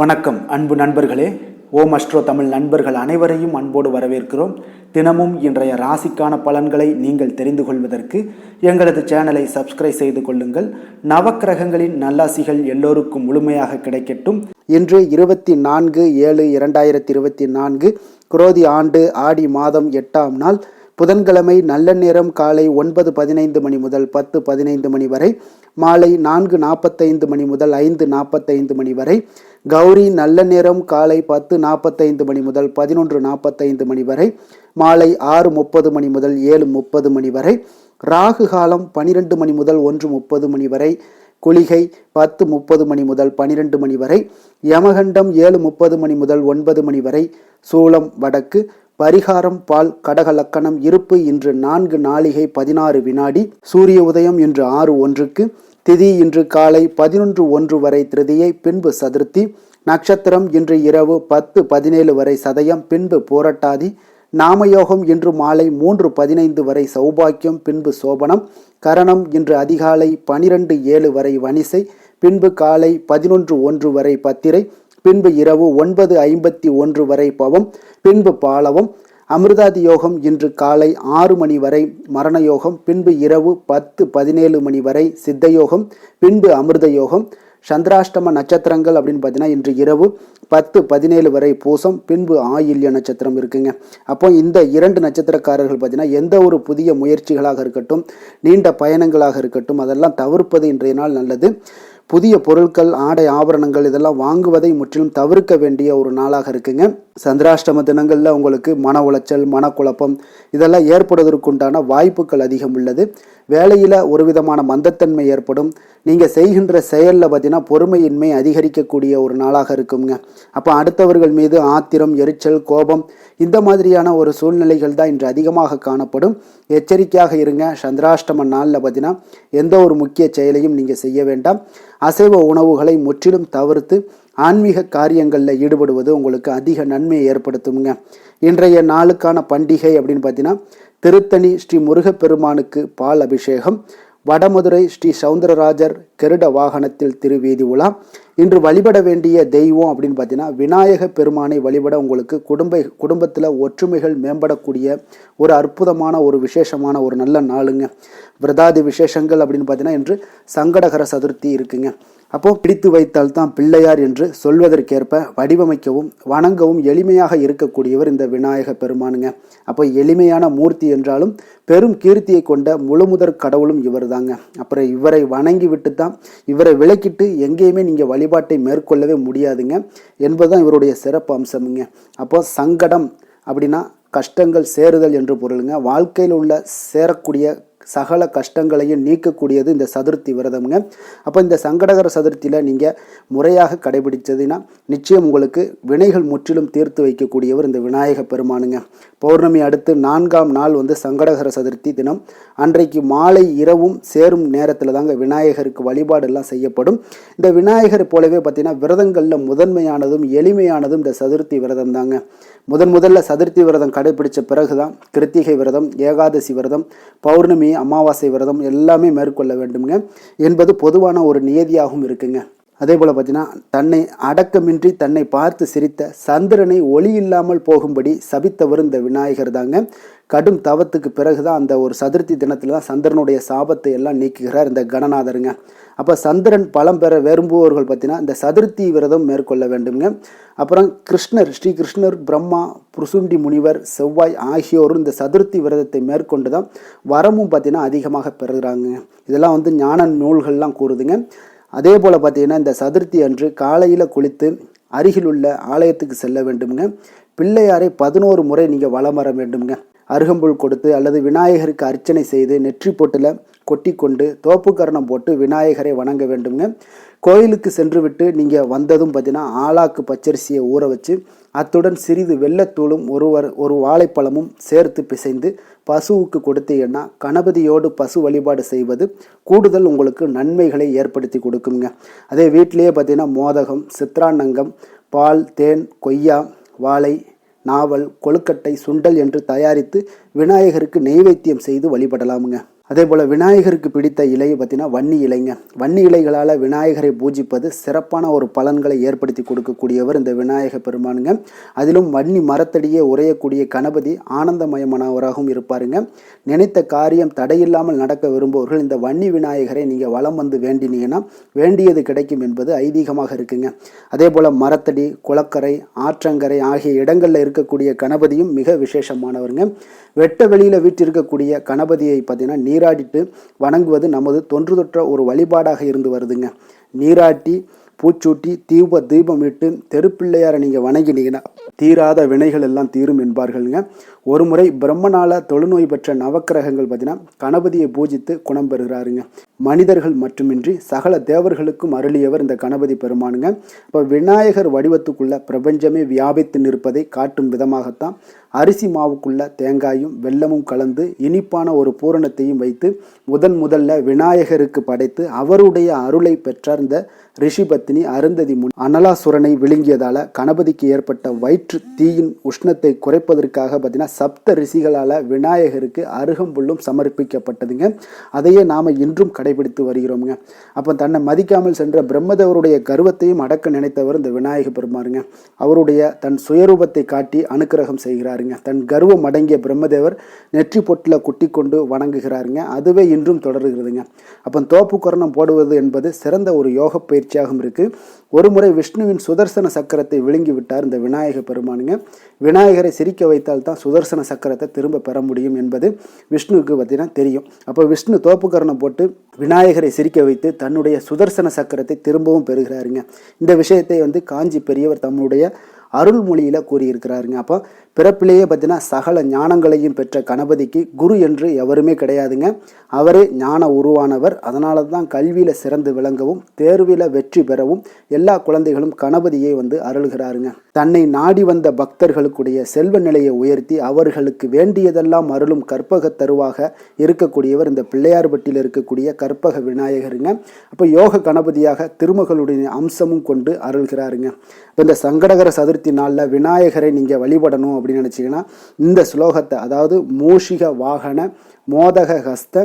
வணக்கம் அன்பு நண்பர்களே. ஓம் அஸ்ட்ரோ தமிழ் நண்பர்கள் அனைவரையும் அன்போடு வரவேற்கிறோம். தினமும் இன்றைய ராசிக்கான பலன்களை நீங்கள் தெரிந்து கொள்வதற்கு எங்களது சேனலை சப்ஸ்கிரைப் செய்து கொள்ளுங்கள். நவக்கிரகங்களின் நல்லாசிகள் எல்லோருக்கும் முழுமையாக கிடைக்கட்டும். இன்று 24/7/2024 குரோதி ஆண்டு ஆடி மாதம் 8ஆம் நாள் புதன்கிழமை. நல்ல நேரம் காலை 9:15 மணி முதல் 10:15 மணி வரை, மாலை 4:45 மணி முதல் 5:45 மணி வரை. கௌரி நல்ல நேரம் காலை 10:45 மணி முதல் 11:45 மணி வரை, மாலை 6:30 மணி முதல் 7:30 மணி வரை. ராகு காலம் 12 மணி முதல் 1:30 மணி வரை. குளிகை 10:30 மணி முதல் 12 மணி வரை. யமகண்டம் 7:30 மணி முதல் 9 மணி வரை. சூலம் வடக்கு. பரிகாரம் பால். கடக லக்கணம். இருப்பு இன்று 4 நாழிகை 16 வினாடி. சூரிய உதயம் இன்று 6:01. திதி இன்று காலை 11:01 வரை திருதியை, பின்பு சதுர்த்தி. நட்சத்திரம் இன்று இரவு 10:17 வரை சதயம், பின்பு போரட்டாதி. நாமயோகம் இன்று மாலை 3:15 வரை சௌபாக்கியம், பின்பு சோபனம். கரணம் இன்று அதிகாலை 12:07 வரை வணிசை, பின்பு காலை 11:01 வரை பத்திரை, பின்பு இரவு 9:51 வரை பவம், பின்பு பாலவம். அமிர்தாதி யோகம் இன்று காலை 6 மணி வரை மரண யோகம், பின்பு இரவு 10:17 மணி வரை சித்த யோகம், பின்பு அமிர்த யோகம். சந்திராஷ்டம நட்சத்திரங்கள் அப்படின்னு பார்த்தீங்கன்னா இன்று இரவு 10:17 வரை பூசம், பின்பு ஆயில்ய நட்சத்திரம் இருக்குங்க. அப்போ இந்த 2 நட்சத்திரக்காரர்கள் பார்த்தீங்கன்னா எந்த ஒரு புதிய முயற்சிகளாக இருக்கட்டும், நீண்ட பயணங்களாக இருக்கட்டும், அதெல்லாம் தவிர்ப்பது இன்றைய நாள் நல்லது. புதிய பொருட்கள், ஆடை ஆபரணங்கள் இதெல்லாம் வாங்குவதை முற்றிலும் தவிர்க்க வேண்டிய ஒரு நாளாக இருக்குங்க. சந்திராஷ்டம தினங்களில் உங்களுக்கு மன உளைச்சல், மனக்குழப்பம் இதெல்லாம் ஏற்படுவதற்குண்டான வாய்ப்புகள் அதிகம் உள்ளது. வேலையில் ஒரு விதமான மந்தத்தன்மை ஏற்படும். நீங்கள் செய்கின்ற செயலில் பார்த்தீங்கன்னா பொறுமையின்மை அதிகரிக்கக்கூடிய ஒரு நாளாக இருக்குங்க. அப்போ அடுத்தவர்கள் மீது ஆத்திரம், எரிச்சல், கோபம் இந்த மாதிரியான ஒரு சூழ்நிலைகள் தான் இன்று அதிகமாக காணப்படும். எச்சரிக்கையாக இருங்க. சந்திராஷ்டம நாளில் பார்த்தீங்கன்னா எந்த ஒரு முக்கிய செயலையும் நீங்கள் செய்ய வேண்டாம். அசைவ உணவுகளை முற்றிலும் தவிர்த்து ஆன்மீக காரியங்களில் ஈடுபடுவது உங்களுக்கு அதிக நன்மையை ஏற்படுத்துங்க. இன்றைய நாளுக்கான பண்டிகை அப்படின்னு பார்த்தீங்கன்னா திருத்தணி ஸ்ரீ முருகப்பெருமானுக்கு பால் அபிஷேகம், வடமதுரை ஸ்ரீ சவுந்தரராஜர் கருட வாகனத்தில் திருவீதி உலா. இன்று வழிபட வேண்டிய தெய்வம் அப்படின்னு பார்த்தீங்கன்னா விநாயக பெருமானை வழிபட உங்களுக்கு குடும்பத்தில் ஒற்றுமைகள் மேம்படக்கூடிய ஒரு அற்புதமான ஒரு விசேஷமான ஒரு நல்ல நாளுங்க. விரதாதி விசேஷங்கள் அப்படின்னு பார்த்தீங்கன்னா இன்று சங்கடகர சதுர்த்தி இருக்குங்க. அப்போது பிடித்து வைத்தால் தான் பிள்ளையார் என்று சொல்வதற்கேற்ப வடிவமைக்கவும் வணங்கவும் எளிமையாக இருக்கக்கூடியவர் இந்த விநாயக பெருமானுங்க. அப்போ எளிமையான மூர்த்தி என்றாலும் பெரும் கீர்த்தியை கொண்ட முழுமுதற் கடவுளும் இவர் தாங்க. அப்புறம் இவரை வணங்கி விட்டு தான் இவரை விலக்கிட்டு எங்கேயுமே நீங்கள் வழிபாட்டை மேற்கொள்ளவே முடியாதுங்க என்பதுதான் இவருடைய சிறப்பு அம்சமுங்க. அப்போ சங்கடம் அப்படின்னா கஷ்டங்கள் சேருதல் என்று பொருளுங்க. வாழ்க்கையில் உள்ள சேரக்கூடிய சகல கஷ்டங்களையும் நீக்கக்கூடியது இந்த சதுர்த்தி விரதம்ங்க. அப்போ இந்த சங்கடகர சதுர்த்தியில் நீங்கள் முறையாக கடைபிடிச்சதுன்னா நிச்சயம் உங்களுக்கு வினைகள் முற்றிலும் தீர்த்து வைக்கக்கூடியவர் இந்த விநாயக பெருமானுங்க. பௌர்ணமி அடுத்து 4ஆம் நாள் சங்கடகர சதுர்த்தி தினம். அன்றைக்கு மாலை இரவும் சேரும் நேரத்தில் தாங்க விநாயகருக்கு வழிபாடு எல்லாம் செய்யப்படும். இந்த விநாயகர் போலவே பார்த்தீங்கன்னா விரதங்களில் முதன்மையானதும் எளிமையானதும் இந்த சதுர்த்தி விரதம் தாங்க. முதல்ல சதுர்த்தி விரதம் கடைபிடிச்ச பிறகுதான் கிருத்திகை விரதம், ஏகாதசி விரதம், பௌர்ணமி, அமாவாசை விரதம் எல்லாமே மேற்கொள்ள வேண்டுங்க என்பது பொதுவான ஒரு நியதியாகவும் இருக்குங்க. அதே போல் பார்த்தீங்கன்னா தன்னை அடக்கமின்றி தன்னை பார்த்து சிரித்த சந்திரனை ஒளி இல்லாமல் போகும்படி சபித்தவர் இந்த விநாயகர் தாங்க. கடும் தவத்துக்கு பிறகுதான் அந்த ஒரு சதுர்த்தி தினத்தில் தான் சந்திரனுடைய சாபத்தை எல்லாம் நீக்குகிறார் இந்த கணநாதருங்க. அப்போ சந்திரன் பலம் பெற விரும்புபவர்கள் பார்த்தீங்கன்னா இந்த சதுர்த்தி விரதம் மேற்கொள்ள வேண்டுங்க. அப்புறம் ஸ்ரீ கிருஷ்ணர், பிரம்மா, புருசுண்டி முனிவர், செவ்வாய் ஆகியோரும் இந்த சதுர்த்தி விரதத்தை மேற்கொண்டு தான் வரமும் பார்த்தீங்கன்னா அதிகமாக பெறுகிறாங்க. இதெல்லாம் ஞான நூல்கள்லாம் கூறுதுங்க. அதே போல் பார்த்தீங்கன்னா இந்த சதுர்த்தி அன்று காலையில் குளித்து அருகில் உள்ள ஆலயத்துக்கு செல்ல வேண்டுங்க. பிள்ளையாரை 11 முறை நீங்கள் வலம் வர வேண்டுங்க. அருகம்புல் கொடுத்து அல்லது விநாயகருக்கு அர்ச்சனை செய்து நெற்றி பொட்டில் கொட்டி கொண்டு தோப்புக்கரணம் போட்டு விநாயகரை வணங்க வேண்டுங்க. கோயிலுக்கு சென்று விட்டு நீங்கள் வந்ததும் பார்த்தீங்கன்னா ஆலாக்கு பச்சரிசியை ஊற வச்சு அத்துடன் சிறிது வெள்ளத்தூளும் ஒரு வாழைப்பழமும் சேர்த்து பிசைந்து பசுவுக்கு கொடுத்தீங்கன்னா கணபதியோடு பசு வழிபாடு செய்வது கூடுதல் உங்களுக்கு நன்மைகளை ஏற்படுத்தி கொடுக்குங்க. அதே வீட்டிலேயே பார்த்தீங்கன்னா மோதகம், சித்ரான்னங்கம், பால், தேன், கொய்யா, வாழை, நாவல், கொழுக்கட்டை, சுண்டல் என்று தயாரித்து விநாயகருக்கு நெய்வேத்தியம் செய்து வழிபடலாமுங்க. அதே போல் விநாயகருக்கு பிடித்த இலை பார்த்தீங்கன்னா வன்னி இலைங்க. வன்னி இலைகளால் விநாயகரை பூஜிப்பது சிறப்பான ஒரு பலன்களை ஏற்படுத்தி கொடுக்கக்கூடியவர் இந்த விநாயக பெருமானுங்க. அதிலும் வன்னி மரத்தடியே உரையக்கூடிய கணபதி ஆனந்தமயமானவராகவும் இருப்பாருங்க. நினைத்த காரியம் தடையில்லாமல் நடக்க விரும்புவர்கள் இந்த வன்னி விநாயகரை நீங்கள் வலம் வந்து வேண்டினீங்கன்னா வேண்டியது கிடைக்கும் என்பது ஐதீகமாக இருக்குங்க. அதே போல் மரத்தடி, குளக்கரை, ஆற்றங்கரை ஆகிய இடங்களில் இருக்கக்கூடிய கணபதியும் மிக விசேஷமானவருங்க. வெட்ட வெளியில் வீட்டிருக்கக்கூடிய கணபதியை பார்த்தீங்கன்னா நீராடிட்டு வணங்குவது நமது தொன்று தொற்ற ஒரு வழிபாடாக இருந்து வருதுங்க. நீராட்டி பூச்சூட்டி தீபம் இட்டு தெருப்பிள்ளையாரை நீங்கள் வணங்கினீங்கன்னா தீராத வினைகள் எல்லாம் தீரும் என்பார்களுங்க. ஒரு முறை பிரம்மனால தொழுநோய் பெற்ற நவக்கிரகங்கள் பார்த்தீங்கன்னா கணபதியை பூஜித்து குணம் பெறுகிறாருங்க. மனிதர்கள் மட்டுமின்றி சகல தேவர்களுக்கும் அருளியவர் இந்த கணபதி பெருமானுங்க. இப்போ விநாயகர் வடிவத்துக்குள்ள பிரபஞ்சமே வியாபித்து நிற்பதை காட்டும் விதமாகத்தான் அரிசி மாவுக்குள்ள தேங்காயும் வெல்லமும் கலந்து இனிப்பான ஒரு பூரணத்தையும் வைத்து முதல்ல விநாயகருக்கு படைத்து அவருடைய அருளை பெற்ற இந்த ரிஷிபத்தினி அருந்ததி முன் அனலாசுரனை விழுங்கியதால கணபதிக்கு ஏற்பட்ட வயிற்று தீயின் உஷ்ணத்தை குறைப்பதற்காக பார்த்தீங்கன்னா சப்த ரிஷிகளால் விநாயகருக்கு அருகம்புல்லும் சமர்ப்பிக்கப்பட்டதுங்க. அதையே நாம் இன்றும் கடைபிடித்து வருகிறோமுங்க. அப்போ தன்னை மதிக்காமல் சென்ற பிரம்மதேவருடைய கர்வத்தையும் அடக்க நினைத்தவர் இந்த விநாயக பெருமாருங்க. அவருடைய தன் சுயரூபத்தை காட்டி அனுக்கிரகம் செய்கிறாருங்க. தன் கர்வம் அடங்கிய பிரம்மதேவர் நெற்றி பொட்டில் குட்டி கொண்டு வணங்குகிறாருங்க. அதுவே இன்றும் தொடர்கிறதுங்க. அப்போ தோப்பு கரணம் போடுவது என்பது சிறந்த ஒரு யோக பயிற்சியாகவும் இருக்கு. ஒரு முறை விஷ்ணுவின் சுதர்சன சக்கரத்தை விழுங்கி விட்டார் இந்த விநாயக பெருமானுங்க. விநாயகரை சிரிக்க வைத்தால் தான் சுதர்சன சக்கரத்தை திரும்ப பெற முடியும் என்பது விஷ்ணுவுக்கு பார்த்தீங்கன்னா தெரியும். அப்போ விஷ்ணு தோப்புக்கரணம் போட்டு விநாயகரை சிரிக்க வைத்து தன்னுடைய சுதர்சன சக்கரத்தை திரும்பவும் பெறுகிறாருங்க. இந்த விஷயத்தை காஞ்சி பெரியவர் தம்முடைய அருள்மொழியில் கூறியிருக்கிறாருங்க. அப்போ பிறப்பிலேயே பார்த்தீங்கன்னா சகல ஞானங்களையும் பெற்ற கணபதிக்கு குரு என்று எவருமே கிடையாதுங்க. அவரே ஞான உருவானவர். அதனால தான் கல்வியில் சிறந்து விளங்கவும் தேர்வில் வெற்றி பெறவும் எல்லா குழந்தைகளும் கணபதியை அருள்கிறாருங்க. தன்னை நாடி வந்த பக்தர்களுக்குடைய செல்வ நிலையை உயர்த்தி அவர்களுக்கு வேண்டியதெல்லாம் அருளும் கற்பக தருவாக இருக்கக்கூடியவர் இந்த பிள்ளையார்பட்டியில் இருக்கக்கூடிய கற்பக விநாயகருங்க. அப்போ யோக கணபதியாக திருமகளுடைய அம்சமும் கொண்டு அருள்கிறாருங்க. இப்போ இந்த சங்கடகர சதுர்த்தி நாளில் விநாயகரை நீங்கள் வழிபடணும் அப்படின்னு நினச்சிங்கன்னா இந்த ஸ்லோகத்தை, அதாவது மூஷிக வாகன மோதக ஹஸ்த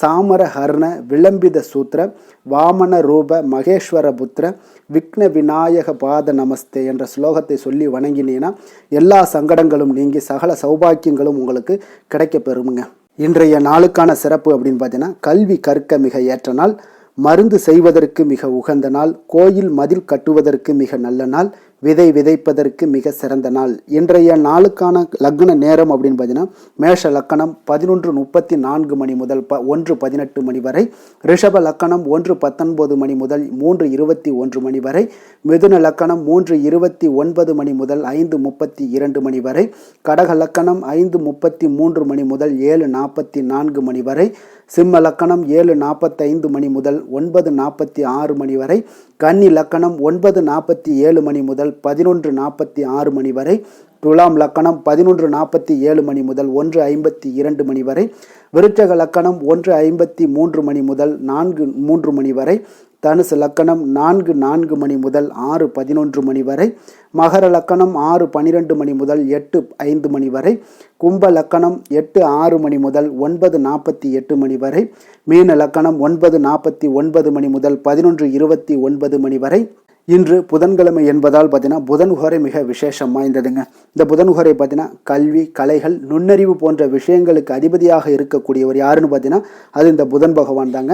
சாமர ஹர்ண விளம்பித சூத்திர வாமன ரூப மகேஸ்வர புத்திர விக்ன விநாயக பாத நமஸ்தே என்ற ஸ்லோகத்தை சொல்லி வணங்கினீங்கன்னா எல்லா சங்கடங்களும் நீங்கி சகல சௌபாக்கியங்களும் உங்களுக்கு கிடைக்க பெறுமுங்க. இன்றைய நாளுக்கான சிறப்பு அப்படின்னு பார்த்தீங்கன்னா கல்வி கற்க மிக ஏற்ற நாள், மருந்து செய்வதற்கு மிக உகந்த நாள், கோயில் மதில் கட்டுவதற்கு மிக நல்ல நாள், விதை விதைப்பதற்கு மிக சிறந்த நாள். இன்றைய நாளுக்கான லக்ன நேரம் அப்படின்னு பார்த்தீங்கன்னா மேஷ லக்கணம் 11:34 மணி முதல் 1:18 மணி வரை, ரிஷப லக்கணம் 1:19 மணி முதல் 3:21 மணி வரை, மிதுன லக்கணம் 3:29 மணி முதல் 5:32 மணி வரை, கடக லக்கணம் 5:33 மணி முதல் 7:44 மணி வரை, சிம்ம லக்கணம் 7:45 மணி முதல் 9:46 மணி வரை, கன்னி லக்கணம் 9:47 மணி முதல் 11:46 மணி வரை, துலாம் லக்கணம் 11:47 மணி முதல் 1:52 மணி வரை, விருச்சக லக்கணம் 1:53 மணி முதல் 4:03 மணி வரை, தனுசு லக்கணம் 4:04 மணி முதல் 6:11 மணி வரை, மகர லக்கணம் 6:12 மணி முதல் 8:05 மணி வரை, கும்ப லக்கணம் 8:06 மணி முதல் 9:48 மணி வரை, மீன லக்கணம் 9:49 மணி முதல் 11:29 மணி வரை. இன்று புதன்கிழமை என்பதால் பார்த்தீங்கன்னா புதன்ஹோரை மிக விசேஷம் வாய்ந்ததுங்க. இந்த புதன்ஹோரை பார்த்தீங்கன்னா கல்வி, கலைகள், நுண்ணறிவு போன்ற விஷயங்களுக்கு அதிபதியாக இருக்கக்கூடியவர் யாருன்னு பார்த்தீங்கன்னா அது இந்த புதன் பகவான் தாங்க.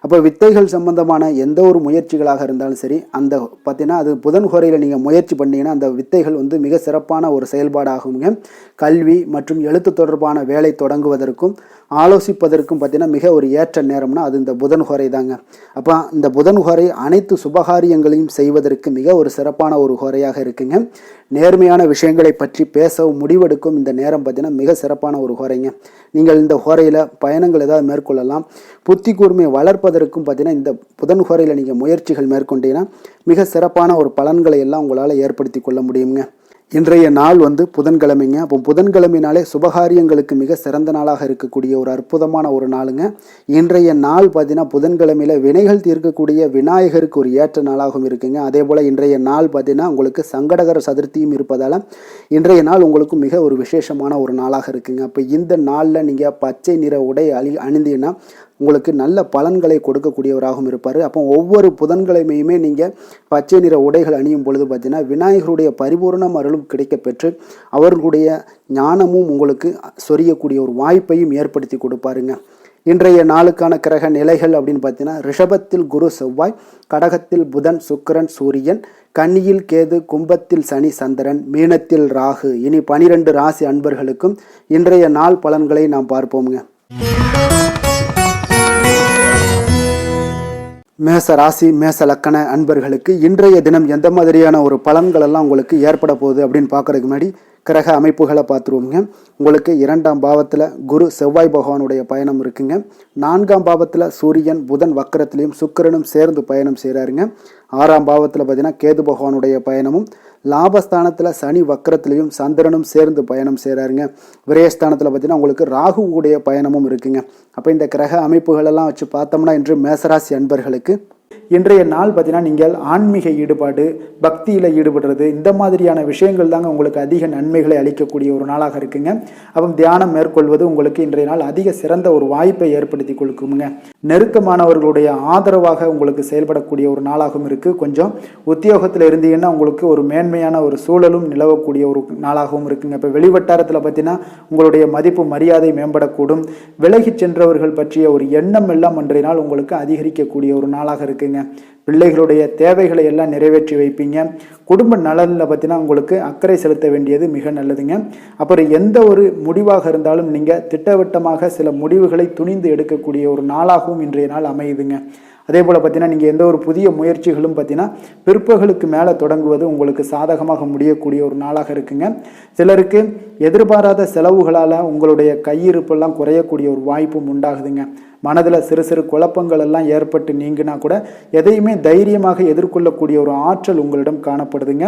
அப்போ வித்தைகள் சம்பந்தமான எந்த ஒரு முயற்சிகளாக இருந்தாலும் சரி, அந்த பார்த்தீங்கன்னா அது புதன்ஹோரையில் நீங்கள் முயற்சி பண்ணீங்கன்னா அந்த வித்தைகள் மிக சிறப்பான ஒரு செயல்பாடாகுங்க. கல்வி மற்றும் எழுத்து தொடர்பான வேலை தொடங்குவதற்கும் ஆலோசிப்பதற்கும் பார்த்தீங்கன்னா மிக ஒரு ஏற்ற நேரம்னா அது இந்த புதன்ஹோரை தாங்க. அப்போ இந்த புதன்ஹோரை அனைத்து சுபகாரியங்களையும் செய்வதற்கு மிக ஒரு சிறப்பான ஒரு ஹோரையாக இருக்குங்க. நேர்மையான விஷயங்களை பற்றி பேசவும் முடிவெடுக்கும் இந்த நேரம் பார்த்தீங்கன்னா மிக சிறப்பான ஒரு ஹோரைங்க. நீங்கள் இந்த ஹோரையில் பயணங்கள் ஏதாவது மேற்கொள்ளலாம். புத்தி கூர்மையை வளர்ப்பதற்கும் பார்த்தீங்கன்னா இந்த புதன் ஹோரையில் நீங்கள் முயற்சிகள் மேற்கொண்டீங்கன்னா மிக சிறப்பான ஒரு பலன்களை எல்லாம் உங்களால் ஏற்படுத்தி கொள்ள முடியுங்க. இன்றைய நாள் புதன்கிழமைங்க. அப்போ புதன்கிழமைனாலே சுபகாரியங்களுக்கு மிக சிறந்த நாளாக இருக்கக்கூடிய ஒரு அற்புதமான ஒரு நாளுங்க. இன்றைய நாள் பார்த்தீங்கன்னா புதன்கிழமையில் வினைகள் தீர்க்கக்கூடிய விநாயகருக்கு ஒரு ஏற்ற நாளாகவும் இருக்குங்க. அதே போல் இன்றைய நாள் பார்த்தீங்கன்னா உங்களுக்கு சங்கடகர சதுர்த்தியும் இருப்பதால் இன்றைய நாள் உங்களுக்கு மிக ஒரு விசேஷமான ஒரு நாளாக இருக்குங்க. அப்போ இந்த நாளில் நீங்கள் பச்சை நிற உடை அணிந்தீங்கன்னா உங்களுக்கு நல்ல பலன்களை கொடுக்கக்கூடியவராகவும் இருப்பார். அப்போ ஒவ்வொரு புதன்கிழமையுமே நீங்கள் பச்சை நிற உடைகள் அணியும் பொழுது பார்த்தீங்கன்னா விநாயகருடைய பரிபூர்ணம் அருளும் கிடைக்க பெற்று அவர்களுடைய ஞானமும் உங்களுக்கு சொரியக்கூடிய ஒரு வாய்ப்பையும் ஏற்படுத்தி கொடுப்பாருங்க. இன்றைய நாளுக்கான கிரக நிலைகள் அப்படின்னு பார்த்தீங்கன்னா ரிஷபத்தில் குரு செவ்வாய், கடகத்தில் புதன் சுக்கிரன் சூரியன், கன்னியில் கேது, கும்பத்தில் சனி சந்திரன், மீனத்தில் ராகு. இனி 12 ராசி அன்பர்களுக்கும் இன்றைய நாள் பலன்களை நாம் பார்ப்போமுங்க. மேச ராசி மேச லக்கண அன்பர்களுக்கு இன்றைய தினம் எந்த மாதிரியான ஒரு பலன்கள் எல்லாம் உங்களுக்கு ஏற்பட போகுது அப்படின்னு பார்க்கறதுக்கு முன்னாடி கிரக அமைப்புகளை பார்த்துருவோங்க. உங்களுக்கு 2ஆம் பாவத்தில் குரு செவ்வாய் பகவானுடைய பயணம் இருக்குங்க. 4ஆம் பாவத்தில் சூரியன் புதன் வக்கரத்திலையும் சுக்கிரனும் சேர்ந்து பயணம் செய்கிறாருங்க. 6ஆம் பாவத்தில் பார்த்தீங்கன்னா கேது பகவானுடைய பயணமும், லாபஸ்தானத்தில் சனி வக்கரத்திலையும் சந்திரனும் சேர்ந்து பயணம் செய்கிறாருங்க. விரயஸ்தானத்தில் பார்த்தீங்கன்னா உங்களுக்கு ராகுவுடைய பயணமும் இருக்குங்க. அப்போ இந்த கிரக அமைப்புகளெல்லாம் வச்சு பார்த்தோம்னா இன்று மேசராசி அன்பர்களுக்கு இன்றைய நாள் பார்த்தீங்கன்னா நீங்கள் ஆன்மீக ஈடுபாடு, பக்தியில் ஈடுபடுறது, இந்த மாதிரியான விஷயங்கள் தாங்க உங்களுக்கு அதிக நன்மைகளை அளிக்கக்கூடிய ஒரு நாளாக இருக்குங்க. அப்போ தியானம் மேற்கொள்வது உங்களுக்கு இன்றைய நாள் அதிக சிறந்த ஒரு வாய்ப்பை ஏற்படுத்தி கொடுக்குங்க. நெருக்கமானவர்களுடைய ஆதரவாக உங்களுக்கு செயல்படக்கூடிய ஒரு நாளாகவும் இருக்குது. கொஞ்சம் உத்தியோகத்தில் இருந்தீங்கன்னா உங்களுக்கு ஒரு மேன்மையான ஒரு சூழலும் நிலவக்கூடிய ஒரு நாளாகவும் இருக்குங்க. இப்போ வெளிவட்டாரத்தில் பார்த்தீங்கன்னா உங்களுடைய மதிப்பு மரியாதை மேம்படக்கூடும். விலகி சென்றவர்கள் பற்றிய ஒரு எண்ணம் எல்லாம் இன்றைய நாள் உங்களுக்கு அதிகரிக்கக்கூடிய ஒரு நாளாக இருக்குங்க. பிள்ளைகளுடைய தேவைகளை எல்லாம் நிறைவேற்றி வைப்பீங்க. குடும்ப நலனில் பார்த்தீங்கன்னா உங்களுக்கு அக்கறை செலுத்த வேண்டியது மிக நல்லதுங்க. அப்புறம் எந்த ஒரு முடிவாக இருந்தாலும் நீங்கள் திட்டவட்டமாக சில முடிவுகளை துணிந்து எடுக்கக்கூடிய ஒரு நாளாகவும் இன்றைய நாள் அமையுதுங்க. அதே போல் பார்த்தீங்கன்னா நீங்கள் எந்த ஒரு புதிய முயற்சிகளும் பார்த்தீங்கன்னா பிற்பகலுக்கு மேலே தொடங்குவது உங்களுக்கு சாதகமாக முடியக்கூடிய ஒரு நாளாக இருக்குங்க. சிலருக்கு எதிர்பாராத செலவுகளால் உங்களுடைய கையிருப்பெல்லாம் குறையக்கூடிய ஒரு வாய்ப்பும் உண்டாகுதுங்க. மனதில் சிறு சிறு குழப்பங்கள் எல்லாம் ஏற்பட்டு நீங்கினா கூட எதையுமே தைரியமாக எதிர்கொள்ளக்கூடிய ஒரு ஆற்றல் உங்களிடம் காணப்படுதுங்க.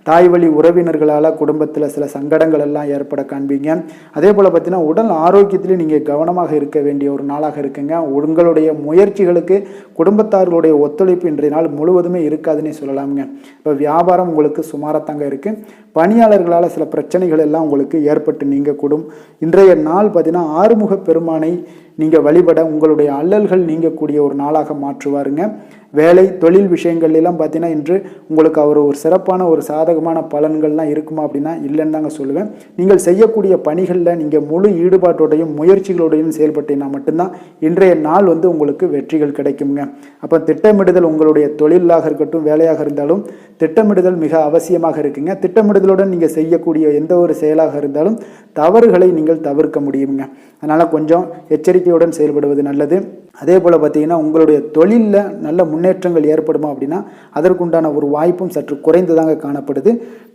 தாய் வழி உறவினர்களால் குடும்பத்தில் சில சங்கடங்கள் எல்லாம் ஏற்பட காண்பீங்க. அதே போல் பார்த்தீங்கன்னா உடல் ஆரோக்கியத்திலையும் நீங்கள் கவனமாக இருக்க வேண்டிய ஒரு நாளாக இருக்குங்க. உங்களுடைய முயற்சிகளுக்கு குடும்பத்தார்களுடைய ஒத்துழைப்பு இன்றைய நாள் முழுவதுமே இருக்காதுன்னே சொல்லலாமுங்க. இப்போ வியாபாரம் உங்களுக்கு சுமாரத்தாங்க இருக்குது. பணியாளர்களால் சில பிரச்சனைகள் எல்லாம் உங்களுக்கு ஏற்பட்டு நீங்கக்கூடும். இன்றைய நாள் பார்த்தீங்கன்னா ஆறுமுக பெருமானை நீங்கள் வழிபட உங்களுடைய அல்லல்கள் நீங்கக்கூடிய ஒரு நாளாக மாற்றுவாருங்க. வேலை தொழில் விஷயங்கள் எல்லாம் பார்த்தீங்கன்னா இன்று உங்களுக்கு அவர் ஒரு சிறப்பான ஒரு சாதகமான பலன்கள்லாம் இருக்குமா அப்படின்னா இல்லைன்னு தாங்க சொல்லுவேன். நீங்கள் செய்யக்கூடிய பணிகளில் நீங்கள் முழு ஈடுபாட்டோடையும் முயற்சிகளோடையும் செயல்பட்டீங்கன்னா மட்டும்தான் இன்றைய நாள் உங்களுக்கு வெற்றிகள் கிடைக்குங்க. அப்போ திட்டமிடுதல் உங்களுடைய தொழிலாக இருக்கட்டும் வேலையாக இருந்தாலும் திட்டமிடுதல் மிக அவசியமாக இருக்குங்க. திட்டமிடுதலுடன் நீங்கள் செய்யக்கூடிய எந்த ஒரு செயலாக இருந்தாலும் தவறுகளை நீங்கள் தவிர்க்க முடியுங்க. அதனால் கொஞ்சம் எச்சரிக்கையுடன் செயல்படுவது நல்லது. அதே போல் பார்த்தீங்கன்னா உங்களுடைய தொழிலில் நல்ல முன்னேற்றங்கள் ஏற்படுமா அப்படின்னா அதற்குண்டான ஒரு வாய்ப்பும் சற்று குறைந்துதாங்க காணப்படுது.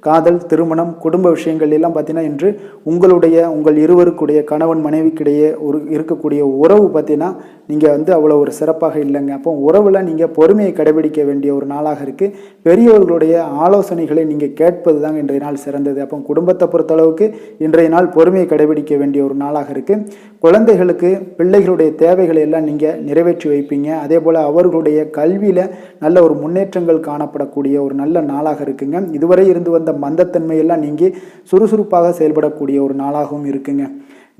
காதல், திருமணம், குடும்ப விஷயங்கள் எல்லாம் பார்த்தீங்கன்னா இன்று உங்கள் இருவருக்குடைய கணவன் மனைவிக்கிடையே இருக்கக்கூடிய உறவு பார்த்தீங்கன்னா நீங்கள் அவ்வளோ ஒரு சிறப்பாக இல்லைங்க. அப்போ உறவில் நீங்கள் பொறுமையை கடைபிடிக்க வேண்டிய ஒரு நாளாக இருக்குது. பெரியவர்களுடைய ஆலோசனைகளை நீங்கள் கேட்பது தாங்க இன்றைய நாள் சிறந்தது. அப்போ குடும்பத்தை பொறுத்தளவுக்கு இன்றைய நாள் பொறுமையை கடைபிடிக்க வேண்டிய ஒரு நாளாக இருக்குது. குழந்தைகளுக்கு பிள்ளைகளுடைய தேவைகளை எல்லாம் நீங்கள் நிறைவேற்றி வைப்பீங்க. அதே போல் அவர்களுடைய கல்வியில் நல்ல ஒரு முன்னேற்றங்கள் காணப்படக்கூடிய ஒரு நல்ல நாளாக இருக்குங்க. இதுவரை இருந்து வந்த மந்தத்தன்மையெல்லாம் நீங்கி சுறுசுறுப்பாக செயல்படக்கூடிய ஒரு நாளாகவும் இருக்குங்க.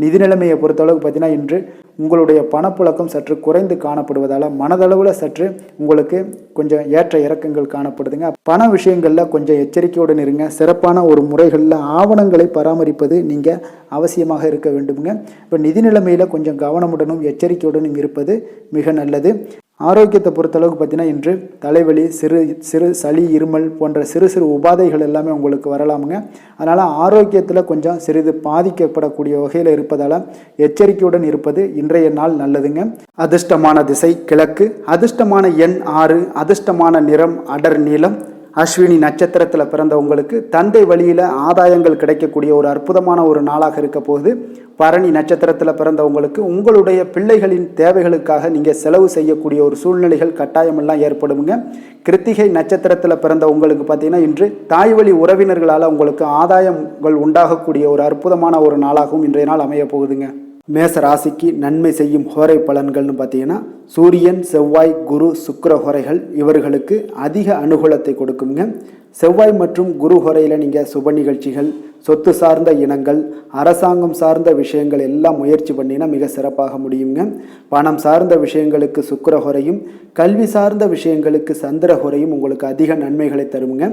நிதி நிலைமையை பொறுத்தளவுக்கு பார்த்தீங்கன்னா இன்று உங்களுடைய பணப்புழக்கம் சற்று குறைந்து காணப்படுவதால் மனதளவில் சற்று உங்களுக்கு கொஞ்சம் ஏற்ற இறக்கங்கள் காணப்படுதுங்க. பண விஷயங்களில் கொஞ்சம் எச்சரிக்கையுடன் இருங்க. சிறப்பான ஒரு முறைகளில் ஆவணங்களை பராமரிப்பது நீங்கள் அவசியமாக இருக்க வேண்டுங்க. இப்போ நிதி நிலைமையில் கொஞ்சம் கவனமுடனும் எச்சரிக்கையுடனும் இருப்பது மிக நல்லது. ஆரோக்கியத்தை பொறுத்தளவுக்கு பார்த்தீங்கன்னா இன்று தலைவலி, சிறு சளி, இருமல் போன்ற சிறு சிறு உபாதைகள் எல்லாமே உங்களுக்கு வரலாமுங்க. அதனால் ஆரோக்கியத்தில் கொஞ்சம் சிறிது பாதிக்கப்படக்கூடிய வகையில் இருப்பதால் எச்சரிக்கையுடன் இருப்பது இன்றைய நாள் நல்லதுங்க. அதிர்ஷ்டமான திசை கிழக்கு, அதிர்ஷ்டமான எண் 6, அதிர்ஷ்டமான நிறம் அடர் நீலம், அஸ்வினி நட்சத்திரத்தில் பிறந்தவங்களுக்கு தந்தை வழியில் ஆதாயங்கள் கிடைக்கக்கூடிய ஒரு அற்புதமான ஒரு நாளாக இருக்க போகுது. பரணி நட்சத்திரத்தில் பிறந்தவங்களுக்கு உங்களுடைய பிள்ளைகளின் தேவைகளுக்காக நீங்கள் செலவு செய்யக்கூடிய ஒரு சூழ்நிலைகள் கட்டாயமெல்லாம் ஏற்படுங்க. கிருத்திகை நட்சத்திரத்தில் பிறந்த உங்களுக்கு பார்த்தீங்கன்னா இன்று தாய் வழி உறவினர்களால் உங்களுக்கு ஆதாயங்கள் உண்டாகக்கூடிய ஒரு அற்புதமான ஒரு நாளாகவும் இன்றைய நாள் அமைய போகுதுங்க. மேச ராசிக்கு நன்மை செய்யும் ஹோரை பலன்கள்னு பார்த்தீங்கன்னா சூரியன், செவ்வாய், குரு, சுக்கிர ஹோரைகள் இவர்களுக்கு அதிக அனுகூலத்தை கொடுக்குங்க. செவ்வாய் மற்றும் குரு ஹோரையில் நீங்கள் சுப நிகழ்ச்சிகள், சொத்து சார்ந்த இனங்கள், அரசாங்கம் சார்ந்த விஷயங்கள் எல்லாம் முயற்சி பண்ணினா மிக சிறப்பாக முடியுங்க. பணம் சார்ந்த விஷயங்களுக்கு சுக்கிர ஹோரையும், கல்வி சார்ந்த விஷயங்களுக்கு சந்திர ஹோரையும் உங்களுக்கு அதிக நன்மைகளை தருங்க.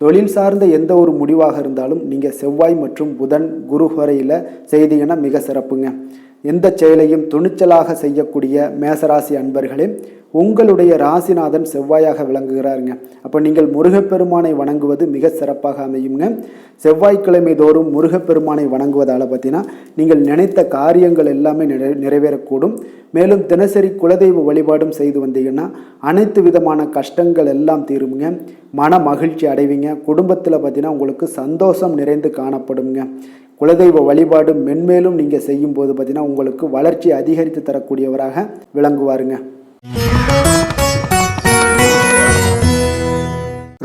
தொழில் சார்ந்த எந்த ஒரு முடிவாக இருந்தாலும் நீங்கள் செவ்வாய் மற்றும் புதன், குரு ஹோரையில் செய்தீங்கன்னா மிக சிறப்புங்க. எந்த செயலையும் துணிச்சலாக செய்யக்கூடிய மேசராசி அன்பர்களே, உங்களுடைய ராசிநாதன் செவ்வாயாக விளங்குகிறாருங்க. அப்போ நீங்கள் முருகப்பெருமானை வணங்குவது மிக சிறப்பாக அமையுங்க. செவ்வாய்க்கிழமை தோறும் முருகப்பெருமானை வணங்குவதால் பார்த்தீங்கன்னா நீங்கள் நினைத்த காரியங்கள் எல்லாமே நிறைவேறக்கூடும். மேலும் தினசரி குலதெய்வ வழிபாடும் செய்து வந்தீங்கன்னா அனைத்து விதமான கஷ்டங்கள் எல்லாம் தீருங்க. மன மகிழ்ச்சி அடைவீங்க. குடும்பத்தில் பார்த்தீங்கன்னா உங்களுக்கு சந்தோஷம் நிறைந்து காணப்படுங்க. குலதெய்வ வழிபாடு மென்மேலும் நீங்கள் செய்யும்போது பார்த்தீங்கன்னா உங்களுக்கு வளர்ச்சி அதிகரித்து தரக்கூடியவராக விளங்குவாருங்க.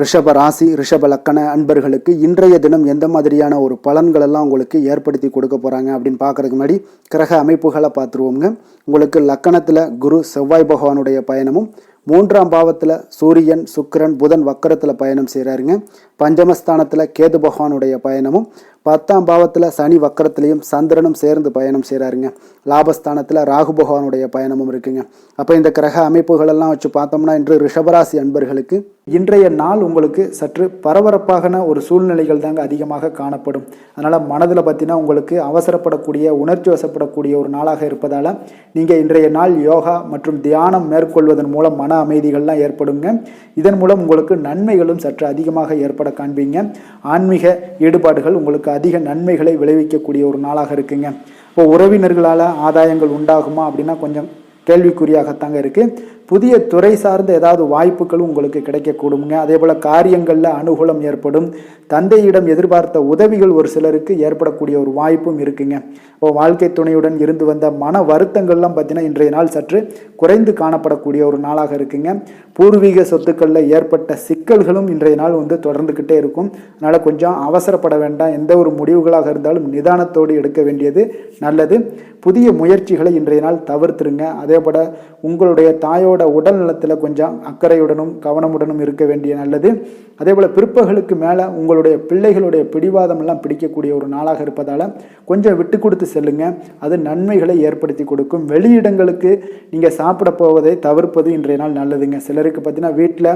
ரிஷப ராசி, ரிஷப லக்கண அன்பர்களுக்கு இன்றைய தினம் எந்த மாதிரியான ஒரு பலன்கள் எல்லாம் உங்களுக்கு ஏற்படுத்தி கொடுக்க போகிறாங்க அப்படின்னு பார்க்கறதுக்கு முன்னாடி கிரக அமைப்புகளை பார்த்துருவோங்க. உங்களுக்கு லக்கணத்தில் குரு செவ்வாய் பகவானுடைய பயணமும், 3ஆம் பாவத்தில் சூரியன், சுக்கிரன், புதன் வக்கரத்தில் பயணம் செய்கிறாருங்க. பஞ்சமஸ்தானத்தில் கேது பகவானுடைய பயணமும், 10ஆம் பாவத்தில் சனி வக்கரத்திலையும் சந்திரனும் சேர்ந்து பயணம் செய்கிறாருங்க. லாபஸ்தானத்தில் ராகு பகவானுடைய பயணமும் இருக்குங்க. அப்போ இந்த கிரக அமைப்புகளெல்லாம் வச்சு பார்த்தோம்னா இன்று ரிஷபராசி அன்பர்களுக்கு இன்றைய நாள் உங்களுக்கு சற்று பரபரப்பான ஒரு சூழ்நிலைகள் தாங்க அதிகமாக காணப்படும். அதனால் மனதில் பார்த்தீங்கன்னா உங்களுக்கு அவசரப்படக்கூடிய, உணர்ச்சி வசப்படக்கூடிய ஒரு நாளாக இருப்பதால் நீங்கள் இன்றைய நாள் யோகா மற்றும் தியானம் மேற்கொள்வதன் மூலம் மன அமைதிகள்லாம் ஏற்படுங்க. இதன் மூலம் உங்களுக்கு நன்மைகளும் சற்று அதிகமாக ஏற்பட காண்பீங்க. ஆன்மீக ஈடுபாடுகள் உங்களுக்கு அதிக நன்மைகளை விளைவிக்கக்கூடிய ஒரு நாளாக இருக்குங்க. இப்போ உறவினர்களால் ஆதாயங்கள் உண்டாகுமா அப்படின்னா கொஞ்சம் கேள்விக்குறியாகத்தாங்க இருக்குது. புதிய துறை சார்ந்த ஏதாவது வாய்ப்புகளும் உங்களுக்கு கிடைக்கக்கூடுங்க. அதே போல் காரியங்களில் அனுகூலம் ஏற்படும். தந்தையிடம் எதிர்பார்த்த உதவிகள் ஒரு சிலருக்கு ஏற்படக்கூடிய ஒரு வாய்ப்பும் இருக்குங்க. இப்போ வாழ்க்கை துணையுடன் இருந்து வந்த மன வருத்தங்கள்லாம் பார்த்தீங்கன்னா இன்றைய நாள் சற்று குறைந்து காணப்படக்கூடிய ஒரு நாளாக இருக்குங்க. பூர்வீக சொத்துக்களில் ஏற்பட்ட சிக்கல்களும் இன்றைய நாள் தொடர்ந்துக்கிட்டே இருக்கும். அதனால் கொஞ்சம் அவசரப்பட வேண்டாம். எந்த ஒரு முடிவுகளாக இருந்தாலும் நிதானத்தோடு எடுக்க வேண்டியது நல்லது. புதிய முயற்சிகளை இன்றைய நாள் தவிர்த்துருங்க. அதே போல் உங்களுடைய தாயோட உடல் நலத்தில் கொஞ்சம் அக்கறையுடனும் கவனமுடனும் இருக்க வேண்டிய நல்லது. அதே போல் பிற்பகலுக்கு மேலே உங்களுடைய பிள்ளைகளுடைய பிடிவாதம் எல்லாம் பிடிக்கக்கூடிய ஒரு நாளாக இருப்பதால் கொஞ்சம் விட்டு கொடுத்து செல்லுங்க. அது நன்மைகளை ஏற்படுத்தி கொடுக்கும். வெளியிடங்களுக்கு நீங்கள் சாப்பிட போவதை தவிர்ப்பது இன்றைய நாள் நல்லதுங்க. சிலருக்கு பார்த்தீங்கன்னா வீட்டில்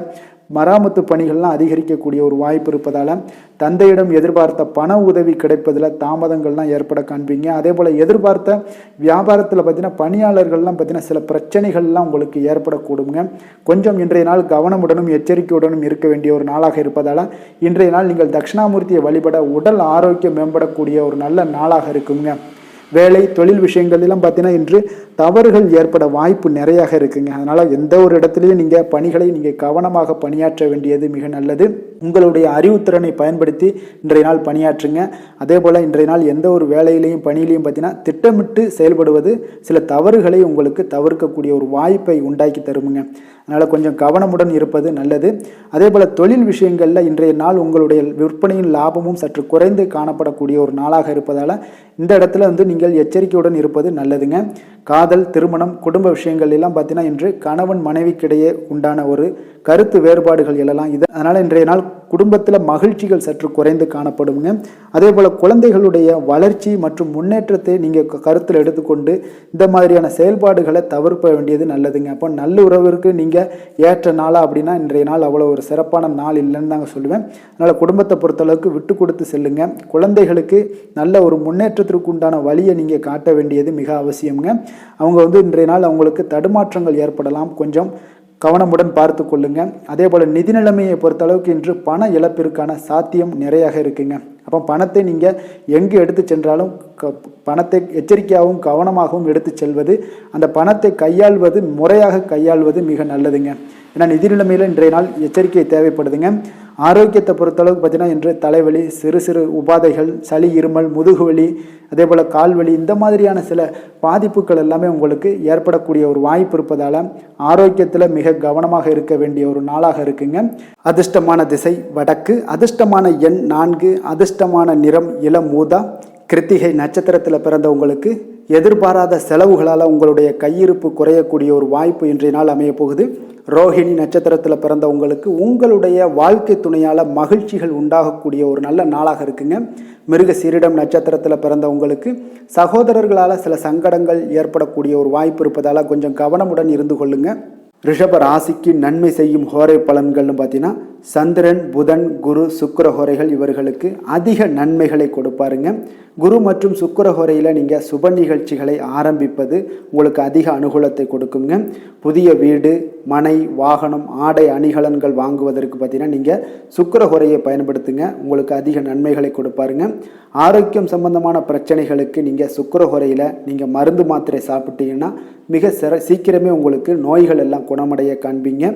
மராமத்து பணிகள்லாம் அதிகரிக்கக்கூடிய ஒரு வாய்ப்பு இருப்பதால் தந்தையிடம் எதிர்பார்த்த பண உதவி கிடைப்பதில் தாமதங்கள்லாம் ஏற்பட காண்பீங்க. அதே போல் எதிர்பார்த்த வியாபாரத்தில் பார்த்தீங்கன்னா பணியாளர்கள்லாம் பார்த்தீங்கன்னா சில பிரச்சனைகள்லாம் உங்களுக்கு ஏற்படக்கூடுங்க. கொஞ்சம் இன்றைய நாள் கவனமுடனும் எச்சரிக்கையுடனும் இருக்க வேண்டிய ஒரு நாளாக இருப்பதால் இன்றைய நாள் நீங்கள் தட்சிணாமூர்த்தியை வழிபட உடல் ஆரோக்கியம் மேம்படக்கூடிய ஒரு நல்ல நாளாக இருக்குங்க. வேலை தொழில் விஷயங்கள்லாம் பார்த்தீங்கன்னா இன்று தவறுகள் ஏற்பட வாய்ப்பு நிறையாக இருக்குங்க. அதனால் எந்த ஒரு இடத்துலையும் நீங்கள் பணிகளை நீங்கள் கவனமாக பணியாற்ற வேண்டியது மிக நல்லது. உங்களுடைய அறிவுத்திறனை பயன்படுத்தி இன்றைய நாள் பணியாற்றுங்க. அதே போல் இன்றைய நாள் எந்த ஒரு வேலையிலையும் பணியிலையும் பார்த்தீங்கன்னா திட்டமிட்டு செயல்படுவது சில தவறுகளை உங்களுக்கு தவிர்க்கக்கூடிய ஒரு வாய்ப்பை உண்டாக்கி தருமுங்க. அதனால் கொஞ்சம் கவனமுடன் இருப்பது நல்லது. அதே போல் தொழில் விஷயங்களில் இன்றைய நாள் உங்களுடைய விற்பனையின் லாபமும் சற்று குறைந்து காணப்படக்கூடிய ஒரு நாளாக இருப்பதால் இந்த இடத்துல நீங்கள் எச்சரிக்கையுடன் இருப்பது நல்லதுங்க. காதல், திருமணம், குடும்ப விஷயங்கள் எல்லாம் பார்த்தீங்கன்னா இன்று கணவன் மனைவிக்கிடையே உண்டான ஒரு கருத்து வேறுபாடுகள் எழலாம். அதனால் இன்றைய நாள் குடும்பத்தில் மகிழ்ச்சிகள் சற்று குறைந்து காணப்படுங்க. அதே போல் குழந்தைகளுடைய வளர்ச்சி மற்றும் முன்னேற்றத்தை நீங்கள் கருத்தில் எடுத்துக்கொண்டு இந்த மாதிரியான செயல்பாடுகளை தவிர்க்க வேண்டியது நல்லதுங்க. அப்போ நல்லுறவிற்கு நீங்கள் ஏற்ற நாளா அப்படின்னா இன்றைய நாள் அவ்வளோ ஒரு சிறப்பான நாள் இல்லைன்னு தாங்க சொல்லுவேன். அதனால் குடும்பத்தை பொறுத்தளவுக்கு விட்டு கொடுத்து செல்லுங்க. குழந்தைகளுக்கு நல்ல ஒரு முன்னேற்றத்திற்கு உண்டான வழியை நீங்கள் காட்ட வேண்டியது மிக அவசியம்ங்க. அவங்க இன்றைய நாள் அவங்களுக்கு தடுமாற்றங்கள் ஏற்படலாம். கொஞ்சம் கவனமுடன் பார்த்து கொள்ளுங்க. அதே போல் நிதி நிலைமையை பொறுத்தளவுக்கு இன்று பண இழப்பிற்கான சாத்தியம் நிறையாக இருக்குங்க. அப்போ பணத்தை நீங்கள் எங்கே எடுத்து சென்றாலும் பணத்தை எச்சரிக்கையாகவும் கவனமாகவும் எடுத்து செல்வது, அந்த பணத்தை கையாள்வது முறையாக கையாள்வது மிக நல்லதுங்க. ஏன்னா நிதி நிலைமையில் இன்றைய நாள் எச்சரிக்கை தேவைப்படுதுங்க. ஆரோக்கியத்தை பொறுத்தளவுக்கு பார்த்தீங்கன்னா இன்று தலைவலி, சிறு சிறு உபாதைகள், சளி, இருமல், முதுகுவலி, அதே போல் கால்வலி, இந்த மாதிரியான சில பாதிப்புகள் எல்லாமே உங்களுக்கு ஏற்படக்கூடிய ஒரு வாய்ப்பு இருப்பதால் ஆரோக்கியத்தில் மிக கவனமாக இருக்க வேண்டிய ஒரு நாளாக இருக்குங்க. அதிர்ஷ்டமான திசை வடக்கு, அதிர்ஷ்டமான எண் 4, அதிர்ஷ்டமான நிறம் இளம் ஊதா. கிருத்திகை நட்சத்திரத்தில் பிறந்தவங்களுக்கு எதிர்பாராத செலவுகளால் உங்களுடைய கையிருப்பு குறையக்கூடிய ஒரு வாய்ப்பு இன்றைய நாள் அமைய போகுது. ரோஹிணி நட்சத்திரத்தில் பிறந்தவங்களுக்கு உங்களுடைய வாழ்க்கை துணையால் மகிழ்ச்சிகள் உண்டாகக்கூடிய ஒரு நல்ல நாளாக இருக்குங்க. மிருக சீரிடம் நட்சத்திரத்தில் பிறந்தவங்களுக்கு சகோதரர்களால் சில சங்கடங்கள் ஏற்படக்கூடிய ஒரு வாய்ப்பு இருப்பதால் கொஞ்சம் கவனமுடன் இருந்து கொள்ளுங்க. ரிஷப ராசிக்கு நன்மை செய்யும் ஹோரை பலன்கள்னு பார்த்தீங்கன்னா சந்திரன், புதன், குரு, சுக்கிர ஹோரைகள் இவர்களுக்கு அதிக நன்மைகளை கொடுப்பாருங்க. குரு மற்றும் சுக்கிர ஹோரையில் நீங்கள் சுப நிகழ்ச்சிகளை ஆரம்பிப்பது உங்களுக்கு அதிக அனுகூலத்தை கொடுக்குங்க. புதிய வீடு, மனை, வாகனம், ஆடை அணிகலன்கள் வாங்குவதற்கு பார்த்தீங்கன்னா நீங்கள் சுக்கிர ஹோரையை பயன்படுத்துங்க, உங்களுக்கு அதிக நன்மைகளை கொடுப்பாருங்க. ஆரோக்கியம் சம்பந்தமான பிரச்சனைகளுக்கு நீங்கள் சுக்கிர ஹோரையில் நீங்கள் மருந்து மாத்திரை சாப்பிட்டீங்கன்னா மிக சீக்கிரமே உங்களுக்கு நோய்கள் எல்லாம் குணமடைய காண்பீங்க.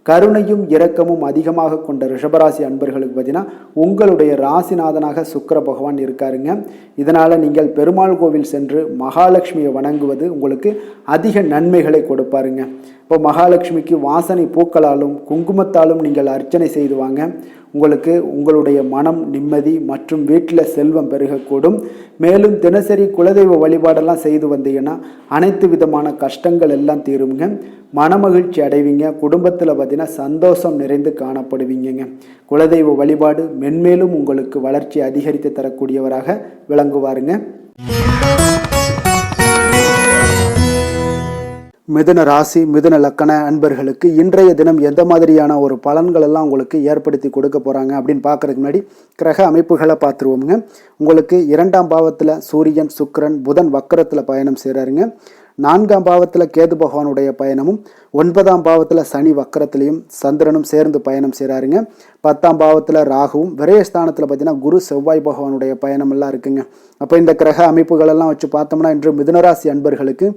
கருணையும் இரக்கமும் அதிகமாக கொண்ட ரிஷபராசி அன்பர்களுக்கு பார்த்தீங்கன்னா உங்களுடைய ராசிநாதனாக சுக்கிர பகவான் இருக்காருங்க. இதனால் நீங்கள் பெருமாள் கோவில் சென்று மகாலட்சுமியை வணங்குவது உங்களுக்கு அதிக நன்மைகளை கொடுப்பாருங்க. இப்போ மகாலட்சுமிக்கு வாசனை பூக்களாலும் குங்குமத்தாலும் நீங்கள் அர்ச்சனை செய்து வாங்க. உங்களுக்கு உங்களுடைய மனம் நிம்மதி மற்றும் வீட்டில் செல்வம் பெருகக்கூடும். மேலும் தினசரி குலதெய்வ வழிபாடெல்லாம் செய்து வந்தீங்கன்னா அனைத்து விதமான கஷ்டங்கள் எல்லாம் தீருங்க. மனமகிழ்ச்சி அடைவீங்க. குடும்பத்தில் பார்த்தீங்கன்னா சந்தோஷம் நிறைந்து காணப்படுவீங்க. குலதெய்வ வழிபாடு மென்மேலும் உங்களுக்கு வளர்ச்சி அதிகரித்து தரக்கூடியவராக விளங்குவாருங்க. மிதுன ராசி, மிதுன லக்கண அன்பர்களுக்கு இன்றைய தினம் எந்த மாதிரியான ஒரு பலன்கள் எல்லாம் உங்களுக்கு ஏற்படுத்தி கொடுக்க போகிறாங்க அப்படின்னு பார்க்கறதுக்கு முன்னாடி கிரக அமைப்புகளை பார்த்துருவோமுங்க. உங்களுக்கு 2ஆம் பாவத்தில் சூரியன், சுக்கிரன், புதன் வக்கரத்தில் பயணம் செய்கிறாருங்க. 4ஆம் பாவத்தில் கேது பகவானுடைய பயணமும், 9ஆம் பாவத்தில் சனி வக்கரத்திலையும் சந்திரனும் சேர்ந்து பயணம் செய்கிறாருங்க. 10ஆம் பாவத்தில் ராகுவும், விரயஸ்தானத்தில் பார்த்தீங்கன்னா குரு, செவ்வாய் பகவானுடைய பயணம் எல்லாம் இருக்குங்க. அப்போ இந்த கிரக அமைப்புகளெல்லாம் வச்சு பார்த்தோம்னா இன்று மிதுனராசி அன்பர்களுக்கு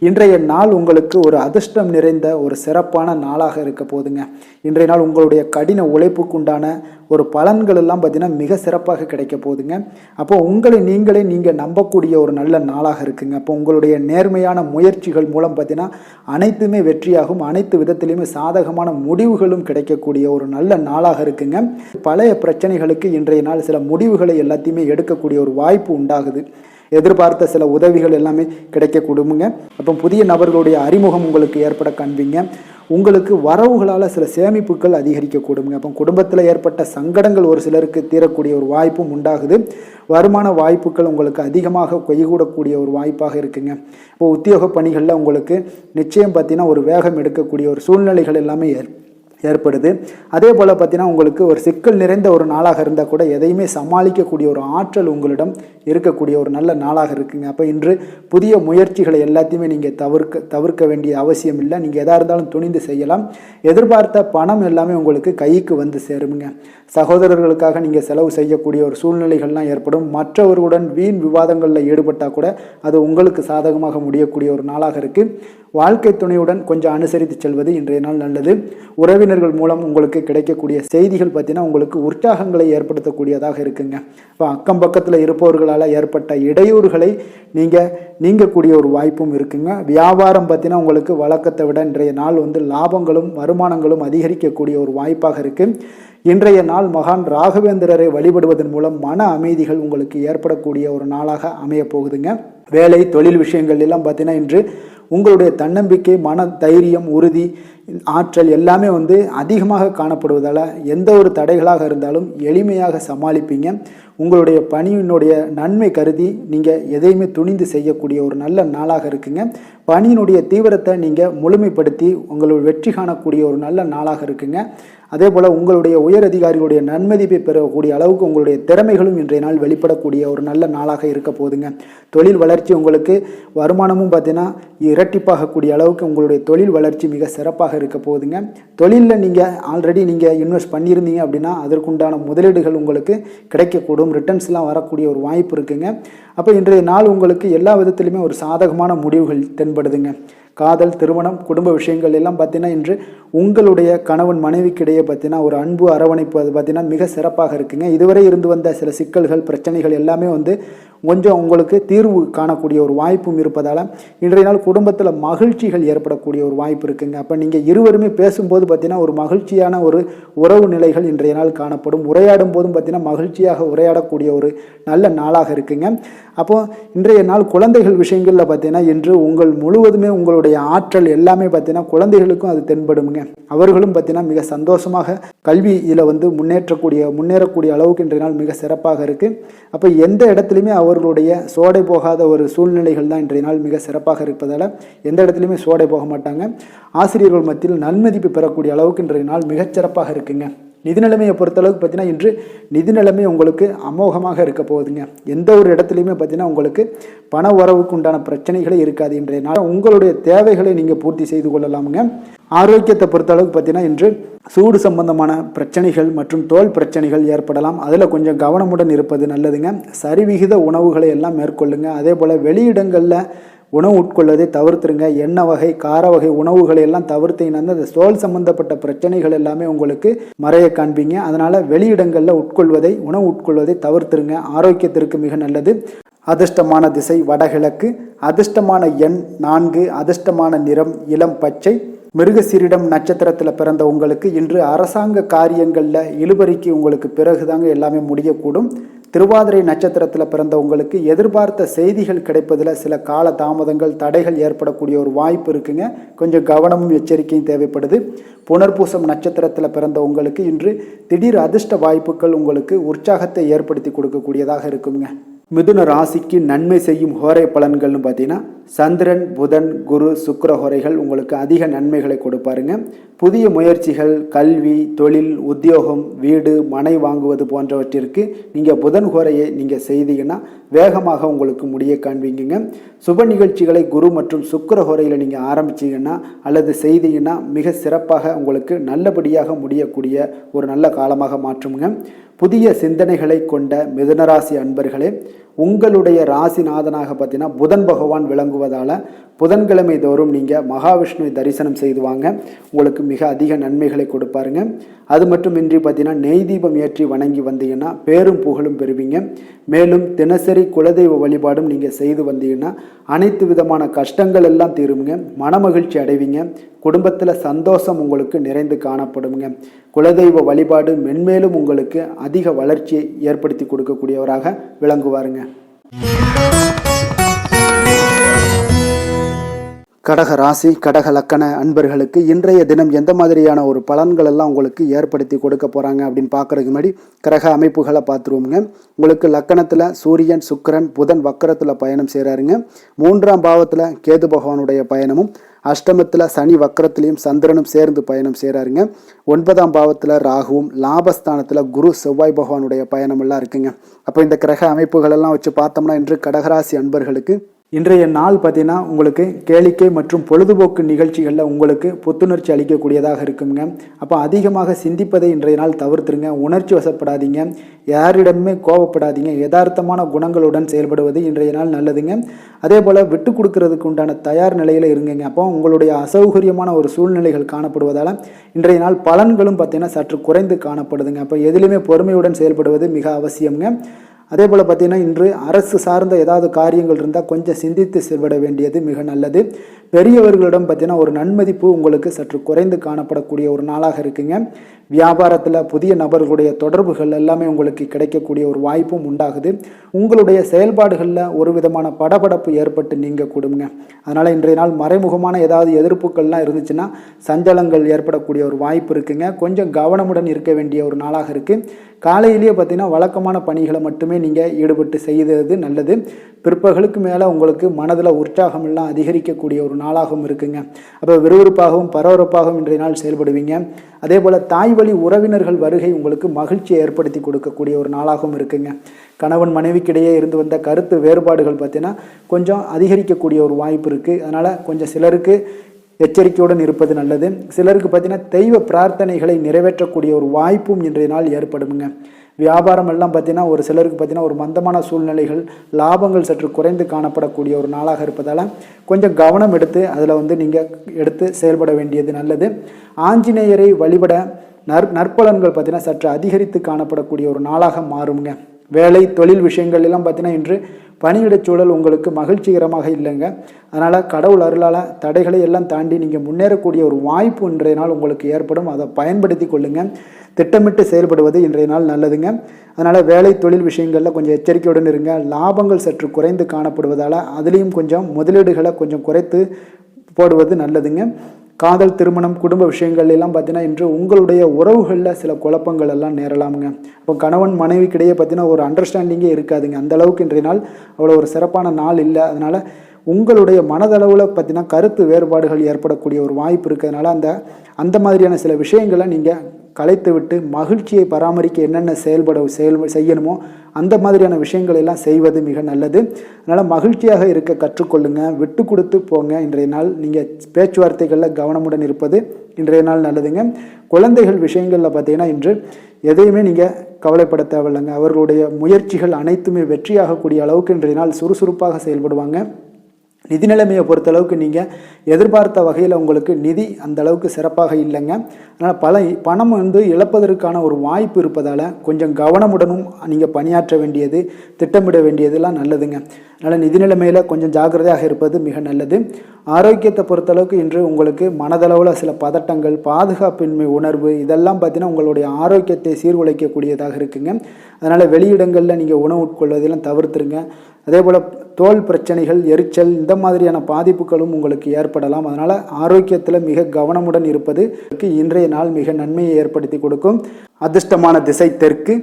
இன்றைய நாள் உங்களுக்கு ஒரு அதிர்ஷ்டம் நிறைந்த ஒரு சிறப்பான நாளாக இருக்க போதுங்க. இன்றைய நாள் உங்களுடைய கடின உழைப்புக்குண்டான ஒரு பலன்கள் எல்லாம் பார்த்தீங்கன்னா மிக சிறப்பாக கிடைக்க போகுதுங்க. அப்போ உங்களை நீங்கள் நம்பக்கூடிய ஒரு நல்ல நாளாக இருக்குங்க. அப்போ உங்களுடைய நேர்மையான முயற்சிகள் மூலம் பார்த்தீங்கன்னா அனைத்துமே வெற்றியாகும். அனைத்து விதத்திலையுமே சாதகமான முடிவுகளும் கிடைக்கக்கூடிய ஒரு நல்ல நாளாக இருக்குங்க. பழைய பிரச்சனைகளுக்கு இன்றைய நாள் சில முடிவுகளை எல்லாத்தையுமே எடுக்கக்கூடிய ஒரு வாய்ப்பு உண்டாகுது. எதிர்பார்த்த சில உதவிகள் எல்லாமே கிடைக்க கொடுங்க. அப்போ புதிய நபர்களுடைய அறிமுகம் உங்களுக்கு ஏற்பட காண்பீங்க. உங்களுக்கு வரவுகளால் சில சேமிப்புகள் அதிகரிக்க கொடுங்க. அப்போ குடும்பத்தில் ஏற்பட்ட சங்கடங்கள் ஒரு சிலருக்கு தீரக்கூடிய ஒரு வாய்ப்பும் உண்டாகுது. வருமான வாய்ப்புகள் உங்களுக்கு அதிகமாக கைகூடக்கூடிய ஒரு வாய்ப்பாக இருக்குங்க. இப்போ உத்தியோக பணிகளில் உங்களுக்கு நிச்சயம் பார்த்தீங்கன்னா ஒரு வேகம் எடுக்கக்கூடிய ஒரு சூழ்நிலைகள் எல்லாமே ஏற்படுது. அதே போல் பார்த்தீங்கன்னா உங்களுக்கு ஒரு சிக்கல் நிறைந்த ஒரு நாளாக இருந்தால் கூட எதையுமே சமாளிக்கக்கூடிய ஒரு ஆற்றல் உங்களிடம் இருக்கக்கூடிய ஒரு நல்ல நாளாக இருக்குங்க. அப்போ இன்று புதிய முயற்சிகளை எல்லாத்தையுமே நீங்கள் தவிர்க்க வேண்டிய அவசியம் இல்லை. நீங்கள் எதாக இருந்தாலும் துணிந்து செய்யலாம். எதிர்பார்த்த பணம் எல்லாமே உங்களுக்கு கைக்கு வந்து சேருங்க. சகோதரர்களுக்காக நீங்கள் செலவு செய்யக்கூடிய ஒரு சூழ்நிலைகள்லாம் ஏற்படும். மற்றவர்களுடன் வீண் விவாதங்களில் ஈடுபட்டால் கூட அது உங்களுக்கு சாதகமாக முடியக்கூடிய ஒரு நாளாக இருக்குது. வாழ்க்கை துணையுடன் கொஞ்சம் அனுசரித்து செல்வது இன்றைய நாள் நல்லது. உறவினர்கள் மூலம் உங்களுக்கு கிடைக்கக்கூடிய செய்திகள் பார்த்தீங்கன்னா உங்களுக்கு உற்சாகங்களை ஏற்படுத்தக்கூடியதாக இருக்குங்க. இப்போ அக்கம் பக்கத்தில் இருப்பவர்களால் ஏற்பட்ட இடையூறுகளை நீங்கக்கூடிய ஒரு வாய்ப்பும் இருக்குங்க. வியாபாரம் பார்த்தீங்கன்னா உங்களுக்கு வழக்கத்தை விட இன்றைய நாள் லாபங்களும் வருமானங்களும் அதிகரிக்கக்கூடிய ஒரு வாய்ப்பாக இருக்குது. இன்றைய நாள் மகான் ராகவேந்திரரை வழிபடுவதன் மூலம் மன அமைதிகள் உங்களுக்கு ஏற்படக்கூடிய ஒரு நாளாக அமைய போகுதுங்க. வேலை, தொழில் விஷயங்கள் எல்லாம் பார்த்தீங்கன்னா இன்று உங்களுடைய தன்னம்பிக்கை, மன தைரியம், உறுதி, ஆற்றல் எல்லாமே அதிகமாக காணப்படுவதால் எந்த ஒரு தடைகளாக இருந்தாலும் எளிமையாக சமாளிப்பீங்க. உங்களுடைய பணியினுடைய நன்மை கருதி நீங்கள் எதையுமே துணிந்து செய்யக்கூடிய ஒரு நல்ல நாளாக இருக்குங்க. பணியினுடைய தீவிரத்தை நீங்கள் முழுமைப்படுத்தி உங்களுடைய வெற்றி காணக்கூடிய ஒரு நல்ல நாளாக இருக்குங்க. அதே போல் உங்களுடைய உயர் அதிகாரிகளுடைய நன்மதிப்பை பெறக்கூடிய அளவுக்கு உங்களுடைய திறமைகளும் இன்றைய நாள் வெளிப்படக்கூடிய ஒரு நல்ல நாளாக இருக்க போதுங்க. தொழில் வளர்ச்சி உங்களுக்கு வருமானமும் பார்த்தீங்கன்னா இரட்டிப்பாகக்கூடிய அளவுக்கு உங்களுடைய தொழில் வளர்ச்சி மிக சிறப்பாக இருக்க போகுதுங்க. தொழிலில் நீங்கள் ஆல்ரெடி இன்வெஸ்ட் பண்ணியிருந்தீங்க அப்படின்னா அதற்குண்டான முதலீடுகள் உங்களுக்கு கிடைக்கக்கூடும். ரிட்டர்ன்ஸ்லாம் வரக்கூடிய ஒரு வாய்ப்பு இருக்குங்க. அப்போ இன்றைய நாள் உங்களுக்கு எல்லா விதத்திலுமே ஒரு சாதகமான முடிவுகள் தென்படுதுங்க. காதல், திருமணம், குடும்ப விஷயங்கள் எல்லாம் பார்த்தீங்கன்னா இன்று உங்களுடைய கணவன் மனைவிக்கிடையே பார்த்தீங்கன்னா ஒரு அன்பு அரவணைப்பு அது பார்த்தீங்கன்னா மிக சிறப்பாக இருக்குங்க. இதுவரை இருந்து வந்த சில சிக்கல்கள், பிரச்சனைகள் எல்லாமே கொஞ்சம் உங்களுக்கு தீர்வு காணக்கூடிய ஒரு வாய்ப்பும் இருப்பதால் இன்றைய நாள் குடும்பத்தில் மகிழ்ச்சிகள் ஏற்படக்கூடிய ஒரு வாய்ப்பு இருக்குங்க. அப்போ நீங்கள் இருவருமே பேசும்போது பார்த்தீங்கன்னா ஒரு மகிழ்ச்சியான ஒரு உறவு நிலைகள் இன்றைய நாள் காணப்படும். உரையாடும் போதும் பார்த்தீங்கன்னா மகிழ்ச்சியாக உரையாடக்கூடிய ஒரு நல்ல நாளாக இருக்குங்க. அப்போது இன்றைய நாள் குழந்தைகள் விஷயங்களில் பார்த்தீங்கன்னா இன்று முழுவதுமே உங்களுடைய ஆற்றல் எல்லாமே பார்த்தீங்கன்னா குழந்தைகளுக்கும் அது தென்படுங்க. அவர்களும் பார்த்தீங்கன்னா மிக சந்தோஷமாக கல்வியில் முன்னேறக்கூடிய அளவுக்கு இன்றைய நாள் மிக சிறப்பாக இருக்குது. அப்போ எந்த இடத்துலையுமே அவர்களுடைய சோடை போகாத ஒரு சூழ்நிலைகள் தான் இன்றைய நாள் மிக சிறப்பாக இருப்பதால் எந்த இடத்துலையுமே சோடை போக மாட்டாங்க. ஆசிரியர்கள் மத்தியில் நன்மதிப்பு பெறக்கூடிய அளவுக்கு இன்றைய நாள் மிகச்சிறப்பாக இருக்குங்க. நிதி நிலைமையை பொறுத்தளவுக்கு பார்த்தீங்கன்னா இன்று நிதி நிலைமை உங்களுக்கு அமோகமாக இருக்க போகுதுங்க. எந்த ஒரு இடத்துலையுமே பார்த்தீங்கன்னா உங்களுக்கு பண வரவுக்கு உண்டான பிரச்சனைகளே இருக்காது. இன்றைய நாள் உங்களுடைய தேவைகளை நீங்கள் பூர்த்தி செய்து கொள்ளலாமுங்க. ஆரோக்கியத்தை பொறுத்தளவுக்கு பார்த்தீங்கன்னா இன்று சூடு சம்பந்தமான பிரச்சனைகள் மற்றும் தோல் பிரச்சனைகள் ஏற்படலாம். அதில் கொஞ்சம் கவனமுடன் இருப்பது நல்லதுங்க. சரிவிகித உணவுகளை எல்லாம் மேற்கொள்ளுங்க. அதே போல் வெளியிடங்களில் உணவு உட்கொள்வதை தவிர்த்துருங்க. எண்ணெய் வகை, கார வகை உணவுகளை எல்லாம் தவிர்த்தீங்கன்னா அந்த தோல் சம்பந்தப்பட்ட பிரச்சனைகள் எல்லாமே உங்களுக்கு மறைய காண்பீங்க. அதனால் வெளியிடங்களில் உணவு உட்கொள்வதை தவிர்த்துருங்க. ஆரோக்கியத்திற்கு மிக நல்லது. அதிர்ஷ்டமான திசை வடகிழக்கு. அதிர்ஷ்டமான எண் 4. அதிர்ஷ்டமான நிறம் இளம் பச்சை. மிருகசீரிடம் நட்சத்திரத்தில் பிறந்த உங்களுக்கு இன்று அரசாங்க காரியங்களில் இழுபறிக்கு உங்களுக்கு பிறகுதாங்க எல்லாமே முடியக்கூடும். திருவாதிரை நட்சத்திரத்தில் பிறந்த உங்களுக்கு எதிர்பார்த்த செய்திகள் கிடைப்பதில் சில கால தாமதங்கள், தடைகள் ஏற்படக்கூடிய ஒரு வாய்ப்பு இருக்குங்க. கொஞ்சம் கவனமும் எச்சரிக்கையும் தேவைப்படுது. புனர்பூசம் நட்சத்திரத்தில் பிறந்த உங்களுக்கு இன்று திடீர் அதிர்ஷ்ட வாய்ப்புகள் உங்களுக்கு உற்சாகத்தை ஏற்படுத்தி கொடுக்கக்கூடியதாக இருக்குங்க. மிதுன ராசிக்கு நன்மை செய்யும் ஹோரை பலன்கள்னு பார்த்தீங்கன்னா சந்திரன், புதன், குரு, சுக்கிர ஹோரைகள் உங்களுக்கு அதிக நன்மைகளை கொடுப்பாருங்க. புதிய முயற்சிகள், கல்வி, தொழில், உத்தியோகம், வீடு, மனை வாங்குவது போன்றவற்றிற்கு நீங்கள் புதன் ஹோரையை நீங்கள் செய்தீங்கன்னா வேகமாக உங்களுக்கு முடிய காண்பீங்க. சுப நிகழ்ச்சிகளை குரு மற்றும் சுக்கிர ஹோரையில் நீங்கள் ஆரம்பிச்சிங்கன்னா அல்லது செய்தீங்கன்னா மிக சிறப்பாக உங்களுக்கு நல்லபடியாக முடியக்கூடிய ஒரு நல்ல காலமாக மாற்றுங்க. புதிய சிந்தனைகளை கொண்ட மிதுனராசி அன்பர்களே, உங்களுடைய ராசிநாதனாக பார்த்தீங்கன்னா புதன் பகவான் விளங்குவதால் புதன்கிழமை தோறும் நீங்கள் மகாவிஷ்ணுவை தரிசனம் செய்து வாங்க. உங்களுக்கு மிக அதிக நன்மைகளை கொடுப்பாருங்க. அது மட்டுமின்றி பார்த்தீங்கன்னா நெய் தீபம் ஏற்றி வணங்கி வந்தீங்கன்னா பேரும் புகழும் பெறுவீங்க. மேலும் தினசரி குலதெய்வ வழிபாடும் நீங்கள் செய்து வந்தீங்கன்னா அனைத்து விதமான கஷ்டங்கள் எல்லாம் தீருங்க. மனமகிழ்ச்சி அடைவீங்க. குடும்பத்தில் சந்தோஷம் உங்களுக்கு நிறைந்து காணப்படுங்க. குலதெய்வ வழிபாடு மென்மேலும் உங்களுக்கு அதிக வளர்ச்சியை ஏற்படுத்தி கொடுக்கக்கூடியவராக விளங்குவாருங்க. கடக ராசி, கடக லக்கண அன்பர்களுக்கு இன்றைய தினம் எந்த மாதிரியான ஒரு பலன்கள் எல்லாம் உங்களுக்கு ஏற்படுத்தி கொடுக்க போகிறாங்க அப்படின்னு பார்க்குறதுக்கு முன்னாடி கிரக அமைப்புகளை பார்த்துருவோங்க. உங்களுக்கு லக்கணத்தில் சூரியன், சுக்கிரன், புதன் வக்கரத்தில் பயணம் செய்கிறாருங்க. 3ஆம் பாவத்தில் கேது பகவானுடைய பயணமும், அஷ்டமத்தில் சனி வக்கரத்திலையும் சந்திரனும் சேர்ந்து பயணம் செய்கிறாருங்க. 9ஆம் பாவத்தில் ராகுவும், லாபஸ்தானத்தில் குரு, செவ்வாய் பகவானுடைய பயணம் எல்லாம் இருக்குங்க. அப்போ இந்த கிரக அமைப்புகள் எல்லாம் வச்சு பார்த்தோம்னா இன்று கடகராசி அன்பர்களுக்கு இன்றைய நாள் பார்த்தீங்கன்னா உங்களுக்கு கேளிக்கை மற்றும் பொழுதுபோக்கு நிகழ்ச்சிகளில் உங்களுக்கு புத்துணர்ச்சி அளிக்கக்கூடியதாக இருக்குங்க. அப்போ அதிகமாக சிந்திப்பதை இன்றைய நாள் தவிர்த்துருங்க. உணர்ச்சி வசப்படாதீங்க. யாரிடமே கோபப்படாதீங்க. யதார்த்தமான குணங்களுடன் செயல்படுவது இன்றைய நாள் நல்லதுங்க. அதே போல் விட்டு கொடுக்கறதுக்கு உண்டான தயார் நிலையில் இருங்குங்க. அப்போ உங்களுடைய அசௌகரியமான ஒரு சூழ்நிலைகள் காணப்படுவதால் இன்றைய நாள் பலன்களும் பார்த்தீங்கன்னா சற்று குறைந்து காணப்படுதுங்க. அப்போ எதிலுமே பொறுமையுடன் செயல்படுவது மிக அவசியம்ங்க. அதே போல் பார்த்திங்கன்னா இன்று அரசு சார்ந்த ஏதாவது காரியங்கள் இருந்தால் கொஞ்சம் சிந்தித்து செயல்பட வேண்டியது மிக நல்லது. பெரியவர்களிடம் பார்த்திங்கன்னா ஒரு நன்மதிப்பு உங்களுக்கு சற்று குறைந்து காணப்படக்கூடிய ஒரு நாளாக இருக்குங்க. வியாபாரத்தில் புதிய நபர்களுடைய தொடர்புகள் எல்லாமே உங்களுக்கு கிடைக்கக்கூடிய ஒரு வாய்ப்பும் உண்டாகுது. உங்களுடைய செயல்பாடுகளில் ஒரு விதமான படபடப்பு ஏற்பட்டு நீங்க கொடுங்க. அதனால் இன்றைய நாள் மறைமுகமான ஏதாவது எதிர்ப்புகள்லாம் இருந்துச்சுன்னா சஞ்சலங்கள் ஏற்படக்கூடிய ஒரு வாய்ப்பு இருக்குங்க. கொஞ்சம் கவனமுடன் இருக்க வேண்டிய ஒரு நாளாக இருக்குது. காலையிலேயே பார்த்தீங்கன்னா வழக்கமான பணிகளை மட்டுமே நீங்கள் ஈடுபட்டு செய்வது நல்லது. பிற்பகலுக்கு மேலே உங்களுக்கு மனதில் உற்சாகம் எல்லாம் அதிகரிக்கக்கூடிய ஒரு நாளாகவும் இருக்குங்க. அப்போ விறுவிறுப்பாகவும் பரபரப்பாகவும் இன்றைய நாள் செயல்படுவீங்க. அதே போல் தாய் வழி உறவினர்கள் வருகை உங்களுக்கு மகிழ்ச்சியை ஏற்படுத்தி கொடுக்கக்கூடிய ஒரு நாளாகவும் இருக்குங்க. கணவன் மனைவிக்கிடையே இருந்து வந்த கருத்து வேறுபாடுகள் பார்த்தீங்கன்னா கொஞ்சம் அதிகரிக்கக்கூடிய ஒரு வாய்ப்பு இருக்குது. அதனால் கொஞ்சம் சிலருக்கு எச்சரிக்கையுடன் இருப்பது நல்லது. சிலருக்கு பார்த்தீங்கன்னா தெய்வ பிரார்த்தனைகளை நிறைவேற்றக்கூடிய ஒரு வாய்ப்பும் இன்றைய நாள் ஏற்படுங்க. வியாபாரம் எல்லாம் பார்த்தீங்கன்னா ஒரு சிலருக்கு பார்த்தீங்கன்னா ஒரு மந்தமான சூழ்நிலைகள், லாபங்கள் சற்று குறைந்து காணப்படக்கூடிய ஒரு நாளாக இருப்பதால் கொஞ்சம் கவனம் எடுத்து அதில் வந்து நீங்கள் எடுத்து செயல்பட வேண்டியது நல்லது. ஆஞ்சநேயரை வழிபட நற்பலன்கள் பார்த்தீங்கன்னா சற்று அதிகரித்து காணப்படக்கூடிய ஒரு நாளாக மாறுங்க. வேலை தொழில் விஷயங்கள் எல்லாம் பார்த்தீங்கன்னா இன்று பணியிடச் சூழல் உங்களுக்கு மகிழ்ச்சிகரமாக இல்லைங்க. அதனால் கடவுள் அருளால் தடைகளை எல்லாம் தாண்டி நீங்கள் முன்னேறக்கூடிய ஒரு வாய்ப்பு இன்றைய நாள் உங்களுக்கு ஏற்படும். அதை பயன்படுத்தி கொள்ளுங்கள். திட்டமிட்டு செயல்படுவது இன்றைய நாள் நல்லதுங்க. அதனால் வேலை தொழில் விஷயங்களில் கொஞ்சம் எச்சரிக்கையுடன் இருங்க. லாபங்கள் சற்று குறைந்து காணப்படுவதால் அதுலேயும் கொஞ்சம் முதலீடுகளை கொஞ்சம் குறைத்து போடுவது நல்லதுங்க. காதல், திருமணம், குடும்ப விஷயங்கள் எல்லாம் பார்த்தீங்கன்னா இன்று உங்களுடைய உறவுகளில் சில குழப்பங்கள் எல்லாம் நேரலாமுங்க. இப்போ கணவன் மனைவிக்கிடையே பார்த்தீங்கன்னா ஒரு அண்டர்ஸ்டாண்டிங்கே இருக்காதுங்க. அந்த அளவுக்கு இன்றைய நாள் அவ்வளோ ஒரு சிறப்பான நாள் இல்லை. அதனால் உங்களுடைய மனதளவில் பார்த்தீங்கன்னா கருத்து வேறுபாடுகள் ஏற்படக்கூடிய ஒரு வாய்ப்பு இருக்கிறதுனால அந்த மாதிரியான சில விஷயங்களை நீங்கள் கலைத்து விட்டு மகிழ்ச்சியை பராமரிக்க என்னென்ன செய்யணுமோ அந்த மாதிரியான விஷயங்கள் எல்லாம் செய்வது மிக நல்லது. அதனால் மகிழ்ச்சியாக இருக்க கற்றுக்கொள்ளுங்க. விட்டு கொடுத்து போங்க. இன்றைய நாள் நீங்கள் பேச்சுவார்த்தைகளில் கவனமுடன் இருப்பது இன்றைய நாள் நல்லதுங்க. குழந்தைகள் விஷயங்களில் பார்த்தீங்கன்னா இன்று எதையுமே நீங்கள் கவலைப்பட தேவையில்லைங்க. அவர்களுடைய முயற்சிகள் அனைத்துமே வெற்றியாகக்கூடிய அளவுக்கு இன்றைய நாள் சுறுசுறுப்பாக செயல்படுவாங்க. நிதி நிலைமையை பொறுத்தளவுக்கு நீங்கள் எதிர்பார்த்த வகையில் உங்களுக்கு நிதி அந்த அளவுக்கு சிறப்பாக இல்லைங்க. அதனால் பணம் வந்து இழப்பதற்கான ஒரு வாய்ப்பு இருப்பதால் கொஞ்சம் கவனமுடனும் நீங்கள் பணியாற்ற வேண்டியது, திட்டமிட வேண்டியதெல்லாம் நல்லதுங்க. அதனால் நிதி நிலைமையில் கொஞ்சம் ஜாக்கிரதையாக இருப்பது மிக நல்லது. ஆரோக்கியத்தை பொறுத்தளவுக்கு இன்று உங்களுக்கு மனதளவில் சில பதட்டங்கள், பாதுகாப்பின்மை உணர்வு இதெல்லாம் பார்த்தீங்கன்னா உங்களுடைய ஆரோக்கியத்தை சீர்குலைக்கக்கூடியதாக இருக்குங்க. அதனால் வெளியிடங்களில் நீங்கள் உணவு உட்கொள்வதெல்லாம் தவிர்த்துருங்க. அதே போல் தோல் பிரச்சனைகள், எரிச்சல் இந்த மாதிரியான பாதிப்புகளும் உங்களுக்கு ஏற்படலாம். அதனால் ஆரோக்கியத்தில் மிக கவனமுடன் இருப்பது இன்றைய நாள் மிக நன்மையை ஏற்படுத்தி கொடுக்கும். அதிர்ஷ்டமான திசை தெற்கு,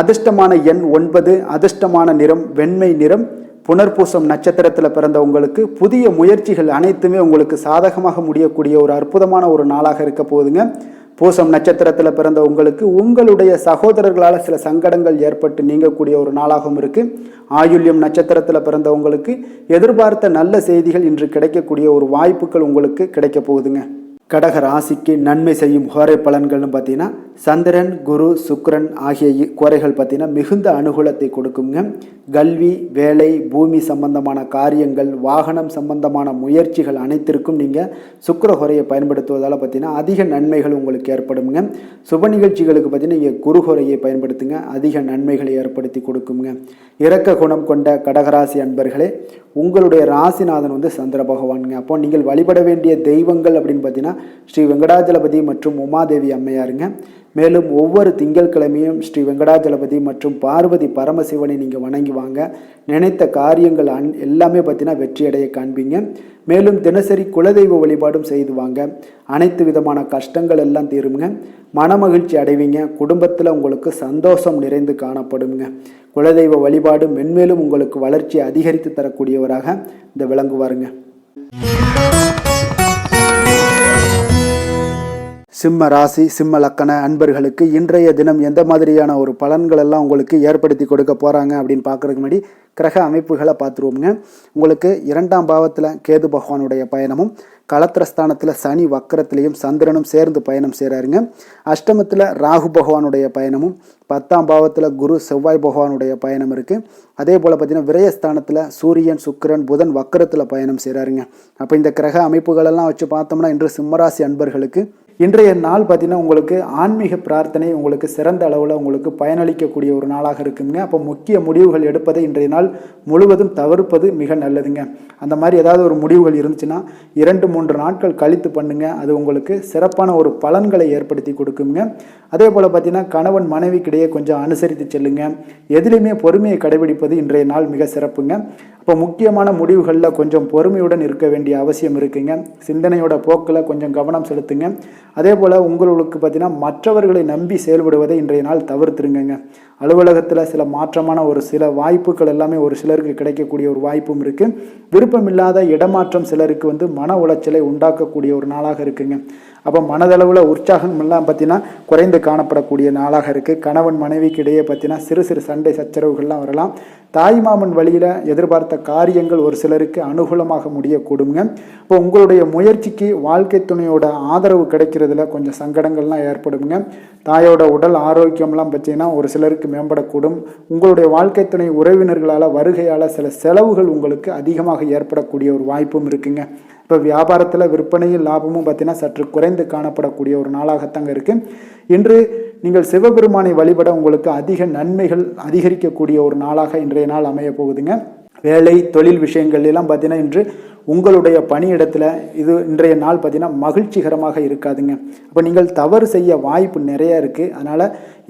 அதிர்ஷ்டமான எண் 9, அதிர்ஷ்டமான நிறம் வெண்மை நிறம். புனர்பூசம் நட்சத்திரத்தில் பிறந்த உங்களுக்கு புதிய முயற்சிகள் அனைத்துமே உங்களுக்கு சாதகமாக முடியக்கூடிய ஒரு அற்புதமான ஒரு நாளாக இருக்க போகுதுங்க. பூசம் நட்சத்திரத்தில் பிறந்த உங்களுக்கு உங்களுடைய சகோதரர்களால் சில சங்கடங்கள் ஏற்பட்டு நீங்கக்கூடிய ஒரு நாளாகவும் இருக்குது. ஆயுள்யம் நட்சத்திரத்தில் பிறந்த உங்களுக்கு எதிர்பார்த்த நல்ல செய்திகள் இன்று கிடைக்கக்கூடிய ஒரு வாய்ப்புகள் உங்களுக்கு கிடைக்க போகுதுங்க. கடக ராசிக்கு நன்மை செய்யும் கோரை பலன்கள்னு பார்த்தீங்கன்னா சந்திரன், குரு, சுக்கிரன் ஆகிய கோரைகள் பார்த்தீங்கன்னா மிகுந்த அனுகூலத்தை கொடுக்குங்க. கல்வி, வேலை, பூமி சம்பந்தமான காரியங்கள், வாகனம் சம்பந்தமான முயற்சிகள் அனைத்திற்கும் நீங்கள் சுக்கிர கோரையை பயன்படுத்துவதால் பார்த்தீங்கன்னா அதிக நன்மைகள் உங்களுக்கு ஏற்படுங்க. சுப நிகழ்ச்சிகளுக்கு பார்த்தீங்கன்னா நீங்கள் குரு கோரையை பயன்படுத்துங்க, அதிக நன்மைகளை ஏற்படுத்தி கொடுக்குங்க. இரக்க குணம் கொண்ட கடகராசி அன்பர்களே, உங்களுடைய ராசிநாதன் வந்து சந்திர பகவானுங்க. அப்போ நீங்கள் வழிபட வேண்டிய தெய்வங்கள் அப்படின்னு பார்த்தீங்கன்னா ஸ்ரீ வெங்கடாஜலபதி மற்றும் உமாதேவி அம்மையாருங்க. மேலும் ஒவ்வொரு திங்கட்கிழமையும் ஸ்ரீ வெங்கடாஜலபதி மற்றும் பார்வதி பரமசிவனை நீங்கள் வணங்கி வாங்க. நினைத்த காரியங்கள் எல்லாமே பார்த்தீங்கன்னா வெற்றியடைய காண்பீங்க. மேலும் தினசரி குலதெய்வ வழிபாடும் செய்து வாங்க. அனைத்து விதமான கஷ்டங்கள் எல்லாம் தீருங்க. மனமகிழ்ச்சி அடைவீங்க. குடும்பத்தில் உங்களுக்கு சந்தோஷம் நிறைந்து காணப்படுங்க. குலதெய்வ வழிபாடு மென்மேலும் உங்களுக்கு வளர்ச்சியை அதிகரித்து தரக்கூடியவராக இந்த விளங்குவாருங்க. சிம்ம ராசி, சிம்ம லக்கண அன்பர்களுக்கு இன்றைய தினம் எந்த மாதிரியான ஒரு பலன்கள் எல்லாம் உங்களுக்கு ஏற்படுத்தி கொடுக்க போகிறாங்க அப்படின்னு பார்க்குறதுக்கு முன்னாடி கிரக அமைப்புகளை பார்த்துருவோங்க. உங்களுக்கு 2ஆம் பாவத்தில் கேது பகவானுடைய பயணமும், களத்திரஸ்தானத்தில் சனி வக்கரத்திலையும் சந்திரனும் சேர்ந்து பயணம் செய்கிறாருங்க. அஷ்டமத்தில் ராகு பகவானுடைய பயணமும், 10ஆம் பாவத்தில் குரு செவ்வாய் பகவானுடைய பயணம் இருக்குது. அதே போல் பார்த்தீங்கன்னா விரயஸ்தானத்தில் சூரியன், சுக்கிரன், புதன் வக்கரத்தில் பயணம் செய்கிறாருங்க. அப்போ இந்த கிரக அமைப்புகளெல்லாம் வச்சு பார்த்தோம்னா இன்று சிம்மராசி அன்பர்களுக்கு இன்றைய நாள் பார்த்தீங்கன்னா உங்களுக்கு ஆன்மீக பிரார்த்தனை உங்களுக்கு சிறந்த அளவில் உங்களுக்கு பயனளிக்கக்கூடிய ஒரு நாளாக இருக்குங்க. அப்போ முக்கிய முடிவுகள் எடுப்பதை இன்றைய நாள் முழுவதும் தவிர்ப்பது மிக நல்லதுங்க. அந்த மாதிரி ஏதாவது ஒரு முடிவுகள் இருந்துச்சுன்னா 2-3 நாட்கள் கழித்து பண்ணுங்க. அது உங்களுக்கு சிறப்பான ஒரு பலன்களை ஏற்படுத்தி கொடுக்குங்க. அதே போல் பார்த்தீங்கன்னா கணவன் மனைவிக்கிடையே கொஞ்சம் அனுசரித்து செல்லுங்க. எதிலுமே பொறுமையை கடைபிடிப்பது இன்றைய நாள் மிக சிறப்புங்க. அப்போ முக்கியமான முடிவுகளில் கொஞ்சம் பொறுமையுடன் இருக்க வேண்டிய அவசியம் இருக்குங்க. சிந்தனையோட போக்கில் கொஞ்சம் கவனம் செலுத்துங்க. அதே போல் உங்களுக்கு பார்த்தீங்கன்னா மற்றவர்களை நம்பி செயல்படுவதை இன்றைய நாள் தவிர்த்துருங்க. அலுவலகத்தில் சில மாற்றமான ஒரு சில வாய்ப்புகள் எல்லாமே ஒரு சிலருக்கு கிடைக்கக்கூடிய ஒரு வாய்ப்பும் இருக்குது. விருப்பமில்லாத இடமாற்றம் சிலருக்கு வந்து மன உளைச்சலை உண்டாக்கக்கூடிய ஒரு நாளாக இருக்குங்க. அப்போ மனதளவில் உற்சாகம் எல்லாம் பார்த்தீங்கன்னா குறைந்து காணப்படக்கூடிய நாளாக இருக்குது. கணவன் மனைவிக்கு இடையே பார்த்தீங்கன்னா சிறு சிறு சண்டை சச்சரவுகள்லாம் வரலாம். தாய்மாமன் வழியில் எதிர்பார்த்த காரியங்கள் ஒரு சிலருக்கு அனுகூலமாக முடியக்கூடுங்க. இப்போ உங்களுடைய முயற்சிக்கு வாழ்க்கை துணையோட ஆதரவு கிடைக்கிறதுல கொஞ்சம் சங்கடங்கள்லாம் ஏற்படுங்க. தாயோட உடல் ஆரோக்கியம்லாம் பார்த்தீங்கன்னா ஒரு சிலருக்கு மேம்படக்கூடும். உங்களுடைய வாழ்க்கை துணை உறவினர்களால் வருகையால் சில செலவுகள் உங்களுக்கு அதிகமாக ஏற்படக்கூடிய ஒரு வாய்ப்பும் இருக்குங்க. இப்போ வியாபாரத்தில் விற்பனையும் லாபமும் பார்த்தீங்கன்னா சற்று குறைந்து காணப்படக்கூடிய ஒரு நாளாகத்தாங்க இருக்குது. இன்று நீங்கள் சிவபெருமானை வழிபட உங்களுக்கு அதிக நன்மைகள் அதிகரிக்கக்கூடிய ஒரு நாளாக இன்றைய நாள் அமைய போகுதுங்க. வேலை தொழில் விஷயங்கள் எல்லாம் பார்த்தீங்கன்னா இன்று உங்களுடைய பணியிடத்தில் இது இன்றைய நாள் பார்த்தீங்கன்னா மகிழ்ச்சிகரமாக இருக்காதுங்க. அப்போ நீங்கள் தவறு செய்ய வாய்ப்பு நிறைய இருக்குது. அதனால்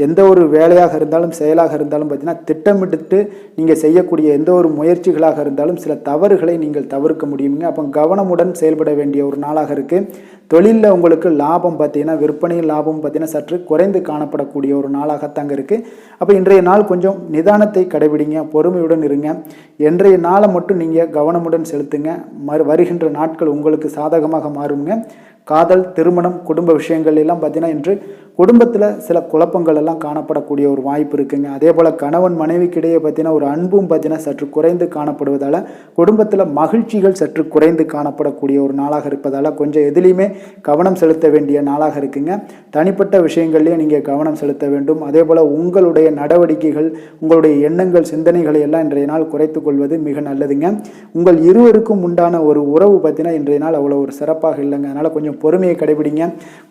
எந்த ஒரு வேலையாக இருந்தாலும் செயலாக இருந்தாலும் பார்த்தீங்கன்னா திட்டமிட்டு நீங்கள் செய்யக்கூடிய எந்த ஒரு முயற்சிகளாக இருந்தாலும் சில தவறுகளை நீங்கள் தவிர்க்க முடியுங்க. அப்போ கவனமுடன் செயல்பட வேண்டிய ஒரு நாளாக இருக்குது. தொழிலில் உங்களுக்கு லாபம் பார்த்தீங்கன்னா விற்பனையில் லாபம் பார்த்தீங்கன்னா சற்று குறைந்து காணப்படக்கூடிய ஒரு நாளாகத்தாங்க இருக்குது. அப்போ இன்றைய நாள் கொஞ்சம் நிதானத்தை கடைபிடிங்க, பொறுமையுடன் இருங்க. இன்றைய நாளை மட்டும் நீங்கள் கவனமுடன் செலுத்துங்க. வருகின்ற நாட்கள் உங்களுக்கு சாதகமாக மாறுங்க. காதல், திருமணம், குடும்ப விஷயங்கள் எல்லாம் பார்த்தீங்கன்னா இன்று குடும்பத்தில் சில குழப்பங்கள் எல்லாம் காணப்படக்கூடிய ஒரு வாய்ப்பு இருக்குங்க. அதே போல் கணவன் மனைவிக்கிடையே பார்த்தீங்கன்னா ஒரு அன்பும் பார்த்தீங்கன்னா சற்று குறைந்து காணப்படுவதால் குடும்பத்தில் மகிழ்ச்சிகள் சற்று குறைந்து காணப்படக்கூடிய ஒரு நாளாக இருப்பதால் கொஞ்சம் எதுலேயுமே கவனம் செலுத்த வேண்டிய நாளாக இருக்குங்க. தனிப்பட்ட விஷயங்கள்லேயும் நீங்கள் கவனம் செலுத்த வேண்டும். அதே போல் உங்களுடைய நடவடிக்கைகள், உங்களுடைய எண்ணங்கள், சிந்தனைகளை எல்லாம் இன்றைய நாள் குறைத்து கொள்வது மிக நல்லதுங்க. உங்கள் இருவருக்கும் உண்டான ஒரு உறவு பார்த்தீங்கன்னா இன்றைய நாள் அவ்வளோ ஒரு சிறப்பாக இல்லைங்க. அதனால் கொஞ்சம் பொறுமையை கடைபிடிங்க.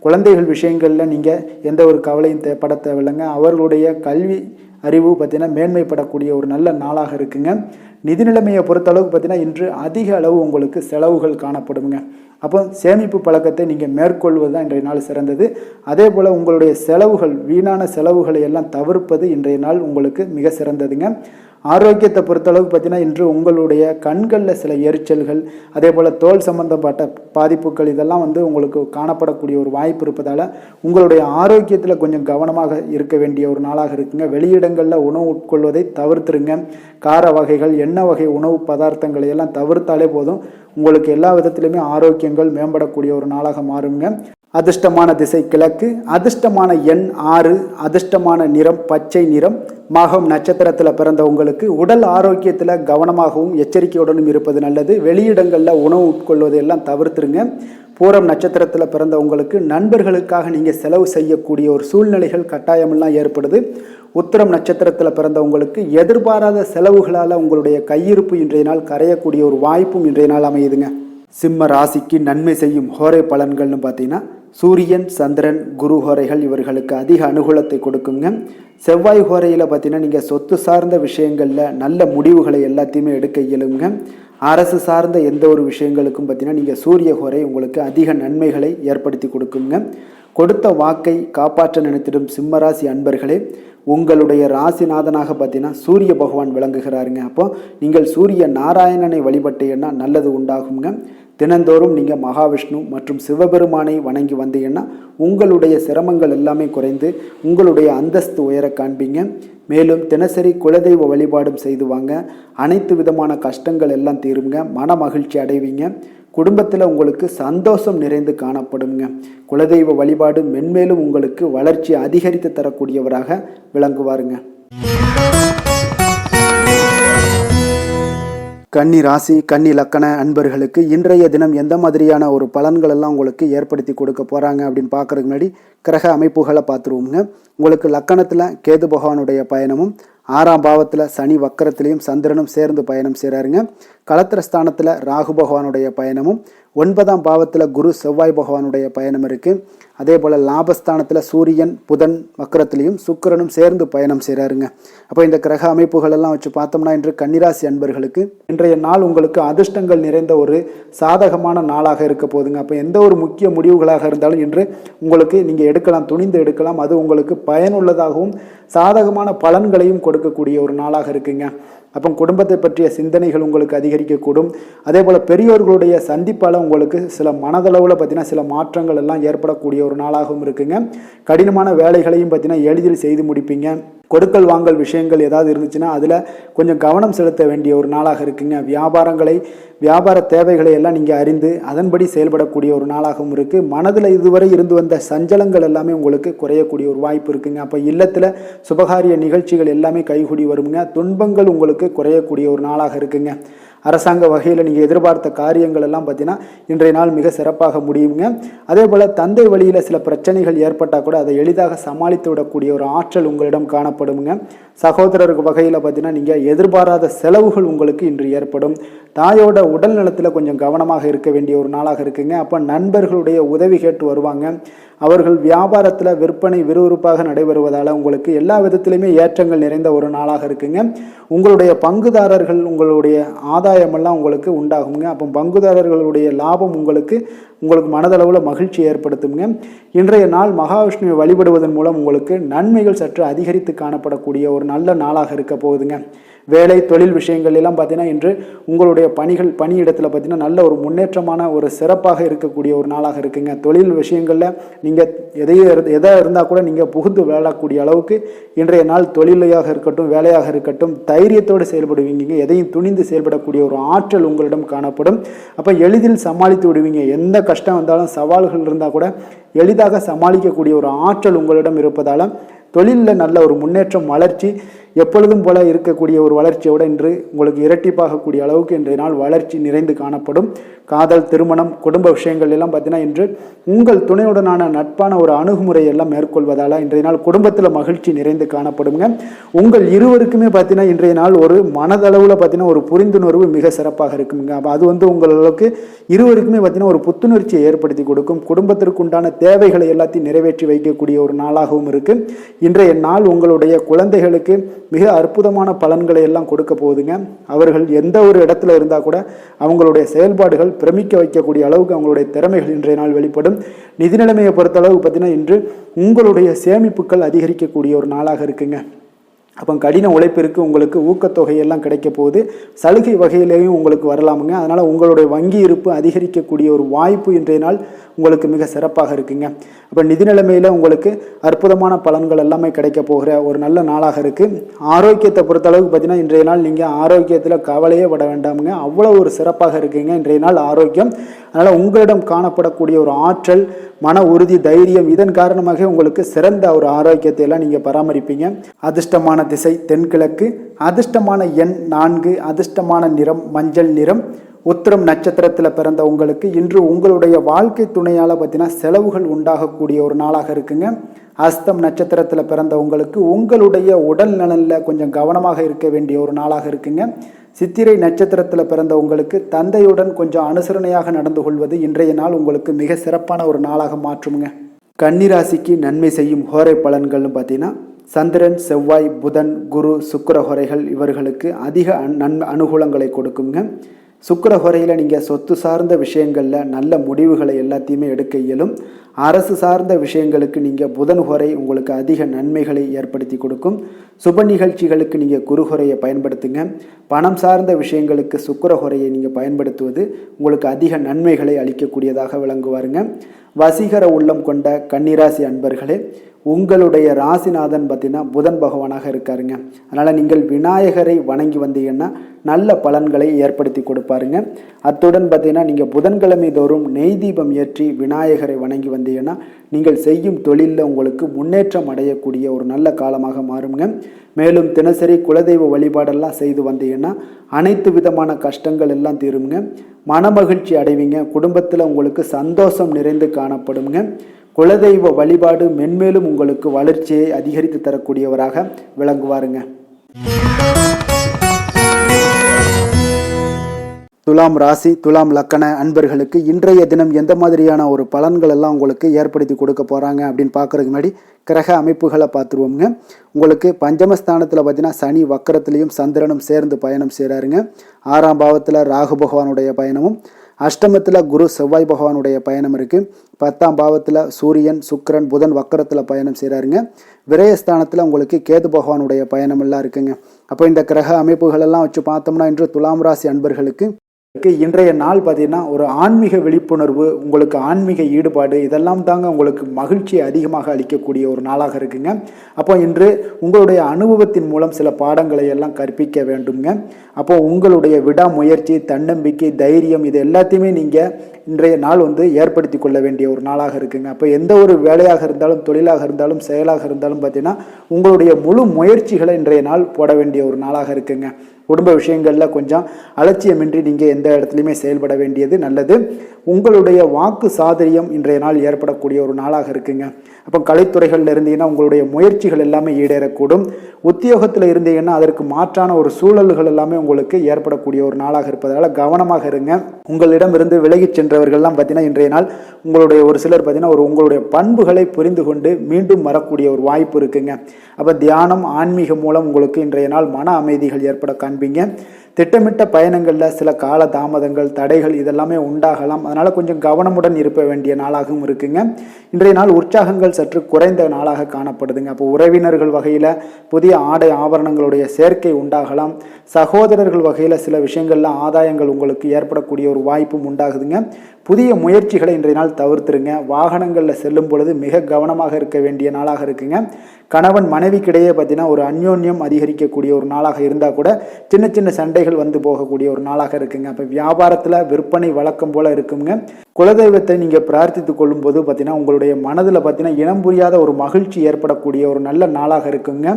குழந்தைகள் விஷயங்களில் நீங்கள் எந்த ஒரு கவலையும் பட தேவையில்லைங்க. அவர்களுடைய கல்வி அறிவு பார்த்தீங்கன்னா மேன்மைப்படக்கூடிய ஒரு நல்ல நாளாக இருக்குங்க. நிதி நிலைமையை பொறுத்தளவுக்கு பார்த்தீங்கன்னா இன்று அதிக அளவு உங்களுக்கு செலவுகள் காணப்படுங்க. அப்போ சேமிப்பு பழக்கத்தை நீங்கள் மேற்கொள்வது தான் இன்றைய நாள் சிறந்தது. அதே போல் உங்களுடைய செலவுகள், வீணான செலவுகளை எல்லாம் தவிர்ப்பது இன்றைய நாள் உங்களுக்கு மிக சிறந்ததுங்க. ஆரோக்கியத்தை பொறுத்தளவுக்கு பார்த்தீங்கன்னா இன்று உங்களுடைய கண்களில் சில எரிச்சல்கள், அதே போல் தோல் சம்பந்தப்பட்ட பாதிப்புகள் இதெல்லாம் உங்களுக்கு காணப்படக்கூடிய ஒரு வாய்ப்பு இருப்பதால் உங்களுடைய ஆரோக்கியத்தில் கொஞ்சம் கவனமாக இருக்க வேண்டிய ஒரு நாளாக இருக்குங்க. வெளியிடங்களில் உணவு உட்கொள்வதை தவிர்த்துருங்க. கார வகைகள், எண்ணெய் வகை உணவு பதார்த்தங்களை எல்லாம் தவிர்த்தாலே போதும். உங்களுக்கு எல்லா விதத்திலுமே ஆரோக்கியங்கள் மேம்படக்கூடிய ஒரு நாளாக மாறுங்க. அதிர்ஷ்டமான திசை கிழக்கு, அதிர்ஷ்டமான எண் 6, அதிர்ஷ்டமான நிறம் பச்சை நிறம். மகம் நட்சத்திரத்தில் பிறந்த உங்களுக்கு உடல் ஆரோக்கியத்தில் கவனமாகவும் எச்சரிக்கையுடனும் இருப்பது நல்லது. வெளியிடங்களில் உணவு உட்கொள்வதை எல்லாம் தவிர்த்துருங்க. பூரம் நட்சத்திரத்தில் பிறந்த உங்களுக்கு நண்பர்களுக்காக நீங்கள் செலவு செய்யக்கூடிய ஒரு சூழ்நிலைகள் கட்டாயமெல்லாம் ஏற்படுது. உத்திரம் நட்சத்திரத்தில் பிறந்த உங்களுக்கு எதிர்பாராத செலவுகளால் உங்களுடைய கையிருப்பு இன்றைய நாள் கரையக்கூடிய ஒரு வாய்ப்பும் இன்றைய நாள் அமையுதுங்க. சிம்ம ராசிக்கு நன்மை செய்யும் ஹோரை பலன்கள்னு பார்த்தீங்கன்னா சூரியன், சந்திரன், குரு ஹோரைகள் இவர்களுக்கு அதிக அனுகூலத்தை கொடுக்குங்க. செவ்வாய் ஹோரையில் பார்த்தீங்கன்னா நீங்கள் சொத்து சார்ந்த விஷயங்களில் நல்ல முடிவுகளை எல்லாத்தையுமே எடுக்க இயலுங்க. அரசு சார்ந்த எந்த ஒரு விஷயங்களுக்கும் பார்த்தீங்கன்னா நீங்கள் சூரிய ஹோரை உங்களுக்கு அதிக நன்மைகளை ஏற்படுத்தி கொடுக்குங்க. கொடுத்த வாக்கை காப்பாற்ற நினைத்திடும் சிம்மராசி அன்பர்களே, உங்களுடைய ராசிநாதனாக பார்த்தீங்கன்னா சூரிய பகவான் விளங்குகிறாருங்க. அப்போ நீங்கள் சூரிய நாராயணனை வழிபட்டீங்கன்னா நல்லது உண்டாகுங்க. தினந்தோறும் நீங்கள் மகாவிஷ்ணு மற்றும் சிவபெருமானை வணங்கி வந்தீங்கன்னா உங்களுடைய சிரமங்கள் எல்லாமே குறைந்து உங்களுடைய அந்தஸ்து உயர காண்பீங்க. மேலும் தினசரி குலதெய்வ வழிபாடும் செய்து வாங்க. அனைத்து விதமான கஷ்டங்கள் எல்லாம் தீருங்க. மன மகிழ்ச்சி அடைவீங்க. குடும்பத்தில் உங்களுக்கு சந்தோஷம் நிறைந்து காணப்படுங்க. குலதெய்வ வழிபாடு மென்மேலும் உங்களுக்கு வளர்ச்சி அதிகரித்து தரக்கூடியவராக விளங்குவாருங்க. கன்னி ராசி, கன்னி லக்கண அன்பர்களுக்கு இன்றைய தினம் எந்த மாதிரியான ஒரு பலன்கள் எல்லாம் உங்களுக்கு ஏற்படுத்தி கொடுக்க போகிறாங்க அப்படின்னு பார்க்குறதுக்கு முன்னாடி கிரக அமைப்புகளை பார்த்துருவோங்க. உங்களுக்கு லக்கணத்தில் கேது பகவானுடைய பயணமும், 6ஆம் பாவத்தில் சனி வக்கரத்திலையும் சந்திரனும் சேர்ந்து பயணம் செய்கிறாருங்க. களத்திரஸ்தானத்தில் ராகு பகவானுடைய பயணமும், 9ஆம் பாவத்தில் குரு செவ்வாய் பகவானுடைய பயணம் இருக்குது. அதே போல் லாபஸ்தானத்தில் சூரியன் புதன் வக்கரத்திலையும் சுக்கிரனும் சேர்ந்து பயணம் செய்கிறாருங்க. அப்போ இந்த கிரக அமைப்புகள் எல்லாம் வச்சு பார்த்தோம்னா இன்று கன்னிராசி அன்பர்களுக்கு இன்றைய நாள் உங்களுக்கு அதிர்ஷ்டங்கள் நிறைந்த ஒரு சாதகமான நாளாக இருக்க போகுதுங்க. அப்போ எந்த ஒரு முக்கிய முடிவுகளாக இருந்தாலும் இன்று உங்களுக்கு நீங்கள் எடுக்கலாம், துணிந்து எடுக்கலாம். அது உங்களுக்கு பயனுள்ளதாகவும் சாதகமான பலன்களையும் கொடுக்கக்கூடிய ஒரு நாளாக இருக்குங்க. அப்போ குடும்பத்தை பற்றிய சிந்தனைகள் உங்களுக்கு அதிகரிக்கக்கூடும். அதே போல் பெரியோர்களுடைய சந்திப்பால் உங்களுக்கு சில மனதளவில் பார்த்தீங்கன்னா சில மாற்றங்கள் எல்லாம் ஏற்படக்கூடிய ஒரு நாளாகவும் இருக்குங்க. கடினமான வேலைகளையும் பார்த்தீங்கன்னா எளிதில் செய்து முடிப்பீங்க. கொடுக்கல் வாங்கல் விஷயங்கள் ஏதாவது இருந்துச்சுன்னா அதில் கொஞ்சம் கவனம் செலுத்த வேண்டிய ஒரு நாளாக இருக்குங்க. வியாபார தேவைகளை எல்லாம் நீங்கள் அறிந்து அதன்படி செயல்படக்கூடிய ஒரு நாளாகவும் இருக்குது. மனதில் இதுவரை இருந்து வந்த சஞ்சலங்கள் எல்லாமே உங்களுக்கு குறையக்கூடிய ஒரு வாய்ப்பு இருக்குங்க. அப்போ இல்லத்தில் சுபகாரிய நிகழ்ச்சிகள் எல்லாமே கைகூடி வருங்க. துன்பங்கள் உங்களுக்கு குறையக்கூடிய ஒரு நாளாக இருக்குங்க. அரசாங்க வகையில் நீங்கள் எதிர்பார்த்த காரியங்கள் எல்லாம் பார்த்தீங்கன்னா இன்றைய நாள் மிக சிறப்பாக முடியுங்க. அதே போல் தந்தை வழியில் சில பிரச்சனைகள் ஏற்பட்டால் கூட அதை எளிதாக சமாளித்து விடக்கூடிய ஒரு ஆற்றல் உங்களிடம் காணப்படுங்க. சகோதரர் வகையில் பார்த்தீங்கன்னா நீங்கள் எதிர்பாராத செலவுகள் உங்களுக்கு இன்று ஏற்படும். தாயோட உடல் நலத்தில் கொஞ்சம் கவனமாக இருக்க வேண்டிய ஒரு நாளாக இருக்குங்க. அப்போ நண்பர்களுடைய உதவி கேட்டு வருவாங்க. அவர்கள் வியாபாரத்தில் விற்பனை விறுவிறுப்பாக நடைபெறுவதால் உங்களுக்கு எல்லா விதத்திலையுமே ஏற்றங்கள் நிறைந்த ஒரு நாளாக இருக்குங்க. உங்களுடைய பங்குதாரர்கள் உங்களுடைய ஆதாயமெல்லாம் உங்களுக்கு உண்டாகுங்க. அப்போ பங்குதாரர்களுடைய லாபம் உங்களுக்கு மனதளவில் மகிழ்ச்சி ஏற்படுத்துங்க. இன்றைய நாள் மகாவிஷ்ணுவை வழிபடுவதன் மூலம் உங்களுக்கு நன்மைகள் சற்று அதிகரித்து காணப்படக்கூடிய ஒரு நல்ல நாளாக இருக்க போகுதுங்க. வேலை தொழில் விஷயங்கள் எல்லாம் பார்த்தீங்கன்னா இன்று உங்களுடைய பணியிடத்தில் பார்த்தீங்கன்னா நல்ல ஒரு முன்னேற்றமான ஒரு சிறப்பாக இருக்கக்கூடிய ஒரு நாளாக இருக்குங்க. தொழில் விஷயங்களில் நீங்கள் எதாக இருந்தால் கூட நீங்கள் புகுந்து விளையாடக்கூடிய அளவுக்கு இன்றைய நாள் தொழிலையாக இருக்கட்டும் வேலையாக இருக்கட்டும் தைரியத்தோடு செயல்படுவீங்க. எதையும் துணிந்து செயல்படக்கூடிய ஒரு ஆற்றல் உங்களிடம் காணப்படும். அப்போ எளிதில் சமாளித்து விடுவீங்க. எந்த கஷ்டம் வந்தாலும் சவால்கள் இருந்தால் கூட எளிதாக சமாளிக்கக்கூடிய ஒரு ஆற்றல் உங்களிடம் இருப்பதால் தொழிலில் நல்ல ஒரு முன்னேற்றம் வளர்ச்சி எப்பொழுதும் போல இருக்கக்கூடிய ஒரு வளர்ச்சியோடு இன்று உங்களுக்கு இரட்டிப்பாகக்கூடிய அளவுக்கு இன்றைய நாள் வளர்ச்சி நிறைந்து காணப்படும். காதல் திருமணம் குடும்ப விஷயங்கள் எல்லாம் பார்த்தீங்கன்னா இன்று உங்கள் துணையுடனான நட்பான ஒரு அணுகுமுறை எல்லாம் மேற்கொள்வதால் இன்றைய நாள் குடும்பத்தில் மகிழ்ச்சி நிறைந்து காணப்படுங்க. உங்கள் இருவருக்குமே பார்த்தீங்கன்னா இன்றைய நாள் ஒரு மனதளவில் பார்த்தீங்கன்னா ஒரு புரிந்துணர்வு மிக சிறப்பாக இருக்குங்க. அப்போ அது உங்களுக்கு இருவருக்குமே பார்த்தீங்கன்னா ஒரு புத்துணர்ச்சியை ஏற்படுத்தி கொடுக்கும். குடும்பத்திற்கு உண்டான தேவைகளை எல்லாத்தையும் நிறைவேற்றி வைக்கக்கூடிய ஒரு நாளாகவும் இருக்கு. இன்றைய நாள் உங்களுடைய குழந்தைகளுக்கு மிக அற்புதமான பலன்களை எல்லாம் கொடுக்க போகுதுங்க. அவர்கள் எந்த ஒரு இடத்துல இருந்தால் கூட அவங்களுடைய செயல்பாடுகள் பிரமிக்க வைக்கக்கூடிய அளவுக்கு அவங்களுடைய திறமைகள் இன்றைய நாள் வெளிப்படும். நிதி நிலைமையை பொறுத்த அளவுக்கு பார்த்தீங்கன்னா இன்று உங்களுடைய சேமிப்புகள் அதிகரிக்கக்கூடிய ஒரு நாளாக இருக்குங்க. அப்போ கடின உழைப்பிற்கு உங்களுக்கு ஊக்கத்தொகையெல்லாம் கிடைக்க போகுது. சலுகை வகையிலேயும் உங்களுக்கு வரலாமுங்க. அதனால் உங்களுடைய வங்கி இருப்பு அதிகரிக்கக்கூடிய ஒரு வாய்ப்பு இன்றைய நாள் உங்களுக்கு மிக சிறப்பாக இருக்குங்க. அப்போ நிதி நிலைமையில் உங்களுக்கு அற்புதமான பலன்கள் எல்லாமே கிடைக்க போகிற ஒரு நல்ல நாளாக இருக்குது. ஆரோக்கியத்தை பொறுத்தளவுக்கு பார்த்தீங்கன்னா இன்றைய நாள் நீங்கள் ஆரோக்கியத்தில் கவலையே பட வேண்டாமுங்க. அவ்வளோ ஒரு சிறப்பாக இருக்குங்க இன்றைய நாள் ஆரோக்கியம். அதனால் உங்களிடம் காணப்படக்கூடிய ஒரு ஆற்றல் மன உறுதி தைரியம் இதன் காரணமாக உங்களுக்கு சிறந்த ஒரு ஆரோக்கியத்தை எல்லாம் நீங்கள் பராமரிப்பீங்க. அதிர்ஷ்டமான திசை தென்கிழக்கு, அதிர்ஷ்டமான எண் 4, அதிர்ஷ்டமான நிறம் மஞ்சள் நிறம். உத்திரம் நட்சத்திரத்தில் பிறந்த உங்களுக்கு இன்று உங்களுடைய வாழ்க்கை துணையால் பார்த்தீங்கன்னா செலவுகள் உண்டாகக்கூடிய ஒரு நாளாக இருக்குங்க. அஸ்தம் நட்சத்திரத்தில் பிறந்த உங்களுக்கு உங்களுடைய உடல் நலனில் கொஞ்சம் கவனமாக இருக்க வேண்டிய ஒரு நாளாக இருக்குங்க. சித்திரை நட்சத்திரத்தில் பிறந்த உங்களுக்கு தந்தையுடன் கொஞ்சம் அனுசரணையாக நடந்து கொள்வது இன்றைய நாள் உங்களுக்கு மிக சிறப்பான ஒரு நாளாக மாற்றுங்க. கன்னிராசிக்கு நன்மை செய்யும் ஹோரை பலன்கள்னு பார்த்தீங்கன்னா சந்திரன் செவ்வாய் புதன் குரு சுக்கிர ஹோரைகள் இவர்களுக்கு அதிக அனுகூலங்களை கொடுக்குங்க. சுக்கிர ஹோரையில் நீங்கள் சொத்து சார்ந்த விஷயங்களில் நல்ல முடிவுகளை எல்லாத்தையுமே எடுக்க இயலும். அரசு சார்ந்த விஷயங்களுக்கு நீங்கள் புதன் ஹோரை உங்களுக்கு அதிக நன்மைகளை ஏற்படுத்தி கொடுக்கும். சுப நிகழ்ச்சிகளுக்கு நீங்கள் குரு ஹோரையை பயன்படுத்துங்க. பணம் சார்ந்த விஷயங்களுக்கு சுக்கிர ஹோரையை நீங்கள் பயன்படுத்துவது உங்களுக்கு அதிக நன்மைகளை அளிக்கக்கூடியதாக விளங்குவாருங்க. வசீகர உள்ளம் கொண்ட கன்னிராசி அன்பர்களே, உங்களுடைய ராசிநாதன் பார்த்தீங்கன்னா புதன் பகவானாக இருக்காருங்க. அதனால் நீங்கள் விநாயகரை வணங்கி வந்தீங்கன்னா நல்ல பலன்களை ஏற்படுத்தி கொடுப்பாருங்க. அத்துடன் பார்த்தீங்கன்னா நீங்கள் புதன்கிழமை தோறும் நெய் தீபம் ஏற்றி விநாயகரை வணங்கி வந்தீங்கன்னா நீங்கள் செய்யும் தொழிலில் உங்களுக்கு முன்னேற்றம் அடையக்கூடிய ஒரு நல்ல காலமாக மாறுங்க. மேலும் தினசரி குலதெய்வ வழிபாடெல்லாம் செய்து வந்தீங்கன்னா அனைத்து விதமான கஷ்டங்கள் எல்லாம் தீருங்க. மனமகிழ்ச்சி அடைவீங்க. குடும்பத்தில் உங்களுக்கு சந்தோஷம் நிறைந்து காணப்படுங்க. குலதெய்வ வழிபாடு மென்மேலும் உங்களுக்கு வளர்ச்சியை அதிகரித்து தரக்கூடியவராக விளங்குவாருங்க. துலாம் ராசி துலாம் லக்கண அன்பர்களுக்கு இன்றைய தினம் எந்த மாதிரியான ஒரு பலன்கள் எல்லாம் உங்களுக்கு ஏற்படுத்தி கொடுக்க போகிறாங்க அப்படின்னு பார்க்குறதுக்கு முன்னாடி கிரக அமைப்புகளை பார்த்துருவோங்க. உங்களுக்கு பஞ்சமஸ்தானத்தில் பார்த்தீங்கன்னா சனி வக்கரத்துலேயும் சந்திரனும் சேர்ந்து பயணம் செய்கிறாருங்க. 6ஆம் பாவத்தில் ராகு பகவானுடைய பயணமும், அஷ்டமத்தில் குரு செவ்வாய் பகவானுடைய பயணம் இருக்குது. 10ஆம் பாவத்தில் சூரியன் சுக்கிரன் புதன் வக்கரத்தில் பயணம் செய்கிறாருங்க. விரயஸ்தானத்தில் உங்களுக்கு கேது பகவானுடைய பயணம் எல்லாம் இருக்குங்க. அப்போ இந்த கிரக அமைப்புகள் எல்லாம் வச்சு பார்த்தோம்னா இன்று துலாம் ராசி அன்பர்களுக்கு இன்றைய நாள் பார்த்தீங்கன்னா ஒரு ஆன்மீக விழிப்புணர்வு, உங்களுக்கு ஆன்மீக ஈடுபாடு இதெல்லாம் தாங்க உங்களுக்கு மகிழ்ச்சியை அதிகமாக அளிக்கக்கூடிய ஒரு நாளாக இருக்குங்க. அப்போ இன்று உங்களுடைய அனுபவத்தின் மூலம் சில பாடங்களை எல்லாம் கற்பிக்க வேண்டுங்க. அப்போ உங்களுடைய விடாமுயற்சி, தன்னம்பிக்கை, தைரியம் இது எல்லாத்தையுமே நீங்கள் இன்றைய நாள் ஏற்படுத்தி கொள்ள வேண்டிய ஒரு நாளாக இருக்குங்க. அப்போ எந்த ஒரு வேலையாக இருந்தாலும், தொழிலாக இருந்தாலும், செயலாக இருந்தாலும் பார்த்தீங்கன்னா உங்களுடைய முழு முயற்சிகளை இன்றைய நாள் போட வேண்டிய ஒரு நாளாக இருக்குங்க. குடும்ப விஷயங்களில் கொஞ்சம் அலட்சியமின்றி நீங்கள் எந்த இடத்துலையுமே செயல்பட வேண்டியது நல்லது. உங்களுடைய வாக்கு சாதுரியம் இன்றைய நாள் ஏற்படக்கூடிய ஒரு நாளாக இருக்குங்க. அப்போ கலைத்துறைகளில் இருந்தீங்கன்னா உங்களுடைய முயற்சிகள் எல்லாமே ஈடேறக்கூடும். உத்தியோகத்தில் இருந்தீங்கன்னா அதற்கு மாற்றான ஒரு சூழல்கள் எல்லாமே உங்களுக்கு ஏற்படக்கூடிய ஒரு நாளாக இருப்பதால் கவனமாக இருங்க. உங்களிடம் இருந்து விலகி சென்றவர்கள்லாம் பார்த்தீங்கன்னா இன்றைய நாள் உங்களுடைய ஒரு சிலர் பார்த்தீங்கன்னா உங்களுடைய பண்புகளை புரிந்து கொண்டு மீண்டும் வரக்கூடிய ஒரு வாய்ப்பு இருக்குங்க. அப்போ தியானம், ஆன்மீகம் மூலம் உங்களுக்கு இன்றைய நாள் மன அமைதிகள் ஏற்பட காண்பீங்க. திட்டமிட்ட பயணங்களில் சில கால தாமதங்கள், தடைகள் இதெல்லாமே உண்டாகலாம். அதனால் கொஞ்சம் கவனமுடன் இருக்க வேண்டிய நாளாகவும் இருக்குங்க. இன்றைய நாள் உற்சாகங்கள் சற்று குறைந்த நாளாக காணப்படுதுங்க. அப்போ உறவினர்கள் வகையில் புதிய ஆடை ஆபரணங்களுடைய சேர்க்கை உண்டாகலாம். சகோதரர்கள் வகையில் சில விஷயங்களில் ஆதாயங்கள் உங்களுக்கு ஏற்படக்கூடிய ஒரு வாய்ப்பும் உண்டாகுதுங்க. புதிய முயற்சிகளை இன்றைய நாள் தவிர்த்துருங்க. வாகனங்களில் செல்லும் பொழுது மிக கவனமாக இருக்க வேண்டிய நாளாக இருக்குங்க. கணவன் மனைவிக்கிடையே பார்த்தீங்கன்னா ஒரு அந்யோன்யம் அதிகரிக்கக்கூடிய ஒரு நாளாக இருந்தால் கூட சின்ன சின்ன சண்டைகள் போகக்கூடிய ஒரு நாளாக இருக்குங்க. அப்போ வியாபாரத்தில் விற்பனை வழக்கம் போல் இருக்குங்க. குலதெய்வத்தை நீங்கள் பிரார்த்தித்து கொள்ளும் போது பார்த்தீங்கன்னா உங்களுடைய மனதில் பார்த்தீங்கன்னா இனம் புரியாத ஒரு மகிழ்ச்சி ஏற்படக்கூடிய ஒரு நல்ல நாளாக இருக்குங்க.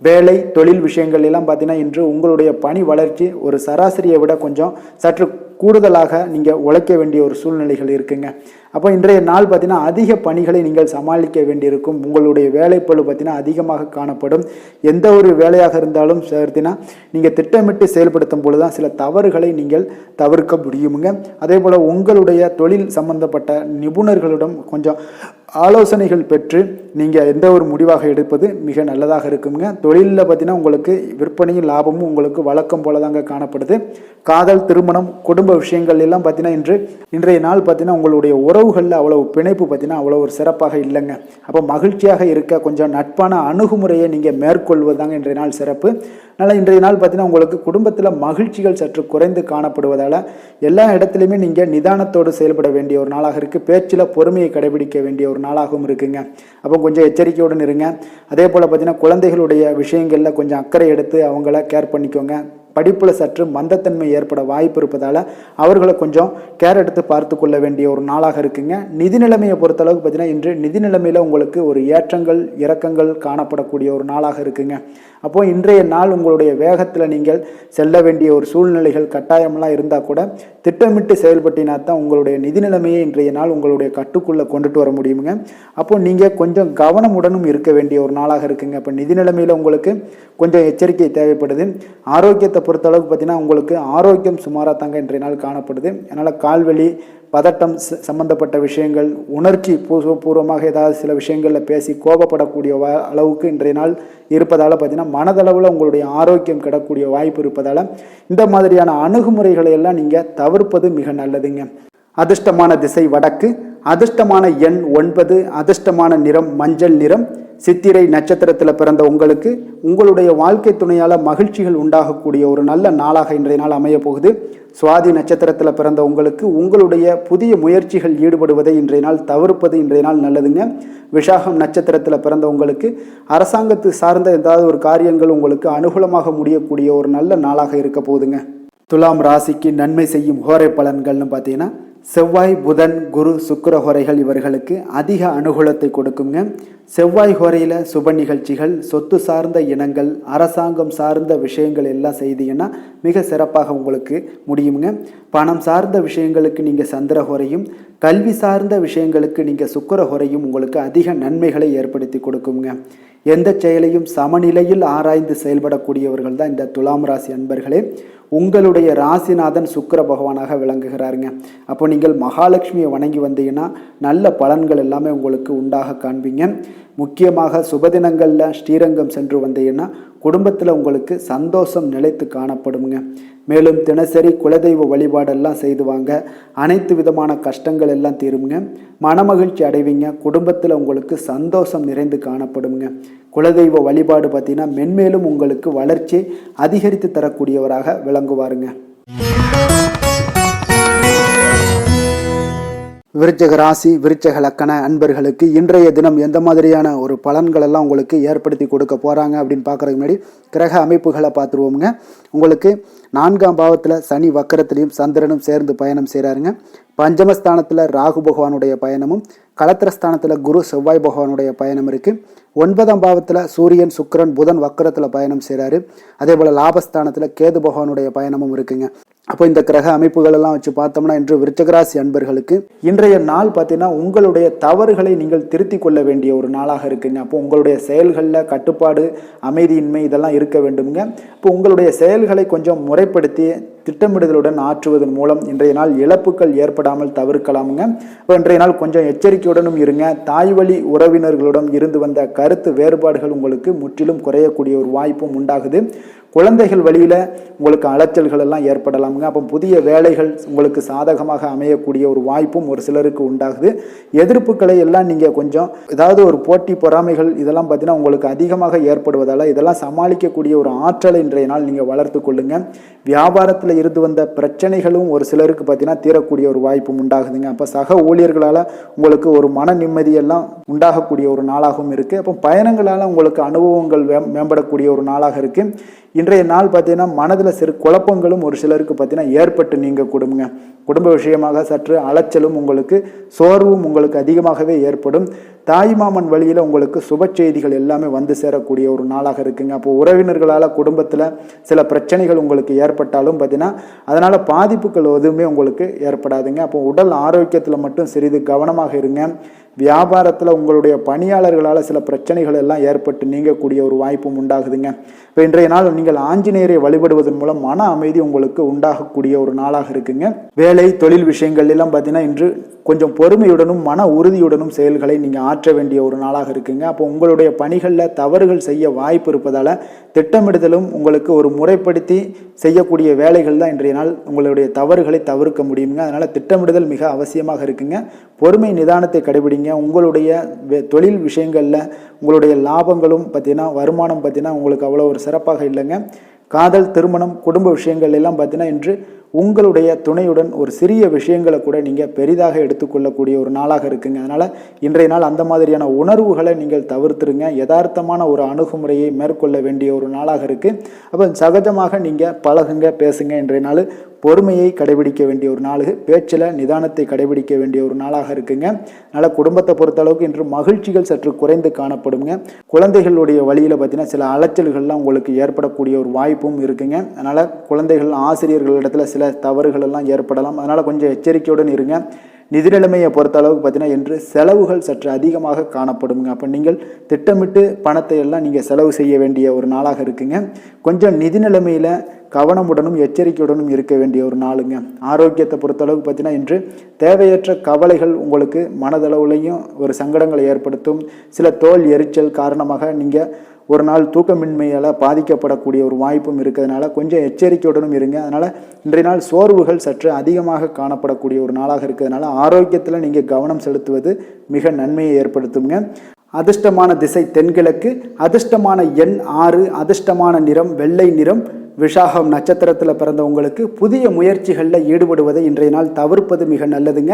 வேலை, தொழில் விஷயங்கள் எல்லாம் பார்த்தீங்கன்னா இன்று உங்களுடைய பணி வளர்ச்சி ஒரு சராசரியை விட கொஞ்சம் சற்று கூடுதலாக நீங்கள் உழைக்க வேண்டிய ஒரு சூழ்நிலைகள் இருக்குங்க. அப்போ இன்றைய நாள் பார்த்தீங்கன்னா அதிக பணிகளை நீங்கள் சமாளிக்க வேண்டியிருக்கும். உங்களுடைய வேலைப்பளு பார்த்தீங்கன்னா அதிகமாக காணப்படும். எந்த ஒரு வேலையாக இருந்தாலும் பார்த்தீங்கன்னா நீங்கள் திட்டமிட்டு செயல்படுத்தும் பொழுது தான் சில தவறுகளை நீங்கள் தவிர்க்க முடியுமுங்க. அதே போல் உங்களுடைய தொழில் சம்பந்தப்பட்ட நிபுணர்களிடம் கொஞ்சம் ஆலோசனைகள் பெற்று நீங்கள் எந்த ஒரு முடிவாக எடுப்பது மிக நல்லதாக இருக்குங்க. தொழிலில் பார்த்தீங்கன்னா உங்களுக்கு விற்பனையும் லாபமும் உங்களுக்கு வழக்கம் போல தாங்க காணப்படுது. காதல், திருமணம், குடும்ப விஷயங்கள் எல்லாம் பார்த்தீங்கன்னா இன்றைய நாள் பார்த்தீங்கன்னா உங்களுடைய உறவுகளில் அவ்வளவு பிணைப்பு பார்த்தீங்கன்னா அவ்வளோ ஒரு சிறப்பாக இல்லைங்க. அப்போ மகிழ்ச்சியாக இருக்க கொஞ்சம் நட்பான அணுகுமுறையை நீங்கள் மேற்கொள்வது தாங்க இன்றைய நாள் சிறப்பு. அதனால் இன்றைய நாள் பார்த்தீங்கன்னா உங்களுக்கு குடும்பத்தில் மகிழ்ச்சிகள் சற்று குறைந்து காணப்படுவதால் எல்லா இடத்துலையுமே நீங்கள் நிதானத்தோடு செயல்பட வேண்டிய ஒரு நாளாக இருக்குது. பேச்சில் பொறுமையை கடைபிடிக்க வேண்டிய ஒரு நாளாகவும் இருக்குங்க. அப்போ கொஞ்சம் எச்சரிக்கையுடன் இருங்க. அதே போல் பார்த்தீங்கன்னா குழந்தைகளுடைய விஷயங்களில் கொஞ்சம் அக்கறை எடுத்து அவங்கள கேர் பண்ணிக்கோங்க. படிப்பில் சற்று மந்தத்தன்மை ஏற்பட வாய்ப்பு இருப்பதால் அவர்களை கொஞ்சம் கேர் எடுத்து பார்த்து கொள்ள வேண்டிய ஒரு நாளாக இருக்குங்க. நிதி நிலைமையை பொறுத்தளவுக்கு பார்த்தீங்கன்னா இன்று நிதி நிலைமையில் உங்களுக்கு ஒரு ஏற்றங்கள் இறக்கங்கள் காணப்படக்கூடிய ஒரு நாளாக இருக்குங்க. அப்போது இன்றைய நாள் உங்களுடைய வேகத்தில் நீங்கள் செல்ல வேண்டிய ஒரு சூழ்நிலைகள் கட்டாயமெல்லாம் இருந்தால் கூட திட்டமிட்டு செயல்பட்டினா தான் உங்களுடைய நிதி நிலைமையை இன்றைய நாள் உங்களுடைய கட்டுக்குள்ளே கொண்டுட்டு வர முடியுங்க. அப்போ நீங்கள் கொஞ்சம் கவனமுடனும் இருக்க வேண்டிய ஒரு நாளாக இருக்குங்க. அப்போ நிதி நிலைமையில் உங்களுக்கு கொஞ்சம் எச்சரிக்கை தேவைப்படுது. ஆரோக்கியத்தை பொறுத்தளவுக்கு பார்த்தீங்கன்னா உங்களுக்கு ஆரோக்கியம் சுமாராக தாங்க இன்றைய நாள் காணப்படுது. அதனால் கால்வலி, பதட்டம் சம்பந்தப்பட்ட விஷயங்கள், உணர்ச்சி பூர்வமாக ஏதாவது சில விஷயங்களில் பேசி கோபப்படக்கூடிய அளவுக்கு இன்றைய நாள் இருப்பதால் பார்த்தீங்கன்னா மனதளவில் உங்களுடைய ஆரோக்கியம் கிடக்கூடிய வாய்ப்பு இருப்பதால் இந்த மாதிரியான அணுகுமுறைகளை எல்லாம் நீங்கள் தவிர்ப்பது மிக நல்லதுங்க. அதிர்ஷ்டமான திசை வடக்கு, அதிர்ஷ்டமான எண் 9, அதிர்ஷ்டமான நிறம் மஞ்சள் நிறம். சித்திரை நட்சத்திரத்தில் பிறந்த உங்களுக்கு உங்களுடைய வாழ்க்கை துணையால் மகிழ்ச்சிகள் உண்டாகக்கூடிய ஒரு நல்ல நாளாக இன்றைய நாள் அமைய போகுது. சுவாதி நட்சத்திரத்தில் பிறந்த உங்களுக்கு உங்களுடைய புதிய முயற்சிகள் ஈடுபடுவதை இன்றைய நாள் தவிர்ப்பது இன்றைய நாள் நல்லதுங்க. விஷாகம் நட்சத்திரத்தில் பிறந்த உங்களுக்கு அரசாங்கத்து சார்ந்த ஏதாவது ஒரு காரியங்கள் உங்களுக்கு அனுகூலமாக முடியக்கூடிய ஒரு நல்ல நாளாக இருக்க போகுதுங்க. துலாம் ராசிக்கு நன்மை செய்யும் ஹோரை பலன்கள்னு பார்த்தீங்கன்னா செவ்வாய், புதன், குரு, சுக்கிர ஹோரைகள் இவர்களுக்கு அதிக அனுகூலத்தை கொடுக்குங்க. செவ்வாய் ஹோரையில் சுப நிகழ்ச்சிகள், சொத்து சார்ந்த இனங்கள், அரசாங்கம் சார்ந்த விஷயங்கள் எல்லாம் செய்தீங்கன்னா மிக சிறப்பாக உங்களுக்கு முடியுங்க. பணம் சார்ந்த விஷயங்களுக்கு நீங்கள் சந்திர ஹோரையும், கல்வி சார்ந்த விஷயங்களுக்கு நீங்கள் சுக்கிர ஹோரையும் உங்களுக்கு அதிக நன்மைகளை ஏற்படுத்தி கொடுக்குங்க. எந்த செயலையும் சமநிலையில் ஆராய்ந்து செயல்படக்கூடியவர்கள் தான் இந்த துலாம் ராசி அன்பர்களே. உங்களுடைய ராசிநாதன் சுக்கிர பகவானாக விளங்குகிறாருங்க. அப்போ நீங்கள் மகாலட்சுமியை வணங்கி வந்தீங்கன்னா நல்ல பலன்கள் எல்லாமே உங்களுக்கு உண்டாக காண்பீங்க. முக்கியமாக சுபதினங்களில் ஸ்ரீரங்கம் சென்று வந்தீங்கன்னா குடும்பத்தில் உங்களுக்கு சந்தோஷம் நிலைத்து காணப்படுங்க. மேலும் தினசரி குலதெய்வ வழிபாடெல்லாம் செய்து வாங்க. அனைத்து விதமான கஷ்டங்கள் எல்லாம் தீருங்க. மனமகிழ்ச்சி அடைவீங்க. குடும்பத்தில் உங்களுக்கு சந்தோஷம் நிறைந்து காணப்படுங்க. குலதெய்வ வழிபாடு பார்த்தீங்கன்னா மென்மேலும் உங்களுக்கு வளர்ச்சியை அதிகரித்து தரக்கூடியவராக விளங்குவாருங்க. விருச்சக ராசி விருச்சக லக்கண அன்பர்களுக்கு இன்றைய தினம் எந்த மாதிரியான ஒரு பலன்கள் எல்லாம் உங்களுக்கு ஏற்படுத்தி கொடுக்க போகிறாங்க அப்படின்னு பார்க்குறதுக்கு முன்னாடி கிரக அமைப்புகளை பார்த்துருவோமுங்க. உங்களுக்கு 4ஆம் பாவத்தில் சனி வக்கரத்திலையும் சந்திரனும் சேர்ந்து பயணம் செய்கிறாருங்க. பஞ்சமஸ்தானத்தில் ராகு பகவானுடைய பயணமும் களத்திரஸ்தானத்தில் குரு செவ்வாய் பகவானுடைய பயணம் இருக்குது. 9ஆம் பாவத்தில் சூரியன் சுக்கிரன் புதன் வக்கரத்தில் பயணம் செய்கிறாரு. அதே போல் லாபஸ்தானத்தில் கேது பகவானுடைய பயணமும் இருக்குங்க. அப்போ இந்த கிரக அமைப்புகள் எல்லாம் வச்சு பார்த்தோம்னா இன்று விருச்சகராசி அன்பர்களுக்கு இன்றைய நாள் பார்த்தீங்கன்னா உங்களுடைய தவறுகளை நீங்கள் திருத்தி கொள்ள வேண்டிய ஒரு நாளாக இருக்குங்க. அப்போ உங்களுடைய செயல்களில் கட்டுப்பாடு அமைதியின்மை இதெல்லாம் இருக்க வேண்டுங்க. இப்போ உங்களுடைய செயல்களை கொஞ்சம் முறைப்படுத்தி திட்டமிடுதலுடன் ஆற்றுவதன் மூலம் இன்றைய நாள் இழப்புகள் ஏற்படாமல் தவிர்க்கலாமுங்க. இப்போ இன்றைய நாள் கொஞ்சம் எச்சரிக்கையுடனும் இருங்க. தாய் வழி உறவினர்களுடன் இருந்து வந்த கருத்து வேறுபாடுகள் உங்களுக்கு முற்றிலும் குறையக்கூடிய ஒரு வாய்ப்பும் உண்டாகுது. குழந்தைகள் வழியில் உங்களுக்கு அலைச்சல்கள் எல்லாம் ஏற்படலாமுங்க. அப்போ புதிய வேலைகள் உங்களுக்கு சாதகமாக அமையக்கூடிய ஒரு வாய்ப்பும் ஒரு சிலருக்கு உண்டாகுது. எதிர்ப்புகளை எல்லாம் நீங்கள் கொஞ்சம் ஏதாவது ஒரு போட்டி பொறாமைகள் இதெல்லாம் பார்த்தீங்கன்னா உங்களுக்கு அதிகமாக ஏற்படுவதால் இதெல்லாம் சமாளிக்கக்கூடிய ஒரு ஆற்றலை இன்றைய நாள் நீங்கள் வளர்த்து கொள்ளுங்க. வியாபாரத்தில் இருந்து வந்த பிரச்சனைகளும் ஒரு சிலருக்கு பார்த்தீங்கன்னா தீரக்கூடிய ஒரு வாய்ப்பும் உண்டாகுதுங்க. அப்போ சக ஊழியர்களால் உங்களுக்கு ஒரு மன நிம்மதியெல்லாம் உண்டாகக்கூடிய ஒரு நாளாகவும் இருக்குது. அப்போ பயணங்களால் உங்களுக்கு அனுபவங்கள் மேம்படக்கூடிய ஒரு நாளாக இருக்குது. இன்றைய நாள் பார்த்தீங்கன்னா மனதில் சிறு குழப்பங்களும் ஒரு சிலருக்கு பார்த்தீங்கன்னா ஏற்பட்டு நீங்கள் கொடுங்க. குடும்ப விஷயமாக சற்று அலைச்சலும் உங்களுக்கு சோர்வும் உங்களுக்கு அதிகமாகவே ஏற்படும். தாய்மாமன் வழியில் உங்களுக்கு சுப செய்திகள் எல்லாமே வந்து சேரக்கூடிய ஒரு நாளாக இருக்குங்க. அப்போ உறவினர்களால் குடும்பத்தில் சில பிரச்சனைகள் உங்களுக்கு ஏற்பட்டாலும் பார்த்தீங்கன்னா அதனால் பாதிப்புகள் எதுவுமே உங்களுக்கு ஏற்படாதுங்க. அப்போ உடல் ஆரோக்கியத்தில் மட்டும் சிறிது கவனமாக இருங்க. வியாபாரத்தில் உங்களுடைய பணியாளர்களால் சில பிரச்சனைகள் எல்லாம் ஏற்பட்டு நீங்கக்கூடிய ஒரு வாய்ப்பும் உண்டாகுதுங்க. இப்போ இன்றைய நாள் நீங்கள் ஆஞ்சநேயரை வழிபடுவதன் மூலம் மன அமைதி உங்களுக்கு உண்டாகக்கூடிய ஒரு நாளாக இருக்குங்க. வேலை தொழில் விஷயங்கள் எல்லாம் பார்த்தீங்கன்னா இன்று கொஞ்சம் பொறுமையுடனும் மன உறுதியுடனும் செயல்களை நீங்கள் ஆற்ற வேண்டிய ஒரு நாளாக இருக்குங்க. அப்போ உங்களுடைய பணிகளில் தவறுகள் செய்ய வாய்ப்பு இருப்பதால் திட்டமிடுதலும் உங்களுக்கு ஒரு முறைப்படுத்தி செய்யக்கூடிய வேலைகள் தான் இன்றைய நாள் உங்களுடைய தவறுகளை தவிர்க்க முடியுங்க. அதனால் திட்டமிடுதல் மிக அவசியமாக இருக்குங்க. பொறுமை நிதானத்தை கடைபிடிங்க. உங்களுடைய தொழில் விஷயங்களில் உங்களுடைய லாபங்களும் பார்த்தீங்கன்னா வருமானம் பார்த்தீங்கன்னா உங்களுக்கு அவ்வளோ ஒரு சிறப்பாக இல்லைங்க. காதல் திருமணம் குடும்ப விஷயங்கள் எல்லாம் பார்த்தீங்கன்னா இன்று உங்களுடைய துணையுடன் ஒரு சிறிய விஷயங்களை கூட நீங்கள் பெரிதாக எடுத்துக்கொள்ளக்கூடிய ஒரு நாளாக இருக்குங்க. அதனால் இன்றைய நாள் அந்த மாதிரியான உணர்வுகளை நீங்கள் தவிர்த்துருங்க. யதார்த்தமான ஒரு அணுகுமுறையை மேற்கொள்ள வேண்டிய ஒரு நாளாக இருக்குது. அப்போ சகஜமாக நீங்கள் பழகுங்க, பேசுங்க. இன்றைய நாள் பொறுமையை கடைபிடிக்க வேண்டிய ஒரு நாள், பேச்சில் நிதானத்தை கடைபிடிக்க வேண்டிய ஒரு நாளாக இருக்குங்க. அதனால் குடும்பத்தை பொறுத்தளவுக்கு இன்று மகிழ்ச்சிகள் சற்று குறைந்து காணப்படுங்க. குழந்தைகளுடைய வழியில் பார்த்தீங்கன்னா சில அலைச்சல்கள்லாம் உங்களுக்கு ஏற்படக்கூடிய ஒரு வாய்ப்பும் இருக்குங்க. அதனால் குழந்தைகள் ஆசிரியர்களிடத்தில் சில தவறுகள் எல்லாம் ஏற்படலாம். அதனால் கொஞ்சம் எச்சரிக்கையுடன் இருங்க. நிதி நிலைமையை பொறுத்த அளவுக்கு பார்த்தீங்கன்னா இன்று செலவுகள் சற்று அதிகமாக காணப்படுங்க. அப்போ நீங்கள் திட்டமிட்டு பணத்தை எல்லாம் நீங்கள் செலவு செய்ய வேண்டிய ஒரு நாளாக இருக்குங்க. கொஞ்சம் நிதி நிலைமையில் கவனமுடனும் எச்சரிக்கையுடனும் இருக்க வேண்டிய ஒரு நாளுங்க. ஆரோக்கியத்தை பொறுத்தளவுக்கு பார்த்தீங்கன்னா இன்று தேவையற்ற கவலைகள் உங்களுக்கு மனதளவுலையும் ஒரு சங்கடங்களை ஏற்படுத்தும். சில தோல் எரிச்சல் காரணமாக நீங்கள் ஒரு நாள் தூக்கமின்மையால் பாதிக்கப்படக்கூடிய ஒரு வாய்ப்பும் இருக்கிறதுனால கொஞ்சம் எச்சரிக்கையுடனும் இருங்க. அதனால் இன்றைய நாள் சோர்வுகள் சற்று அதிகமாக காணப்படக்கூடிய ஒரு நாளாக இருக்கிறதுனால ஆரோக்கியத்தில் நீங்கள் கவனம் செலுத்துவது மிக நன்மையை ஏற்படுத்துங்க. அதிர்ஷ்டமான திசை தென்கிழக்கு, அதிர்ஷ்டமான எண் 6, அதிர்ஷ்டமான நிறம் வெள்ளை நிறம். விஷாகம் நட்சத்திரத்தில் பிறந்த உங்களுக்கு புதிய முயற்சிகளில் ஈடுபடுவதை இன்றைய நாள் தவிர்ப்பது மிக நல்லதுங்க.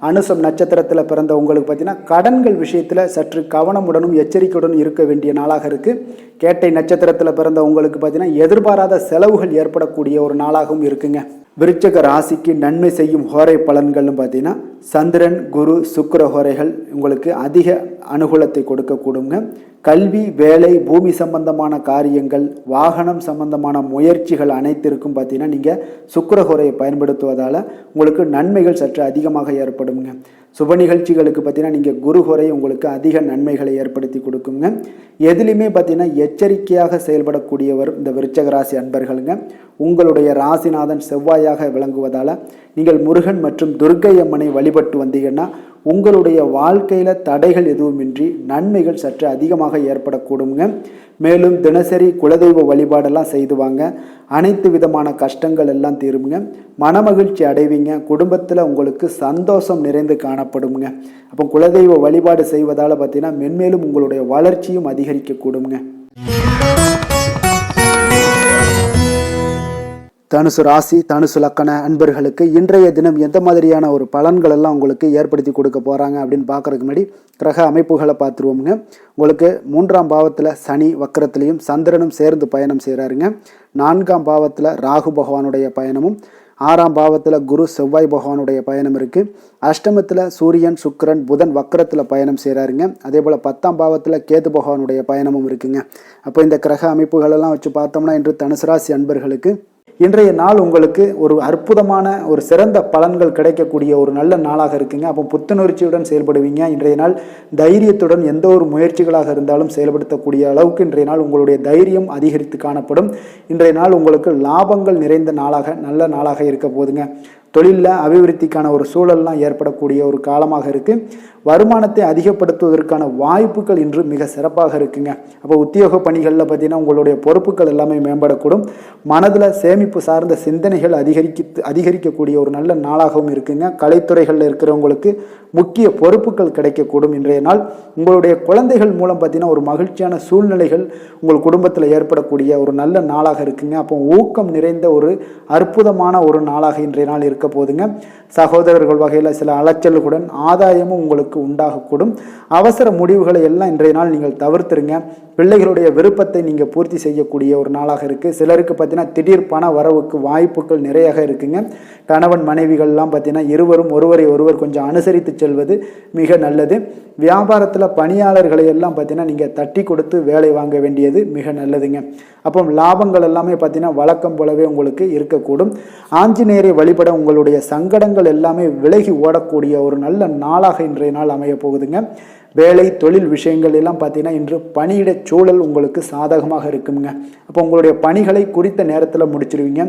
அனுசம் நட்சத்திரத்தில் பிறந்த உங்களுக்கு பார்த்தீங்கன்னா கடன்கள் விஷயத்தில் சற்று கவனமுடனும் எச்சரிக்கையுடனும் இருக்க வேண்டிய நாளாக இருக்குது. கேட்டை நட்சத்திரத்தில் பிறந்த உங்களுக்கு பார்த்தீங்கன்னா எதிர்பாராத செலவுகள் ஏற்படக்கூடிய ஒரு நாளாகவும் இருக்குங்க. விருச்சக ராசிக்கு நன்மை செய்யும் ஹோரை பலன்கள்னு பார்த்தீங்கன்னா சந்திரன் குரு சுக்கிர ஹோரைகள் உங்களுக்கு அதிக அனுகூலத்தை கொடுக்கக்கூடுங்க. கல்வி வேலை பூமி சம்பந்தமான காரியங்கள் வாகனம் சம்பந்தமான முயற்சிகள் அனைத்திற்கும் பார்த்தீங்கன்னா நீங்கள் சுக்கிர ஹோரையை பயன்படுத்துவதால் உங்களுக்கு நன்மைகள் சற்று அதிகமாக ஏற்படுங்க. சுப நிகழ்ச்சிகளுக்கு பார்த்தீங்கன்னா நீங்கள் குரு ஹோரை உங்களுக்கு அதிக நன்மைகளை ஏற்படுத்தி கொடுக்குங்க. எதுலையுமே பார்த்தீங்கன்னா எச்சரிக்கையாக செயல்படக்கூடியவர் இந்த விருச்சக ராசி அன்பர்களுங்க. உங்களுடைய ராசிநாதன் செவ்வாயாக விளங்குவதால் நீங்கள் முருகன் மற்றும் துர்க்கை அம்மனை வழிபட்டு வந்தீங்கன்னா உங்களுடைய வாழ்க்கையில் தடைகள் எதுவுமின்றி நன்மைகள் சற்று அதிகமாக ஏற்படக்கூடுங்க. மேலும் தினசரி குலதெய்வ வழிபாடெல்லாம் செய்து வாங்க. அனைத்து விதமான கஷ்டங்கள் எல்லாம் தீருங்க. மனமகிழ்ச்சி அடைவீங்க. குடும்பத்தில் உங்களுக்கு சந்தோஷம் நிறைந்து காணப்படுங்க. அப்போ குலதெய்வ வழிபாடு செய்வதால் பார்த்தீங்கன்னா மென்மேலும் உங்களுடைய வளர்ச்சியும் அதிகரிக்க கூடுங்க. தனுசு ராசி தனுசு லக்கண அன்பர்களுக்கு இன்றைய தினம் எந்த மாதிரியான ஒரு பலன்கள் எல்லாம் உங்களுக்கு ஏற்படுத்தி கொடுக்க போகிறாங்க அப்படின்னு பார்க்குறதுக்கு முன்னாடி கிரக அமைப்புகளை பார்த்துருவோமுங்க. உங்களுக்கு 3ஆம் பாவத்தில் சனி வக்கரத்திலையும் சந்திரனும் சேர்ந்து பயணம் செய்கிறாருங்க. 4ஆம் பாவத்தில் ராகு பகவானுடைய பயணமும் 6ஆம் பாவத்தில் குரு செவ்வாய் பகவானுடைய பயணம் இருக்குது. அஷ்டமத்தில் சூரியன் சுக்கிரன் புதன் வக்கரத்தில் பயணம் செய்கிறாருங்க. அதே போல் 10ஆம் பாவத்தில் கேது பகவானுடைய பயணமும் இருக்குங்க. அப்போ இந்த கிரக அமைப்புகளெல்லாம் வச்சு பார்த்தோம்னா இன்று தனுசு ராசி அன்பர்களுக்கு இன்றைய நாள் உங்களுக்கு ஒரு அற்புதமான ஒரு சிறந்த பலன்கள் கிடைக்கக்கூடிய ஒரு நல்ல நாளாக இருக்குங்க. அப்போ புத்துணர்ச்சியுடன் செயல்படுவீங்க. இன்றைய நாள் தைரியத்துடன் எந்த ஒரு முயற்சிகளாக இருந்தாலும் செயல்படுத்தக்கூடிய அளவுக்கு இன்றைய நாள் உங்களுடைய தைரியம் அதிகரித்து காணப்படும். இன்றைய நாள் உங்களுக்கு லாபங்கள் நிறைந்த நாளாக நல்ல நாளாக இருக்க போதுங்க. தொழிலில் அபிவிருத்திக்கான ஒரு சூழல்லாம் ஏற்படக்கூடிய ஒரு காலமாக இருக்குது. வருமானத்தை அதிகப்படுத்துவதற்கான வாய்ப்புகள் இன்று மிக சிறப்பாக இருக்குங்க. அப்போ உத்தியோக பணிகளில் பார்த்தீங்கன்னா உங்களுடைய பொறுப்புகள் எல்லாமே மேம்படக்கூடும். மனதில் சேமிப்பு சார்ந்த சிந்தனைகள் அதிகரிக்கக்கூடிய ஒரு நல்ல நாளாகவும் இருக்குங்க. கலைத்துறைகளில் இருக்கிறவங்களுக்கு முக்கிய பொறுப்புகள் கிடைக்கக்கூடும். இன்றைய நாள் உங்களுடைய குழந்தைகள் மூலம் பார்த்தீங்கன்னா ஒரு மகிழ்ச்சியான சூழ்நிலைகள் உங்கள் குடும்பத்தில் ஏற்படக்கூடிய ஒரு நல்ல நாளாக இருக்குங்க. அப்போ ஊக்கம் நிறைந்த ஒரு அற்புதமான ஒரு நாளாக இன்றைய நாள் இருக்க போதுங்க. சகோதரர்கள் வகையில் சில அலைச்சல்களுடன் ஆதாயமும் உங்களுக்கு உண்டாகக்கூடும். அவசர முடிவுகளை எல்லாம் இன்றைய நாள் நீங்கள் தவிர்த்துருங்க. பிள்ளைகளுடைய விருப்பத்தை நீங்கள் பூர்த்தி செய்யக்கூடிய ஒரு நாளாக இருக்குது. சிலருக்கு பார்த்தீங்கன்னா திடீர் பண வரவுக்கு வாய்ப்புகள் நிறைய இருக்குங்க. கணவன் மனைவிகள்லாம் பார்த்தீங்கன்னா இருவரும் ஒருவரை ஒருவர் கொஞ்சம் அனுசரித்து செல்வது மிக நல்லது. வியாபாரத்தில் பணியாளர்களை எல்லாம் பார்த்தீங்கன்னா நீங்கள் தட்டி கொடுத்து வேலை வாங்க வேண்டியது மிக நல்லதுங்க. அப்போ லாபங்கள் எல்லாமே பார்த்தீங்கன்னா வழக்கம் போலவே உங்களுக்கு இருக்கக்கூடும். ஆஞ்சநேயரை வழிபட உங்களுடைய சங்கடங்கள் எல்லாமே விலகி ஓடக்கூடிய ஒரு நல்ல நாளாக இன்றைய நாள் அமைய போகுதுங்க. வேலை தொழில் விஷயங்கள் எல்லாம் பார்த்தீங்கன்னா இன்று பணியிட சூழல் உங்களுக்கு சாதகமாக இருக்குங்க. அப்போ உங்களுடைய பணிகளை குறித்த நேரத்தில் முடிச்சிருவீங்க.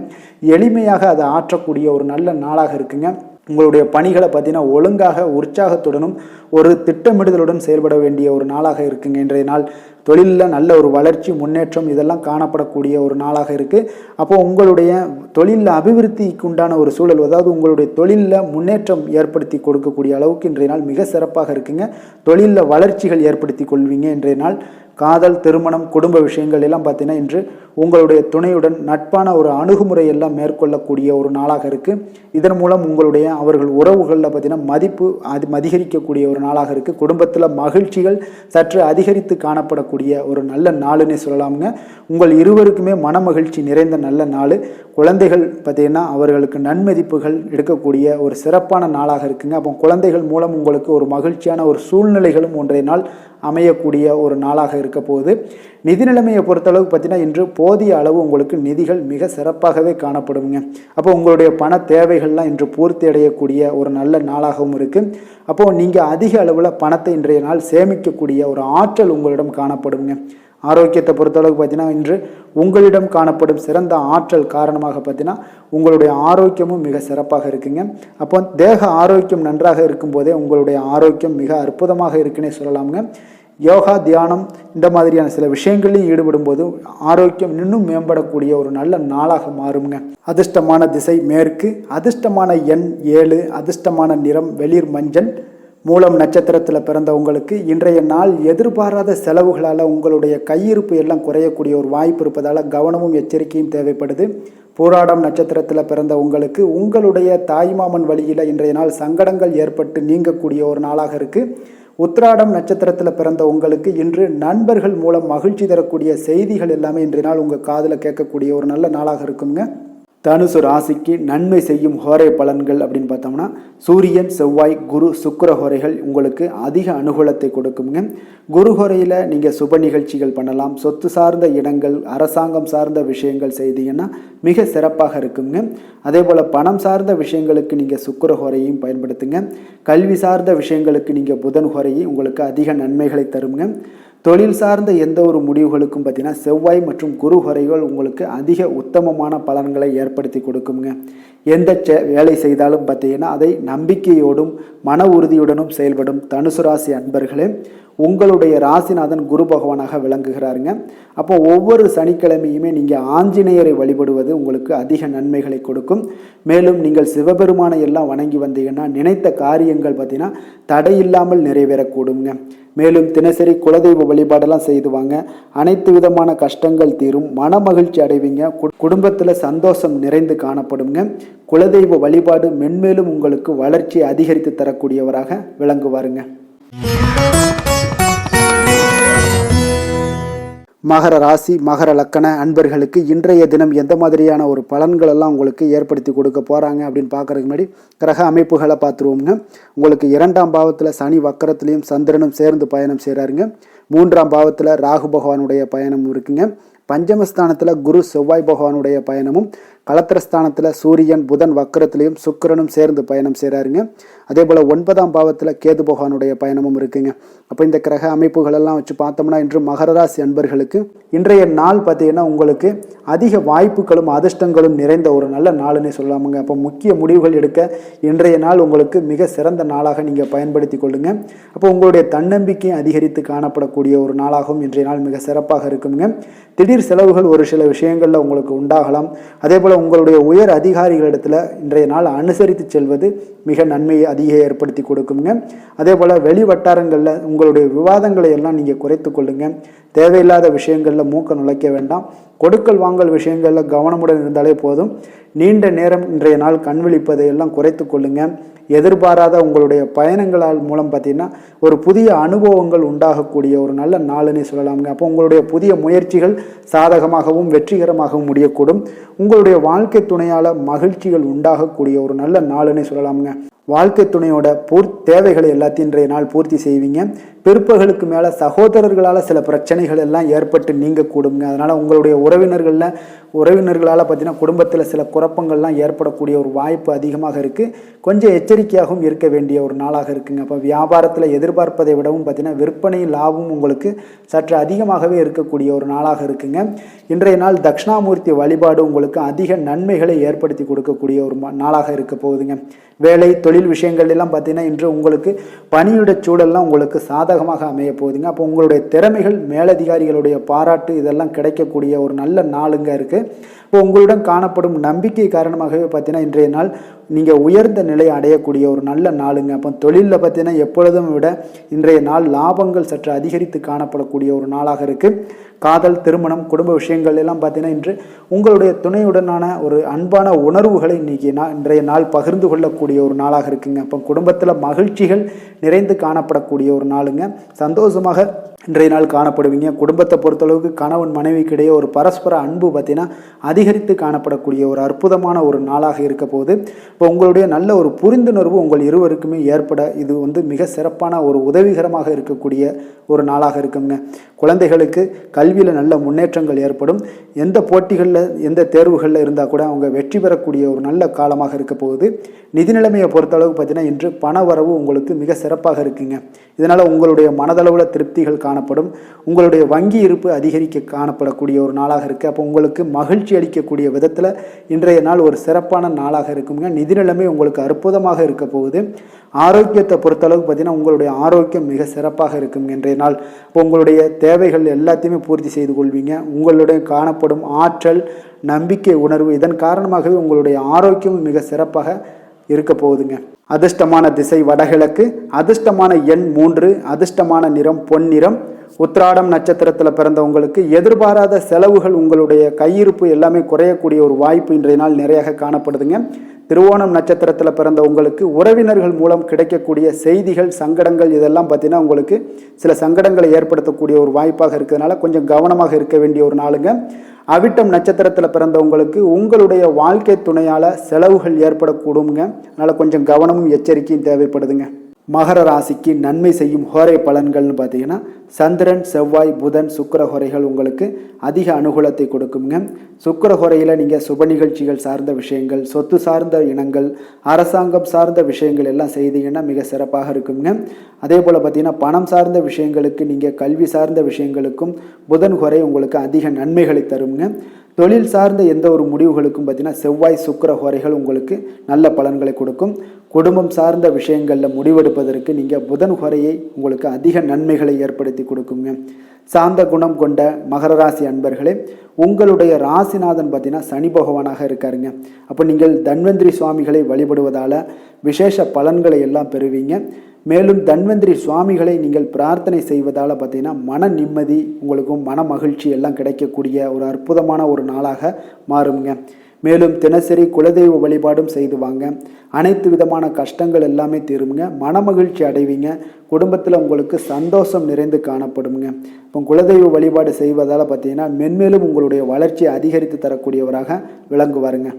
எளிமையாக அதை ஆற்றக்கூடிய ஒரு நல்ல நாளாக இருக்குங்க. உங்களுடைய பணிகளை பார்த்தீங்கன்னா ஒழுங்காக உற்சாகத்துடனும் ஒரு திட்டமிடுதலுடன் செயல்பட வேண்டிய ஒரு நாளாக இருக்குங்க. இன்றைய நாள் தொழிலில் நல்ல ஒரு வளர்ச்சி முன்னேற்றம் இதெல்லாம் காணப்படக்கூடிய ஒரு நாளாக இருக்குது. அப்போது உங்களுடைய தொழிலில் அபிவிருத்திக்கு உண்டான ஒரு சூழல், அதாவது உங்களுடைய தொழிலில் முன்னேற்றம் ஏற்படுத்தி கொடுக்கக்கூடிய அளவுக்கு இன்றைய நாள் மிக சிறப்பாக இருக்குங்க. தொழிலில் வளர்ச்சிகள் ஏற்படுத்தி கொள்வீங்க. இன்றைய நாள் காதல் திருமணம் குடும்ப விஷயங்கள் எல்லாம் பார்த்தீங்கன்னா இன்று உங்களுடைய துணையுடன் நட்பான ஒரு அணுகுமுறை எல்லாம் மேற்கொள்ளக்கூடிய ஒரு நாளாக இருக்குது. இதன் மூலம் உங்களுடைய அவர்கள் உறவுகளில் பார்த்தீங்கன்னா மதிப்பு அதிகரிக்கக்கூடிய ஒரு நாளாக இருக்குது. குடும்பத்தில் மகிழ்ச்சிகள் சற்று அதிகரித்து காணப்படக்கூடிய ஒரு நல்ல நாளுன்னே சொல்லலாமுங்க. உங்கள் இருவருக்குமே மன மகிழ்ச்சி நிறைந்த நல்ல நாள். குழந்தைகள் பார்த்தீங்கன்னா அவர்களுக்கு நன்மதிப்புகள் எடுக்கக்கூடிய ஒரு சிறப்பான நாளாக இருக்குங்க. அப்போ குழந்தைகள் மூலம் உங்களுக்கு ஒரு மகிழ்ச்சியான ஒரு சூழ்நிலைகளும் ஒன்றைய நாள் அமையக்கூடிய ஒரு நாளாக இருக்க போகுது. நிதி நிலைமையை பொறுத்தளவுக்கு பார்த்தீங்கன்னா இன்று போதிய அளவு உங்களுக்கு நிதிகள் மிக சிறப்பாகவே காணப்படுங்க. அப்போ உங்களுடைய பண தேவைகள்லாம் இன்று பூர்த்தி அடையக்கூடிய ஒரு நல்ல நாளாகவும் இருக்குது. அப்போது நீங்கள் அதிக அளவில் பணத்தை இன்றைய நாள் சேமிக்கக்கூடிய ஒரு ஆற்றல் உங்களிடம் காணப்படுங்க. ஆரோக்கியத்தை பொறுத்தளவுக்கு பார்த்தீங்கன்னா இன்று உங்களிடம் காணப்படும் சிறந்த ஆற்றல் காரணமாக பார்த்தீங்கன்னா உங்களுடைய ஆரோக்கியமும் மிக சிறப்பாக இருக்குங்க. அப்போ தேக ஆரோக்கியம் நன்றாக இருக்கும்போதே உங்களுடைய ஆரோக்கியம் மிக அற்புதமாக இருக்குன்னே சொல்லலாமுங்க. யோகா தியானம் இந்த மாதிரியான சில விஷயங்களையும் ஈடுபடும் போது ஆரோக்கியம் இன்னும் மேம்படக்கூடிய ஒரு நல்ல நாளாக மாறுங்க. அதிர்ஷ்டமான திசை மேற்கு, அதிர்ஷ்டமான எண் 7, அதிர்ஷ்டமான நிறம் வெளிர் மஞ்சள். மூலம் நட்சத்திரத்தில் பிறந்த உங்களுக்கு இன்றைய நாள் எதிர்பாராத செலவுகளால் உங்களுடைய கையிருப்பு எல்லாம் குறையக்கூடிய ஒரு வாய்ப்பு இருப்பதால் கவனமும் எச்சரிக்கையும் தேவைப்படுது. பூராடம் நட்சத்திரத்தில் பிறந்த உங்களுக்கு உங்களுடைய தாய்மாமன் வழியில் இன்றைய நாள் சங்கடங்கள் ஏற்பட்டு நீங்கக்கூடிய ஒரு நாளாக இருக்குது. உத்திராடம் நட்சத்திரத்தில் பிறந்த உங்களுக்கு இன்று நண்பர்கள் மூலம் மகிழ்ச்சி தரக்கூடிய செய்திகள் எல்லாமே இன்றைய நாள் உங்கள் காதில் கேட்கக்கூடிய ஒரு நல்ல நாளாக இருக்குங்க. தனுசு ராசிக்கு நன்மை செய்யும் ஹோரை பலன்கள் அப்படின்னு பார்த்தோம்னா சூரியன் செவ்வாய் குரு சுக்கிர ஹோரைகள் உங்களுக்கு அதிக அனுகூலத்தை கொடுக்குங்க. குரு ஹோரையில் நீங்கள் சுப நிகழ்ச்சிகள் பண்ணலாம். சொத்து சார்ந்த இடங்கள் அரசாங்கம் சார்ந்த விஷயங்கள் செய்தீங்கன்னா மிக சிறப்பாக இருக்குங்க. அதே போல் பணம் சார்ந்த விஷயங்களுக்கு நீங்கள் சுக்கிர ஹோரையும் பயன்படுத்துங்க. கல்வி சார்ந்த விஷயங்களுக்கு நீங்கள் புதன் ஹோரையும் உங்களுக்கு அதிக நன்மைகளை தருங்க. தொழில் சார்ந்த எந்த ஒரு முடிவுகளுக்கும் பார்த்தீங்கன்னா செவ்வாய் மற்றும் குரு ஹோரைகள் உங்களுக்கு அதிக உத்தமமான பலன்களை ஏற்படுத்தி கொடுக்குங்க. எந்த வேலை செய்தாலும் பார்த்தீங்கன்னா அதை நம்பிக்கையோடும் மன உறுதியுடனும் செயல்படும் தனுசு ராசி அன்பர்களே, உங்களுடைய ராசிநாதன் குரு பகவானாக விளங்குகிறாருங்க. அப்போ ஒவ்வொரு சனிக்கிழமையுமே நீங்கள் ஆஞ்சநேயரை வழிபடுவது உங்களுக்கு அதிக நன்மைகளை கொடுக்கும். மேலும் நீங்கள் சிவபெருமானை எல்லாம் வணங்கி வந்தீங்கன்னா நினைத்த காரியங்கள் பார்த்தீங்கன்னா தடையில்லாமல் நிறைவேறக்கூடுங்க. மேலும் தினசரி குலதெய்வ வழிபாடெல்லாம் செய்து வாங்க. அனைத்து விதமான கஷ்டங்கள் தீரும், மன மகிழ்ச்சி அடைவீங்க, குடும்பத்தில் சந்தோஷம் நிறைந்து காணப்படுங்க. குலதெய்வ வழிபாடு மென்மேலும் உங்களுக்கு வளர்ச்சியை அதிகரித்து தரக்கூடியவராக விளங்குவாருங்க. மகர ராசி மகர லக்கண அன்பர்களுக்கு இன்றைய தினம் எந்த மாதிரியான ஒரு பலன்களெல்லாம் உங்களுக்கு ஏற்படுத்தி கொடுக்க போகிறாங்க அப்படின்னு பார்க்குறதுக்கு முன்னாடி கிரக அமைப்புகளை பார்த்துருவோங்க. உங்களுக்கு 2ஆம் பாவத்தில் சனி வக்கரத்துலேயும் சந்திரனும் சேர்ந்து பயணம் செய்கிறாருங்க. 3ஆம் பாவத்தில் ராகு பகவானுடைய பயணம் இருக்குங்க. பஞ்சமஸ்தானத்தில் குரு செவ்வாய் பகவானுடைய பயணமும், களத்திரஸ்தானத்தில் சூரியன் புதன் வக்கரத்திலையும் சுக்கிரனும் சேர்ந்து பயணம் செய்கிறாருங்க. அதே போல் 9ஆம் பாவத்தில் கேது பகவானுடைய பயணமும் இருக்குங்க. அப்போ இந்த கிரக அமைப்புகளெல்லாம் வச்சு பார்த்தோம்னா இன்று மகர ராசி அன்பர்களுக்கு இன்றைய நாள் பார்த்தீங்கன்னா உங்களுக்கு அதிக வாய்ப்புகளும் அதிர்ஷ்டங்களும் நிறைந்த ஒரு நல்ல நாளுன்னே சொல்லாமுங்க. அப்போ முக்கிய முடிவுகள் எடுக்க இன்றைய நாள் உங்களுக்கு மிக சிறந்த நாளாக நீங்கள் பயன்படுத்தி கொள்ளுங்க. அப்போ உங்களுடைய தன்னம்பிக்கை அதிகரித்து காணப்படக்கூடிய ஒரு நாளாகவும் இன்றைய நாள் மிக சிறப்பாக இருக்குங்க. திடீர் செலவுகள் ஒரு சில விஷயங்களில் உங்களுக்கு உண்டாகலாம். அதே போல் உங்களுடைய உயர் அதிகாரிகளிடத்தில் இன்றைய நாள் அனுசரித்து செல்வது மிக நன்மையை அதிக ஏற்படுத்தி கொடுக்குங்க. அதே போல் வெளி வட்டாரங்களில் உங்களுடைய விவாதங்களை எல்லாம் நீங்கள் குறைத்து கொள்ளுங்க. தேவையில்லாத விஷயங்களில் மூக்க நுழைக்க வேண்டாம். கொடுக்கல் வாங்கல் விஷயங்களில் கவனமுடன் இருந்தாலே போதும். நீண்ட நேரம் இன்றைய நாள் கண் விழிப்பதை எல்லாம் குறைத்து கொள்ளுங்க. எதிர்பாராத உங்களுடைய பயணங்களால் மூலம் பார்த்தீங்கன்னா ஒரு புதிய அனுபவங்கள் உண்டாகக்கூடிய ஒரு நல்ல நாளுன்னே சொல்லலாமுங்க. அப்போ உங்களுடைய புதிய முயற்சிகள் சாதகமாகவும் வெற்றிகரமாகவும் முடியக்கூடும். உங்களுடைய வாழ்க்கை துணையால் மகிழ்ச்சிகள் உண்டாகக்கூடிய ஒரு நல்ல நாளுன்னே சொல்லலாமுங்க. வாழ்க்கை துணையோட தேவைகளை எல்லாத்தையும் இன்றைய நாள் பூர்த்தி செய்வீங்க. பிற்பகலுக்கு மேலே சகோதரர்களால் சில பிரச்சனைகள் எல்லாம் ஏற்பட்டு நீங்கக்கூடுங்க. அதனால் உங்களுடைய உறவினர்களால் பார்த்தீங்கன்னா குடும்பத்தில் சில குழப்பங்கள்லாம் ஏற்படக்கூடிய ஒரு வாய்ப்பு அதிகமாக இருக்குது. கொஞ்சம் எச்சரிக்கையாகவும் இருக்க வேண்டிய ஒரு நாளாக இருக்குங்க. அப்போ வியாபாரத்தில் எதிர்பார்ப்பதை விடவும் பார்த்தீங்கன்னா விற்பனை லாபம் உங்களுக்கு சற்று அதிகமாகவே இருக்கக்கூடிய ஒரு நாளாக இருக்குங்க. இன்றைய நாள் தட்சிணாமூர்த்தி வழிபாடு உங்களுக்கு அதிக நன்மைகளை ஏற்படுத்தி கொடுக்கக்கூடிய ஒரு நாளாக இருக்க போகுதுங்க. வேலை தொழில் விஷயங்கள் எல்லாம் பார்த்தீங்கன்னா இன்று உங்களுக்கு பணியிட சூழல்லாம் உங்களுக்கு சாதகமாக அமைய போகுதுங்க. அப்போ உங்களுடைய திறமைகள் மேலதிகாரிகளுடைய பாராட்டு இதெல்லாம் கிடைக்கக்கூடிய ஒரு நல்ல நாளுங்க இருக்குது. இப்போ உங்களுடன் காணப்படும் நம்பிக்கை காரணமாகவே பார்த்தீங்கன்னா இன்றைய நாள் நீங்கள் உயர்ந்த நிலையை அடையக்கூடிய ஒரு நல்ல நாளுங்க. அப்போ தொழிலில் பார்த்தீங்கன்னா எப்பொழுதும் விட இன்றைய நாள் லாபங்கள் சற்று அதிகரித்து காணப்படக்கூடிய ஒரு நாளாக இருக்குது. காதல், திருமணம், குடும்ப விஷயங்கள் எல்லாம் பார்த்தீங்கன்னா இன்று உங்களுடைய துணையுடனான ஒரு அன்பான உணர்வுகளை இன்றைய நாள் பகிர்ந்து கொள்ளக்கூடிய ஒரு நாளாக இருக்குங்க. அப்போ குடும்பத்தில் மகிழ்ச்சிகள் நிறைந்து காணப்படக்கூடிய ஒரு நாளுங்க. சந்தோஷமாக இன்றைய நாள் காணப்படுவீங்க. குடும்பத்தை பொறுத்தளவுக்கு கணவன் மனைவிக்கு இடையே ஒரு பரஸ்பர அன்பு பார்த்தீங்கன்னா அதிகரித்து காணப்படக்கூடிய ஒரு அற்புதமான ஒரு நாளாக இருக்க போகுது. இப்போ உங்களுடைய நல்ல ஒரு புரிந்துணர்வு உங்கள் இருவருக்குமே ஏற்பட இது மிக சிறப்பான ஒரு உதவிகரமாக இருக்கக்கூடிய ஒரு நாளாக இருக்குங்க. குழந்தைகளுக்கு கல்வியில் நல்ல முன்னேற்றங்கள் ஏற்படும். எந்த போட்டிகளில் எந்த தேர்வுகளில் இருந்தால் கூட அவங்க வெற்றி பெறக்கூடிய ஒரு நல்ல காலமாக இருக்க போகுது. நிதி நிலைமையை பொறுத்தளவுக்கு பார்த்தீங்கன்னா இன்று பண வரவு உங்களுக்கு மிக சிறப்பாக இருக்குங்க. இதனால் உங்களுடைய மனதளவில் திருப்திகள் காணப்படும். உங்களுடைய வங்கி இருப்பு அதிகரிக்க காணப்படக்கூடிய ஒரு நாளாக இருக்குது. அப்போ உங்களுக்கு மகிழ்ச்சி அளிக்கக்கூடிய விதத்தில் இன்றைய நாள் ஒரு சிறப்பான நாளாக இருக்குங்க. நிதி நிலைமை உங்களுக்கு அற்புதமாக இருக்க போகுது. ஆரோக்கியத்தை பொறுத்தளவுக்கு பார்த்தீங்கன்னா உங்களுடைய ஆரோக்கியம் மிக சிறப்பாக இருக்குங்க இன்றைய நாள். உங்களுடைய தேவைகள் எல்லாத்தையுமே பூர்த்தி செய்து கொள்வீங்க. உங்களுடைய காணப்படும் ஆற்றல், நம்பிக்கை உணர்வு இதன் காரணமாகவே உங்களுடைய ஆரோக்கியம் மிக சிறப்பாக இருக்க போகுதுங்க. அதிர்ஷ்டமான திசை வடகிழக்கு, அதிர்ஷ்டமான எண் 3, அதிர்ஷ்டமான நிறம் பொன்னிறம். உத்திராடம் நட்சத்திரத்தில் பிறந்தவங்களுக்கு எதிர்பாராத செலவுகள் உங்களுடைய கையிருப்பு எல்லாமே குறையக்கூடிய ஒரு வாய்ப்பு இன்றைய நாள் நிறைய காணப்படுதுங்க. திருவோணம் நட்சத்திரத்தில் பிறந்த உங்களுக்கு உறவினர்கள் மூலம் கிடைக்கக்கூடிய செய்திகள், சங்கடங்கள் இதெல்லாம் பார்த்தீங்கன்னா உங்களுக்கு சில சங்கடங்களை ஏற்படுத்தக்கூடிய ஒரு வாய்ப்பாக இருக்கிறதுனால கொஞ்சம் கவனமாக இருக்க வேண்டிய ஒரு நாளுங்க. அவிட்டம் நட்சத்திரத்தில் பிறந்தவங்களுக்கு உங்களுடைய வாழ்க்கை துணையால் செலவுகள் ஏற்படக்கூடுங்க. அதனால் கொஞ்சம் கவனமும் எச்சரிக்கையும் தேவைப்படுதுங்க. மகர ராசிக்கு நன்மை செய்யும் ஹோரை பலன்கள்னு பார்த்தீங்கன்னா சந்திரன், செவ்வாய், புதன், சுக்கிர ஹோரைகள் உங்களுக்கு அதிக அனுகூலத்தை கொடுக்குங்க. சுக்கிர ஹோரையில் நீங்கள் சுப நிகழ்ச்சிகள் சார்ந்த விஷயங்கள், சொத்து சார்ந்த இனங்கள், அரசாங்கம் சார்ந்த விஷயங்கள் எல்லாம் செய்தீங்கன்னா மிக சிறப்பாக இருக்குங்க. அதே போல் பார்த்தீங்கன்னா பணம் சார்ந்த விஷயங்களுக்கு, நீங்கள் கல்வி சார்ந்த விஷயங்களுக்கும் புதன் ஹோரை உங்களுக்கு அதிக நன்மைகளை தருங்க. தொழில் சார்ந்த எந்த ஒரு முடிவுகளுக்கும் பார்த்தீங்கன்னா செவ்வாய் சுக்கிர ஹோரைகள் உங்களுக்கு நல்ல பலன்களை கொடுக்கும். குடும்பம் சார்ந்த விஷயங்களில் முடிவெடுப்பதற்கு நீங்கள் புதன் ஹோரையை உங்களுக்கு அதிக நன்மைகளை ஏற்படுத்தி கொடுக்குங்க. சாந்த குணம் கொண்ட மகர ராசி அன்பர்களே, உங்களுடைய ராசிநாதன் பார்த்தீங்கன்னா சனி பகவானாக இருக்காருங்க. அப்போ நீங்கள் தன்வந்திரி சுவாமிகளை வழிபடுவதால் விசேஷ பலன்களை எல்லாம் பெறுவீங்க. மேலும் தன்வந்திரி சுவாமிகளை நீங்கள் பிரார்த்தனை செய்வதால் பார்த்தீங்கன்னா மன நிம்மதி உங்களுக்கும் மன மகிழ்ச்சி எல்லாம் கிடைக்கக்கூடிய ஒரு அற்புதமான ஒரு நாளாக மாறுங்க. மேலும் தினசரி குலதெய்வ வழிபாடும் செய்து வாங்க. அனைத்து விதமான கஷ்டங்கள் எல்லாமே தீருங்க. மனமகிழ்ச்சி அடைவீங்க. குடும்பத்தில் உங்களுக்கு சந்தோஷம் நிறைந்து காணப்படுங்க. இப்போ குலதெய்வ வழிபாடு செய்வதால் பார்த்தீங்கன்னா மென்மேலும் உங்களுடைய வளர்ச்சியை அதிகரித்து தரக்கூடியவராக விளங்குவாருங்க.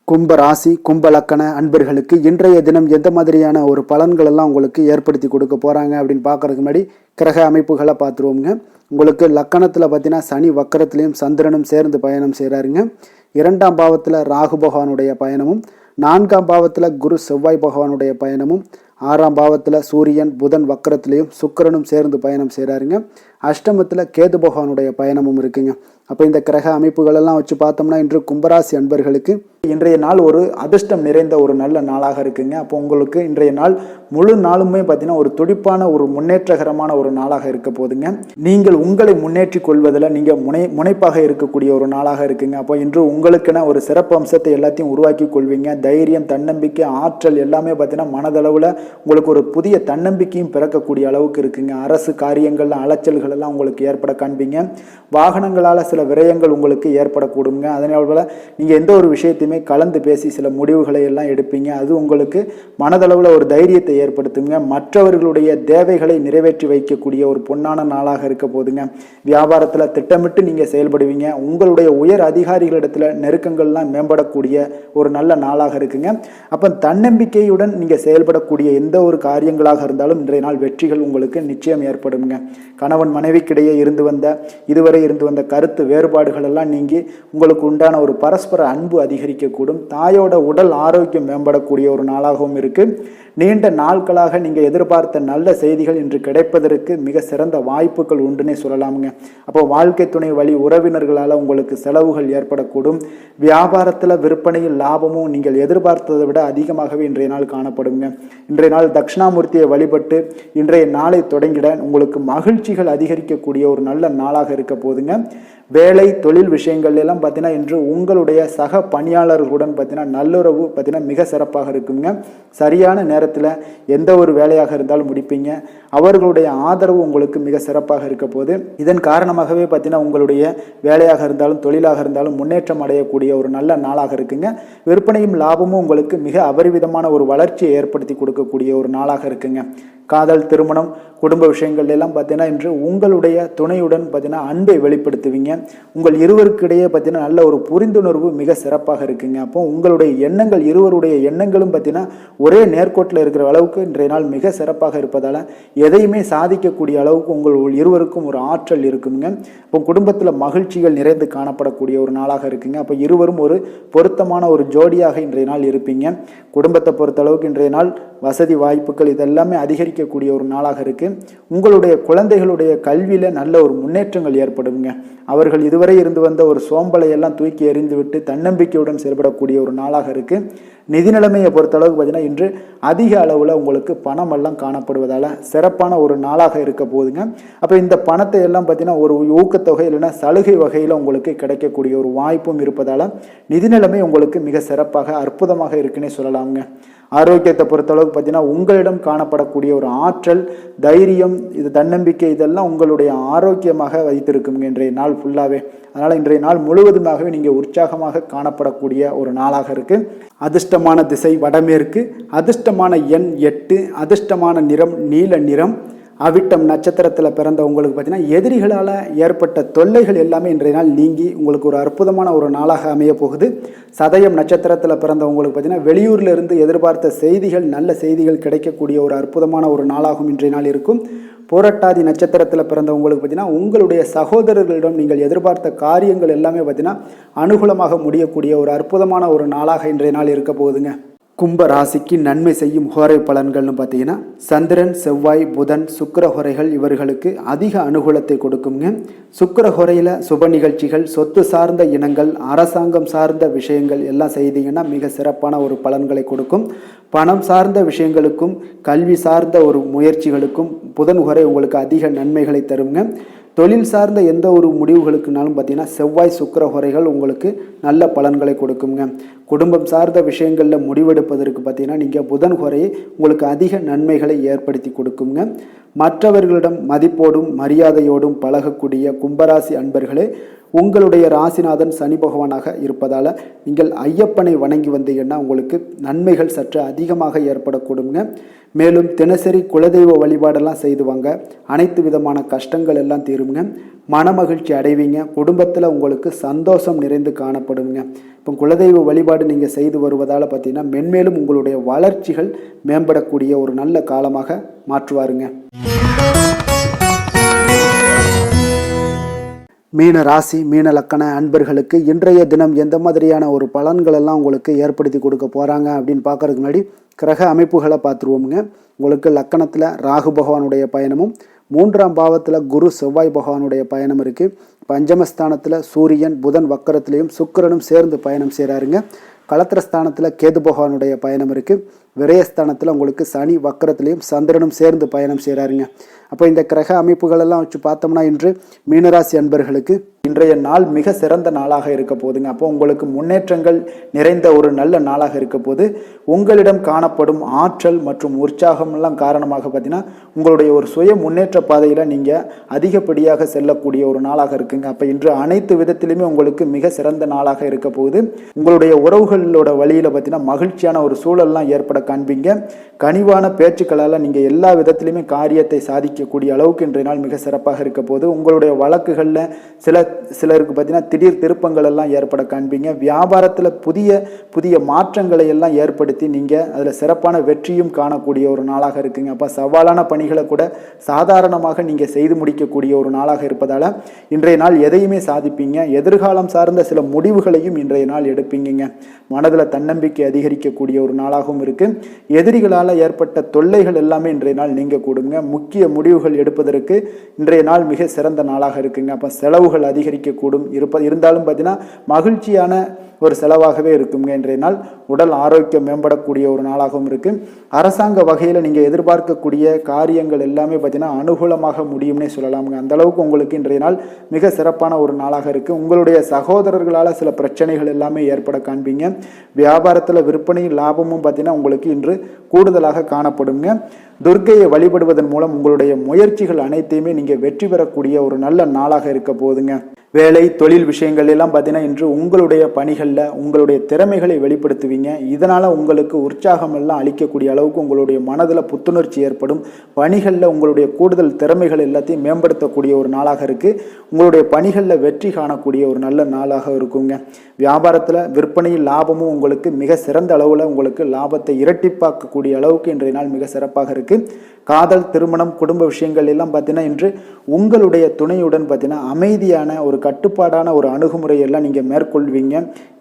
கும்ப ராசி கும்ப லக்கண அன்பர்களுக்கு இன்றைய தினம் எந்த மாதிரியான ஒரு பலன்கள் எல்லாம் உங்களுக்கு ஏற்படுத்தி கொடுக்க போகிறாங்க அப்படின்னு பார்க்கறதுக்கு முன்னாடி கிரக அமைப்புகளை பார்த்துருவோங்க. உங்களுக்கு லக்கணத்தில் பார்த்தீங்கன்னா சனி வக்கரத்துலேயும் சந்திரனும் சேர்ந்து பயணம் செய்கிறாருங்க. 2ஆம் பாவத்தில் ராகு பகவானுடைய பயணமும், 4ஆம் பாவத்தில் குரு செவ்வாய் பகவானுடைய பயணமும், 6ஆம் பாவத்தில் சூரியன் புதன் வக்கரத்திலையும் சுக்கிரனும் சேர்ந்து பயணம் செய்கிறாருங்க. அஷ்டமத்தில் கேது பகவானுடைய பயணமும் இருக்குங்க. அப்போ இந்த கிரக அமைப்புகளெல்லாம் வச்சு பார்த்தோம்னா இன்று கும்பராசி அன்பர்களுக்கு இன்றைய நாள் ஒரு அதிர்ஷ்டம் நிறைந்த ஒரு நல்ல நாளாக இருக்குங்க. அப்போ உங்களுக்கு இன்றைய நாள் முழு நாளுமே பார்த்தீங்கன்னா ஒரு துடிப்பான ஒரு முன்னேற்றகரமான ஒரு நாளாக இருக்க போதுங்க. நீங்கள் உங்களை முன்னேற்றி கொள்வதில் நீங்கள் முனைப்பாக இருக்கக்கூடிய ஒரு நாளாக இருக்குங்க. அப்போ இன்று உங்களுக்கென ஒரு சிறப்பு அம்சத்தை எல்லாத்தையும் உருவாக்கி கொள்வீங்க. தைரியம், தன்னம்பிக்கை, ஆற்றல் எல்லாமே பார்த்தீங்கன்னா மனதளவில் உங்களுக்கு ஒரு புதிய தன்னம்பிக்கையும் பிறக்கக்கூடிய அளவுக்கு இருக்குங்க. அரசு காரியங்கள்ல அலைச்சல்கள் எல்லாம் உங்களுக்கு ஏற்பட காண்பீங்க. வாகனங்களால் சில விரயங்கள் உங்களுக்கு ஏற்படக்கூடுங்க. அதனால நீங்கள் எந்த ஒரு விஷயத்தையுமே கலந்து பேசி சில முடிவுகளை எல்லாம் எடுப்பீங்க. அது உங்களுக்கு மனதளவில் ஒரு தைரியத்தை ஏற்படுத்துங்க. மற்றவர்களுடைய தேவைகளை நிறைவேற்றி வைக்கக்கூடிய ஒரு பொன்னான நாளாக இருக்க போதுங்க. வியாபாரத்தில் திட்டமிட்டு நீங்கள் செயல்படுவீங்க. உங்களுடைய உயர் அதிகாரிகளிடத்தில் நெருக்கங்கள்லாம் மேம்படக்கூடிய ஒரு நல்ல நாளாக இருக்குங்க. அப்போ தன்னம்பிக்கையுடன் நீங்கள் செயல்படக்கூடிய எந்த ஒரு காரியங்களாக இருந்தாலும் இன்றைய நாள் வெற்றிகள் உங்களுக்கு நிச்சயம் ஏற்படுங்க. கணவன் மனைவிக்கிடையே இதுவரை இருந்து வந்த கருத்து வேறுபாடுகள் எல்லாம் நீங்கி உங்களுக்கு உண்டான ஒரு பரஸ்பர அன்பு அதிகரிக்கக்கூடும். தாயோட உடல் ஆரோக்கியம் மேம்படக்கூடிய ஒரு நாளாகவும் இருக்கு. நீண்ட நாட்களாக நீங்கள் எதிர்பார்த்த நல்ல செய்திகள் இன்று கிடைப்பதற்கு மிக சிறந்த வாய்ப்புகள் உண்டுன்னே சொல்லலாமுங்க. அப்போ வாழ்க்கை துணை வழி உறவினர்களால் உங்களுக்கு செலவுகள் ஏற்படக்கூடும். வியாபாரத்தில் விற்பனையில் லாபமும் நீங்கள் எதிர்பார்த்ததை விட அதிகமாகவே இன்றைய நாள் காணப்படுங்க. இன்றைய நாள் தட்சிணாமூர்த்தியை வழிபட்டு இன்றைய நாளை தொடங்கிட உங்களுக்கு மகிழ்ச்சிகள் அதிகரிக்கக்கூடிய ஒரு நல்ல நாளாக இருக்க போதுங்க. வேலை தொழில் விஷயங்கள் எல்லாம் பார்த்தீங்கன்னா இன்று உங்களுடைய சக பணியாளர்களுடன் பார்த்தீங்கன்னா நல்லுறவு பார்த்தீங்கன்னா மிக சிறப்பாக இருக்குங்க. சரியான நேரத்தில் எந்த ஒரு வேலையாக இருந்தாலும் முடிப்பீங்க. அவர்களுடைய ஆதரவு உங்களுக்கு மிக சிறப்பாக இருக்க போது இதன் காரணமாகவே பார்த்தீங்கன்னா உங்களுடைய வேலையாக இருந்தாலும் தொழிலாக இருந்தாலும் முன்னேற்றம் அடையக்கூடிய ஒரு நல்ல நாளாக இருக்குங்க. விற்பனையும் லாபமும் உங்களுக்கு மிக அபரிவிதமான ஒரு வளர்ச்சியை ஏற்படுத்தி கொடுக்கக்கூடிய ஒரு நாளாக இருக்குங்க. காதல், திருமணம், குடும்ப விஷயங்கள் எல்லாம் பார்த்தீங்கன்னா இன்று உங்களுடைய துணையுடன் பார்த்தீங்கன்னா அன்பை வெளிப்படுத்துவீங்க. உங்கள் இருவருக்கிடையே பார்த்தீங்கன்னா நல்ல ஒரு புரிந்துணர்வு மிக சிறப்பாக இருக்குங்க. அப்போ உங்களுடைய எண்ணங்கள் இருவருடைய எண்ணங்களும் பார்த்தீங்கன்னா ஒரே நேர்கோட்டில் இருக்கிற அளவுக்கு இன்றைய நாள் மிக சிறப்பாக இருப்பதால் எதையுமே சாதிக்கக்கூடிய அளவுக்கு உங்கள் இருவருக்கும் ஒரு ஆற்றல் இருக்குங்க. இப்போ குடும்பத்தில் மகிழ்ச்சிகள் நிறைந்து காணப்படக்கூடிய ஒரு நாளாக இருக்குங்க. அப்போ இருவரும் ஒரு பொருத்தமான ஒரு ஜோடியாக இன்றைய நாள் இருப்பீங்க. குடும்பத்தை பொறுத்த அளவுக்கு இன்றைய நாள் வசதி வாய்ப்புகள் இதெல்லாமே அதிகரிக்கக்கூடிய ஒரு நாளாக இருக்கு. உங்களுடைய குழந்தைகளுடைய கல்வியில நல்ல ஒரு முன்னேற்றங்கள் ஏற்படுங்க. அவர்கள் இதுவரை இருந்து வந்த ஒரு சோம்பலை எல்லாம் தூக்கி எறிந்துவிட்டு தன்னம்பிக்கையுடன் செயல்படக்கூடிய ஒரு நாளாக இருக்கு. நிதி நிலைமையை பொறுத்த அளவுக்கு பார்த்தீங்கன்னா இன்று அதிக அளவில் உங்களுக்கு பணம் எல்லாம் காணப்படுவதால் சிறப்பான ஒரு நாளாக இருக்க போகுதுங்க. அப்போ இந்த பணத்தை எல்லாம் பார்த்தீங்கன்னா ஒரு ஊக்கத்தொகை இல்லைன்னா சலுகை வகையில் உங்களுக்கு கிடைக்கக்கூடிய ஒரு வாய்ப்பும் இருப்பதால் நிதி நிலைமை உங்களுக்கு மிக சிறப்பாக அற்புதமாக இருக்குன்னே சொல்லலாமுங்க. ஆரோக்கியத்தை பொறுத்தளவுக்கு பார்த்தீங்கன்னா உங்களிடம் காணப்படக்கூடிய ஒரு ஆற்றல், தைரியம், இது தன்னம்பிக்கை இதெல்லாம் உங்களுடைய ஆரோக்கியமாக வைத்திருக்குங்க இன்றைய நாள் ஃபுல்லாகவே. அதனால் இன்றைய நாள் முழுவதுமாகவே நீங்கள் உற்சாகமாக காணப்படக்கூடிய ஒரு நாளாக இருக்குது. அதிர்ஷ்டமான திசை வடமேற்கு, அதிர்ஷ்டமான எண் 8, அதிர்ஷ்டமான நிறம் நீல நிறம். அவிட்டம் நட்சத்திரத்தில் பிறந்த உங்களுக்கு பார்த்தீங்கன்னா எதிரிகளால் ஏற்பட்ட தொல்லைகள் எல்லாமே இன்றைய நாள் நீங்கி உங்களுக்கு ஒரு அற்புதமான ஒரு நாளாக அமைய போகுது. சதயம் நட்சத்திரத்தில் பிறந்த உங்களுக்கு பார்த்தீங்கன்னா வெளியூரில் இருந்து எதிர்பார்த்த செய்திகள், நல்ல செய்திகள் கிடைக்கக்கூடிய ஒரு அற்புதமான ஒரு நாளாகவும் இன்றைய நாள் இருக்கும். பூரட்டாதி நட்சத்திரத்தில் பிறந்த உங்களுக்கு பார்த்தீங்கன்னா உங்களுடைய சகோதரர்களிடம் நீங்கள் எதிர்பார்த்த காரியங்கள் எல்லாமே பார்த்தீங்கன்னா அனுகூலமாக முடியக்கூடிய ஒரு அற்புதமான ஒரு நாளாக இன்றைய நாள் இருக்க போகுதுங்க. கும்ப ராசிக்கு நன்மை செய்யும் ஹோரை பலன்கள்னு பார்த்தீங்கன்னா சந்திரன், செவ்வாய், புதன், சுக்கிர ஹோரைகள் இவர்களுக்கு அதிக அனுகூலத்தை கொடுக்குங்க. சுக்கிர ஹோரையில் சுப நிகழ்ச்சிகள், சொத்து சார்ந்த இனங்கள், அரசாங்கம் சார்ந்த விஷயங்கள் எல்லாம் செய்தீங்கன்னா மிக சிறப்பான ஒரு பலன்களை கொடுக்கும். பணம் சார்ந்த விஷயங்களுக்கும் கல்வி சார்ந்த ஒரு முயற்சிகளுக்கும் புதன் ஹோரை உங்களுக்கு அதிக நன்மைகளை தருங்க. தொழில் சார்ந்த எந்த ஒரு முடிவுகளுக்குனாலும் பார்த்தீங்கன்னா செவ்வாய், சுக்கிர ஹோரைகள் உங்களுக்கு நல்ல பலன்களை கொடுக்குங்க. குடும்பம் சார்ந்த விஷயங்களில் முடிவெடுப்பதற்கு பார்த்தீங்கன்னா நீங்கள் புதன் ஹோரையை உங்களுக்கு அதிக நன்மைகளை ஏற்படுத்தி கொடுக்குங்க. மற்றவர்களிடம் மதிப்போடும் மரியாதையோடும் பழகக்கூடிய கும்பராசி அன்பர்களே, உங்களுடைய ராசிநாதன் சனி பகவானாக இருப்பதால் நீங்கள் ஐயப்பனை வணங்கி வந்தீங்கன்னா உங்களுக்கு நன்மைகள் சற்று அதிகமாக ஏற்படக்கூடுங்க. மேலும் தினசரி குலதெய்வ வழிபாடெல்லாம் செய்து வாங்க, அனைத்து விதமான கஷ்டங்கள் எல்லாம் தீருங்க, மனமகிழ்ச்சி அடைவீங்க, குடும்பத்தில் உங்களுக்கு சந்தோஷம் நிறைந்து காணப்படுங்க. இப்போ குலதெய்வ வழிபாடு நீங்கள் செய்து வருவதால் பார்த்தீங்கன்னா மென்மேலும் உங்களுடைய வளர்ச்சிகள் மேம்படக்கூடிய ஒரு நல்ல காலமாக மாற்றுவாருங்க. மீன ராசி, மீன லக்கண அன்பர்களுக்கு இன்றைய தினம் எந்த மாதிரியான ஒரு பலன்கள் எல்லாம் உங்களுக்கு ஏற்படுத்தி கொடுக்க போகிறாங்க அப்படின்னு பார்க்கறதுக்கு முன்னாடி கிரக அமைப்புகளை பார்த்துருவோமுங்க. உங்களுக்கு லக்கணத்தில் ராகு பகவானுடைய பயணமும், 3ஆம் பாவத்தில் குரு செவ்வாய் பகவானுடைய பயணம் இருக்குது. பஞ்சமஸ்தானத்தில் சூரியன் புதன் வக்கரத்திலையும் சுக்கிரனும் சேர்ந்து பயணம் செய்கிறாருங்க. களத்திரஸ்தானத்தில் கேது பகவானுடைய பயணம் இருக்குது. விரயஸ்தானத்தில் உங்களுக்கு சனி வக்கரத்திலையும் சந்திரனும் சேர்ந்து பயணம் செய்கிறாருங்க. அப்போ இந்த கிரக அமைப்புகளெல்லாம் வச்சு பார்த்தோம்னா இன்று மீனராசி அன்பர்களுக்கு இன்றைய நாள் மிக சிறந்த நாளாக இருக்க போதுங்க. அப்போ உங்களுக்கு முன்னேற்றங்கள் நிறைந்த ஒரு நல்ல நாளாக இருக்க போது உங்களிடம் காணப்படும் ஆற்றல் மற்றும் உற்சாகம்லாம் காரணமாக பார்த்தீங்கன்னா உங்களுடைய ஒரு சுய முன்னேற்ற பாதையில் நீங்கள் அதிகப்படியாக செல்லக்கூடிய ஒரு நாளாக இருக்குங்க. அப்போ இன்று அனைத்து விதத்திலுமே உங்களுக்கு மிக சிறந்த நாளாக இருக்க போகுது. உங்களுடைய உறவுகளோட வழியில் பார்த்தீங்கன்னா மகிழ்ச்சியான ஒரு சூழல்லாம் ஏற்பட காண்பீங்க. கனிவான பேச்சுக்களால் நீங்கள் எல்லா விதத்திலுமே காரியத்தை சாதிக்கக்கூடிய அளவுக்கு இன்றைய நாள் மிக சிறப்பாக இருக்க போது உங்களுடைய வழக்குகளில் சிலருக்கு பார்த்தீங்கன்னா திடீர் திருப்பங்கள் எல்லாம் ஏற்பட காண்பீங்க. வியாபாரத்தில் புதிய புதிய மாற்றங்களை எல்லாம் ஏற்படுத்தி நீங்கள் அதில் சிறப்பான வெற்றியும் காணக்கூடிய ஒரு நாளாக இருக்குங்க. அப்போ சவாலான பணிகளை கூட சாதாரணமாக நீங்கள் செய்து முடிக்கக்கூடிய ஒரு நாளாக இருப்பதால் இன்றைய நாள் எதையுமே சாதிப்பீங்க. எதிர்காலம் சார்ந்த சில முடிவுகளையும் இன்றைய நாள் எடுப்பீங்க. மனதில் தன்னம்பிக்கை அதிகரிக்கக்கூடிய ஒரு நாளாகவும் இருக்குது. எதிரிகளால் ஏற்பட்ட தொல்லைகள் எல்லாமே இன்றைய நாள் நீங்க கூடுங்க. முக்கிய முடிவுகள் எடுப்பதற்கு இன்றைய நாள் மிக சிறந்த நாளாக இருக்குங்க. அப்போ செலவுகள் அதிகரிக்கக்கூடும். இருந்தாலும் பார்த்தீங்கன்னா மகிழ்ச்சியான ஒரு செலவாகவே இருக்குங்க. இன்றைய நாள் உடல் ஆரோக்கியம் மேம்படக்கூடிய ஒரு நாளாகவும் இருக்கு. அரசாங்க வகையில் நீங்கள் எதிர்பார்க்கக்கூடிய காரியங்கள் எல்லாமே பார்த்தீங்கன்னா அனுகூலமாக முடியும்னே சொல்லலாமுங்க. அந்த அளவுக்கு உங்களுக்கு இன்றைய நாள் மிக சிறப்பான ஒரு நாளாக இருக்கு. உங்களுடைய சகோதரர்களால் சில பிரச்சனைகள் எல்லாமே ஏற்பட காண்பீங்க. வியாபாரத்தில் விற்பனை லாபமும் பார்த்தீங்கன்னா உங்களுக்கு இன்று கூடுதலாக காணப்படுங்க. துர்க்கையை வழிபடுவதன் மூலம் உங்களுடைய முயற்சிகள் அனைத்தையுமே நீங்கள் வெற்றி பெறக்கூடிய ஒரு நல்ல நாளாக இருக்க போகுதுங்க. வேலை தொழில் விஷயங்கள் எல்லாம் பார்த்தீங்கன்னா இன்று உங்களுடைய பணிகளில் உங்களுடைய திறமைகளை வெளிப்படுத்துவீங்க. இதனால் உங்களுக்கு உற்சாகம் எல்லாம் அளிக்கக்கூடிய அளவுக்கு உங்களுடைய மனதில் புத்துணர்ச்சி ஏற்படும். பணிகளில் உங்களுடைய கூடுதல் திறமைகள் எல்லாத்தையும் மேம்படுத்தக்கூடிய ஒரு நாளாக இருக்குது. உங்களுடைய பணிகளில் வெற்றி காணக்கூடிய ஒரு நல்ல நாளாக இருக்குங்க. வியாபாரத்தில் விற்பனையில் லாபமும் உங்களுக்கு மிக சிறந்த அளவில் உங்களுக்கு லாபத்தை இரட்டிப்பாக்கக்கூடிய அளவுக்கு இன்றைய நாள் மிக சிறப்பாக இருக்குது. காதல், திருமணம், குடும்ப விஷயங்கள் எல்லாம் பார்த்தீங்கன்னா இன்று உங்களுடைய துணையுடன் பார்த்தீங்கன்னா அமைதியான ஒரு கட்டுப்பாடான ஒரு அணுகுமுறையெல்லாம் நீங்கள் மேற்கொள்வீங்க.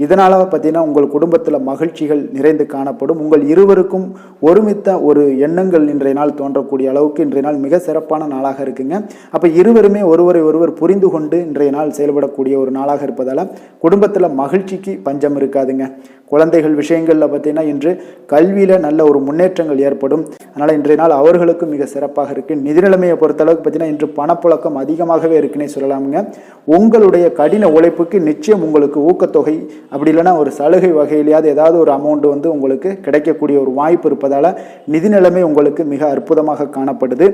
இதனால் பார்த்தீங்கன்னா உங்கள் குடும்பத்தில் மகிழ்ச்சிகள் நிறைந்து காணப்படும். உங்கள் இருவருக்கும் ஒருமித்த ஒரு எண்ணங்கள் இன்றைய நாள் தோன்றக்கூடிய அளவுக்கு இன்றைய நாள் மிக சிறப்பான நாளாக இருக்குங்க. அப்போ இருவருமே ஒருவரை ஒருவர் புரிந்து கொண்டு இன்றைய நாள் செயல்படக்கூடிய ஒரு நாளாக இருப்பதால் குடும்பத்தில் மகிழ்ச்சிக்கு பஞ்சம் இருக்காதுங்க. குழந்தைகள் விஷயங்களில் பார்த்தீங்கன்னா இன்று கல்வியில் நல்ல ஒரு முன்னேற்றங்கள் ஏற்படும். அதனால் இன்றைய நாள் அவர்களுக்கும் மிக சிறப்பாக இருக்குது. நிதி நிலைமையை பொறுத்தளவுக்கு பார்த்தீங்கன்னா இன்று பணப்புழக்கம் அதிகமாகவே இருக்குன்னே சொல்லலாமுங்க. உங்களுடைய கடின உழைப்புக்கு நிச்சயம் உங்களுக்கு ஊக்கத்தொகை அப்படி இல்லைன்னா ஒரு சலுகை வகையிலேயாவது ஏதாவது ஒரு அமௌண்ட் உங்களுக்கு கிடைக்கக்கூடிய ஒரு வாய்ப்பு இருப்பதால் நிதி நிலைமை உங்களுக்கு மிக அற்புதமாக காணப்படுது.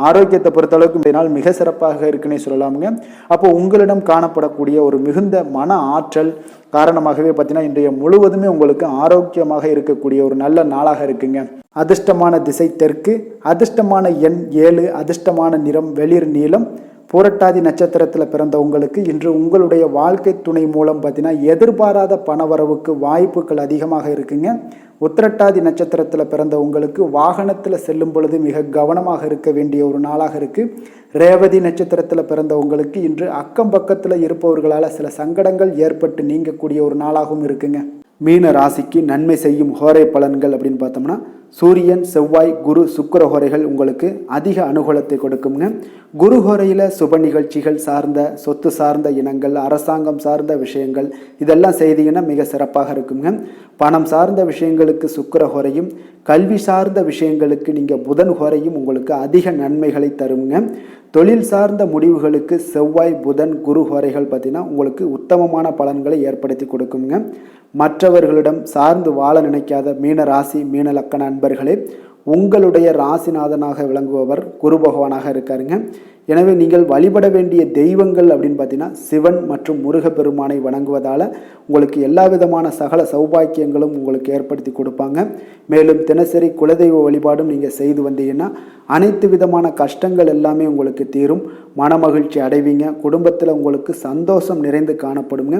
ஆரோக்கியத்தை பொறுத்தளவுக்கு இன்றைய நாள் மிக சிறப்பாக இருக்குன்னே சொல்லலாமுங்க. அப்போ உங்களிடம் காணப்படக்கூடிய ஒரு மிகுந்த மன ஆற்றல் காரணமாகவே பார்த்தீங்கன்னா இன்றைய முழுவதுமே உங்களுக்கு ஆரோக்கியமாக இருக்கக்கூடிய ஒரு நல்ல நாளாக இருக்குங்க. அதிர்ஷ்டமான திசை தெற்கு, அதிர்ஷ்டமான எண் 7, அதிர்ஷ்டமான நிறம் வெளிர் நீலம். பூரட்டாதி நட்சத்திரத்தில் பிறந்த உங்களுக்கு இன்று உங்களுடைய வாழ்க்கை துணை மூலம் பார்த்தீங்கன்னா எதிர்பாராத பணவரவுக்கு வாய்ப்புகள் அதிகமாக இருக்குங்க. உத்திரட்டாதி நட்சத்திரத்தில் பிறந்த உங்களுக்கு வாகனத்தில் செல்லும் பொழுது மிக கவனமாக இருக்க வேண்டிய ஒரு நாளாக இருக்குது. ரேவதி நட்சத்திரத்தில் பிறந்த உங்களுக்கு இன்று அக்கம் பக்கத்தில் இருப்பவர்களால் சில சங்கடங்கள் ஏற்பட்டு நீங்கக்கூடிய ஒரு நாளாகவும் இருக்குங்க. மீன ராசிக்கு நன்மை செய்யும் ஹோரை பலன்கள் அப்படின்னு பார்த்தோம்னா, சூரியன், செவ்வாய், குரு, சுக்கிர ஹோரைகள் உங்களுக்கு அதிக அனுகூலத்தை கொடுக்குங்க. குரு ஹோரையில் சுப நிகழ்ச்சிகள் சார்ந்த, சொத்து சார்ந்த இனங்கள், அரசாங்கம் சார்ந்த விஷயங்கள் இதெல்லாம் செய்தீங்கன்னா மிக சிறப்பாக இருக்குங்க. பணம் சார்ந்த விஷயங்களுக்கு சுக்கிர ஹோரையும், கல்வி சார்ந்த விஷயங்களுக்கு நீங்கள் புதன் ஹோரையும் உங்களுக்கு அதிக நன்மைகளை தருங்க. தொழில் சார்ந்த முடிவுகளுக்கு செவ்வாய், புதன், குரு ஹோரைகள் பார்த்தீங்கன்னா உங்களுக்கு உத்தமமான பலன்களை ஏற்படுத்தி கொடுக்குங்க. மற்றவர்களிடம் சார்ந்து வாழ நினைக்காத மீன ராசி, மீன லக்கண அன்பர்களே, உங்களுடைய ராசிநாதனாக விளங்குபவர் குரு பகவானாக இருக்காருங்க. எனவே நீங்கள் வழிபட வேண்டிய தெய்வங்கள் அப்படின்னு பார்த்தீங்கன்னா சிவன் மற்றும் முருகப்பெருமானை வணங்குவதால் உங்களுக்கு எல்லா விதமான சகல சௌபாக்கியங்களும் உங்களுக்கு ஏற்படுத்தி கொடுப்பாங்க. மேலும் தினசரி குலதெய்வ வழிபாடும் நீங்கள் செய்து வந்தீங்கன்னா அனைத்து விதமான கஷ்டங்கள் எல்லாமே உங்களுக்கு தீரும், மனமகிழ்ச்சி அடைவீங்க, குடும்பத்தில் உங்களுக்கு சந்தோஷம் நிறைந்து காணப்படுங்க.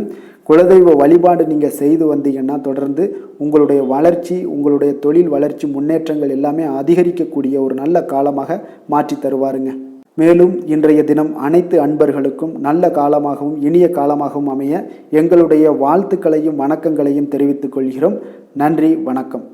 குலதெய்வ வழிபாடு நீங்கள் செய்து வந்தீங்கன்னா தொடர்ந்து உங்களுடைய வளர்ச்சி, உங்களுடைய தொழில் வளர்ச்சி, முன்னேற்றங்கள் எல்லாமே அதிகரிக்கக்கூடிய ஒரு நல்ல காலமாக மாற்றி தருவாருங்க. மேலும் இன்றைய தினம் அனைத்து அன்பர்களுக்கும் நல்ல காலமாகவும் இனிய காலமாகவும் அமைய எங்களுடைய வாழ்த்துக்களையும் வணக்கங்களையும் தெரிவித்துக் கொள்கிறோம். நன்றி, வணக்கம்.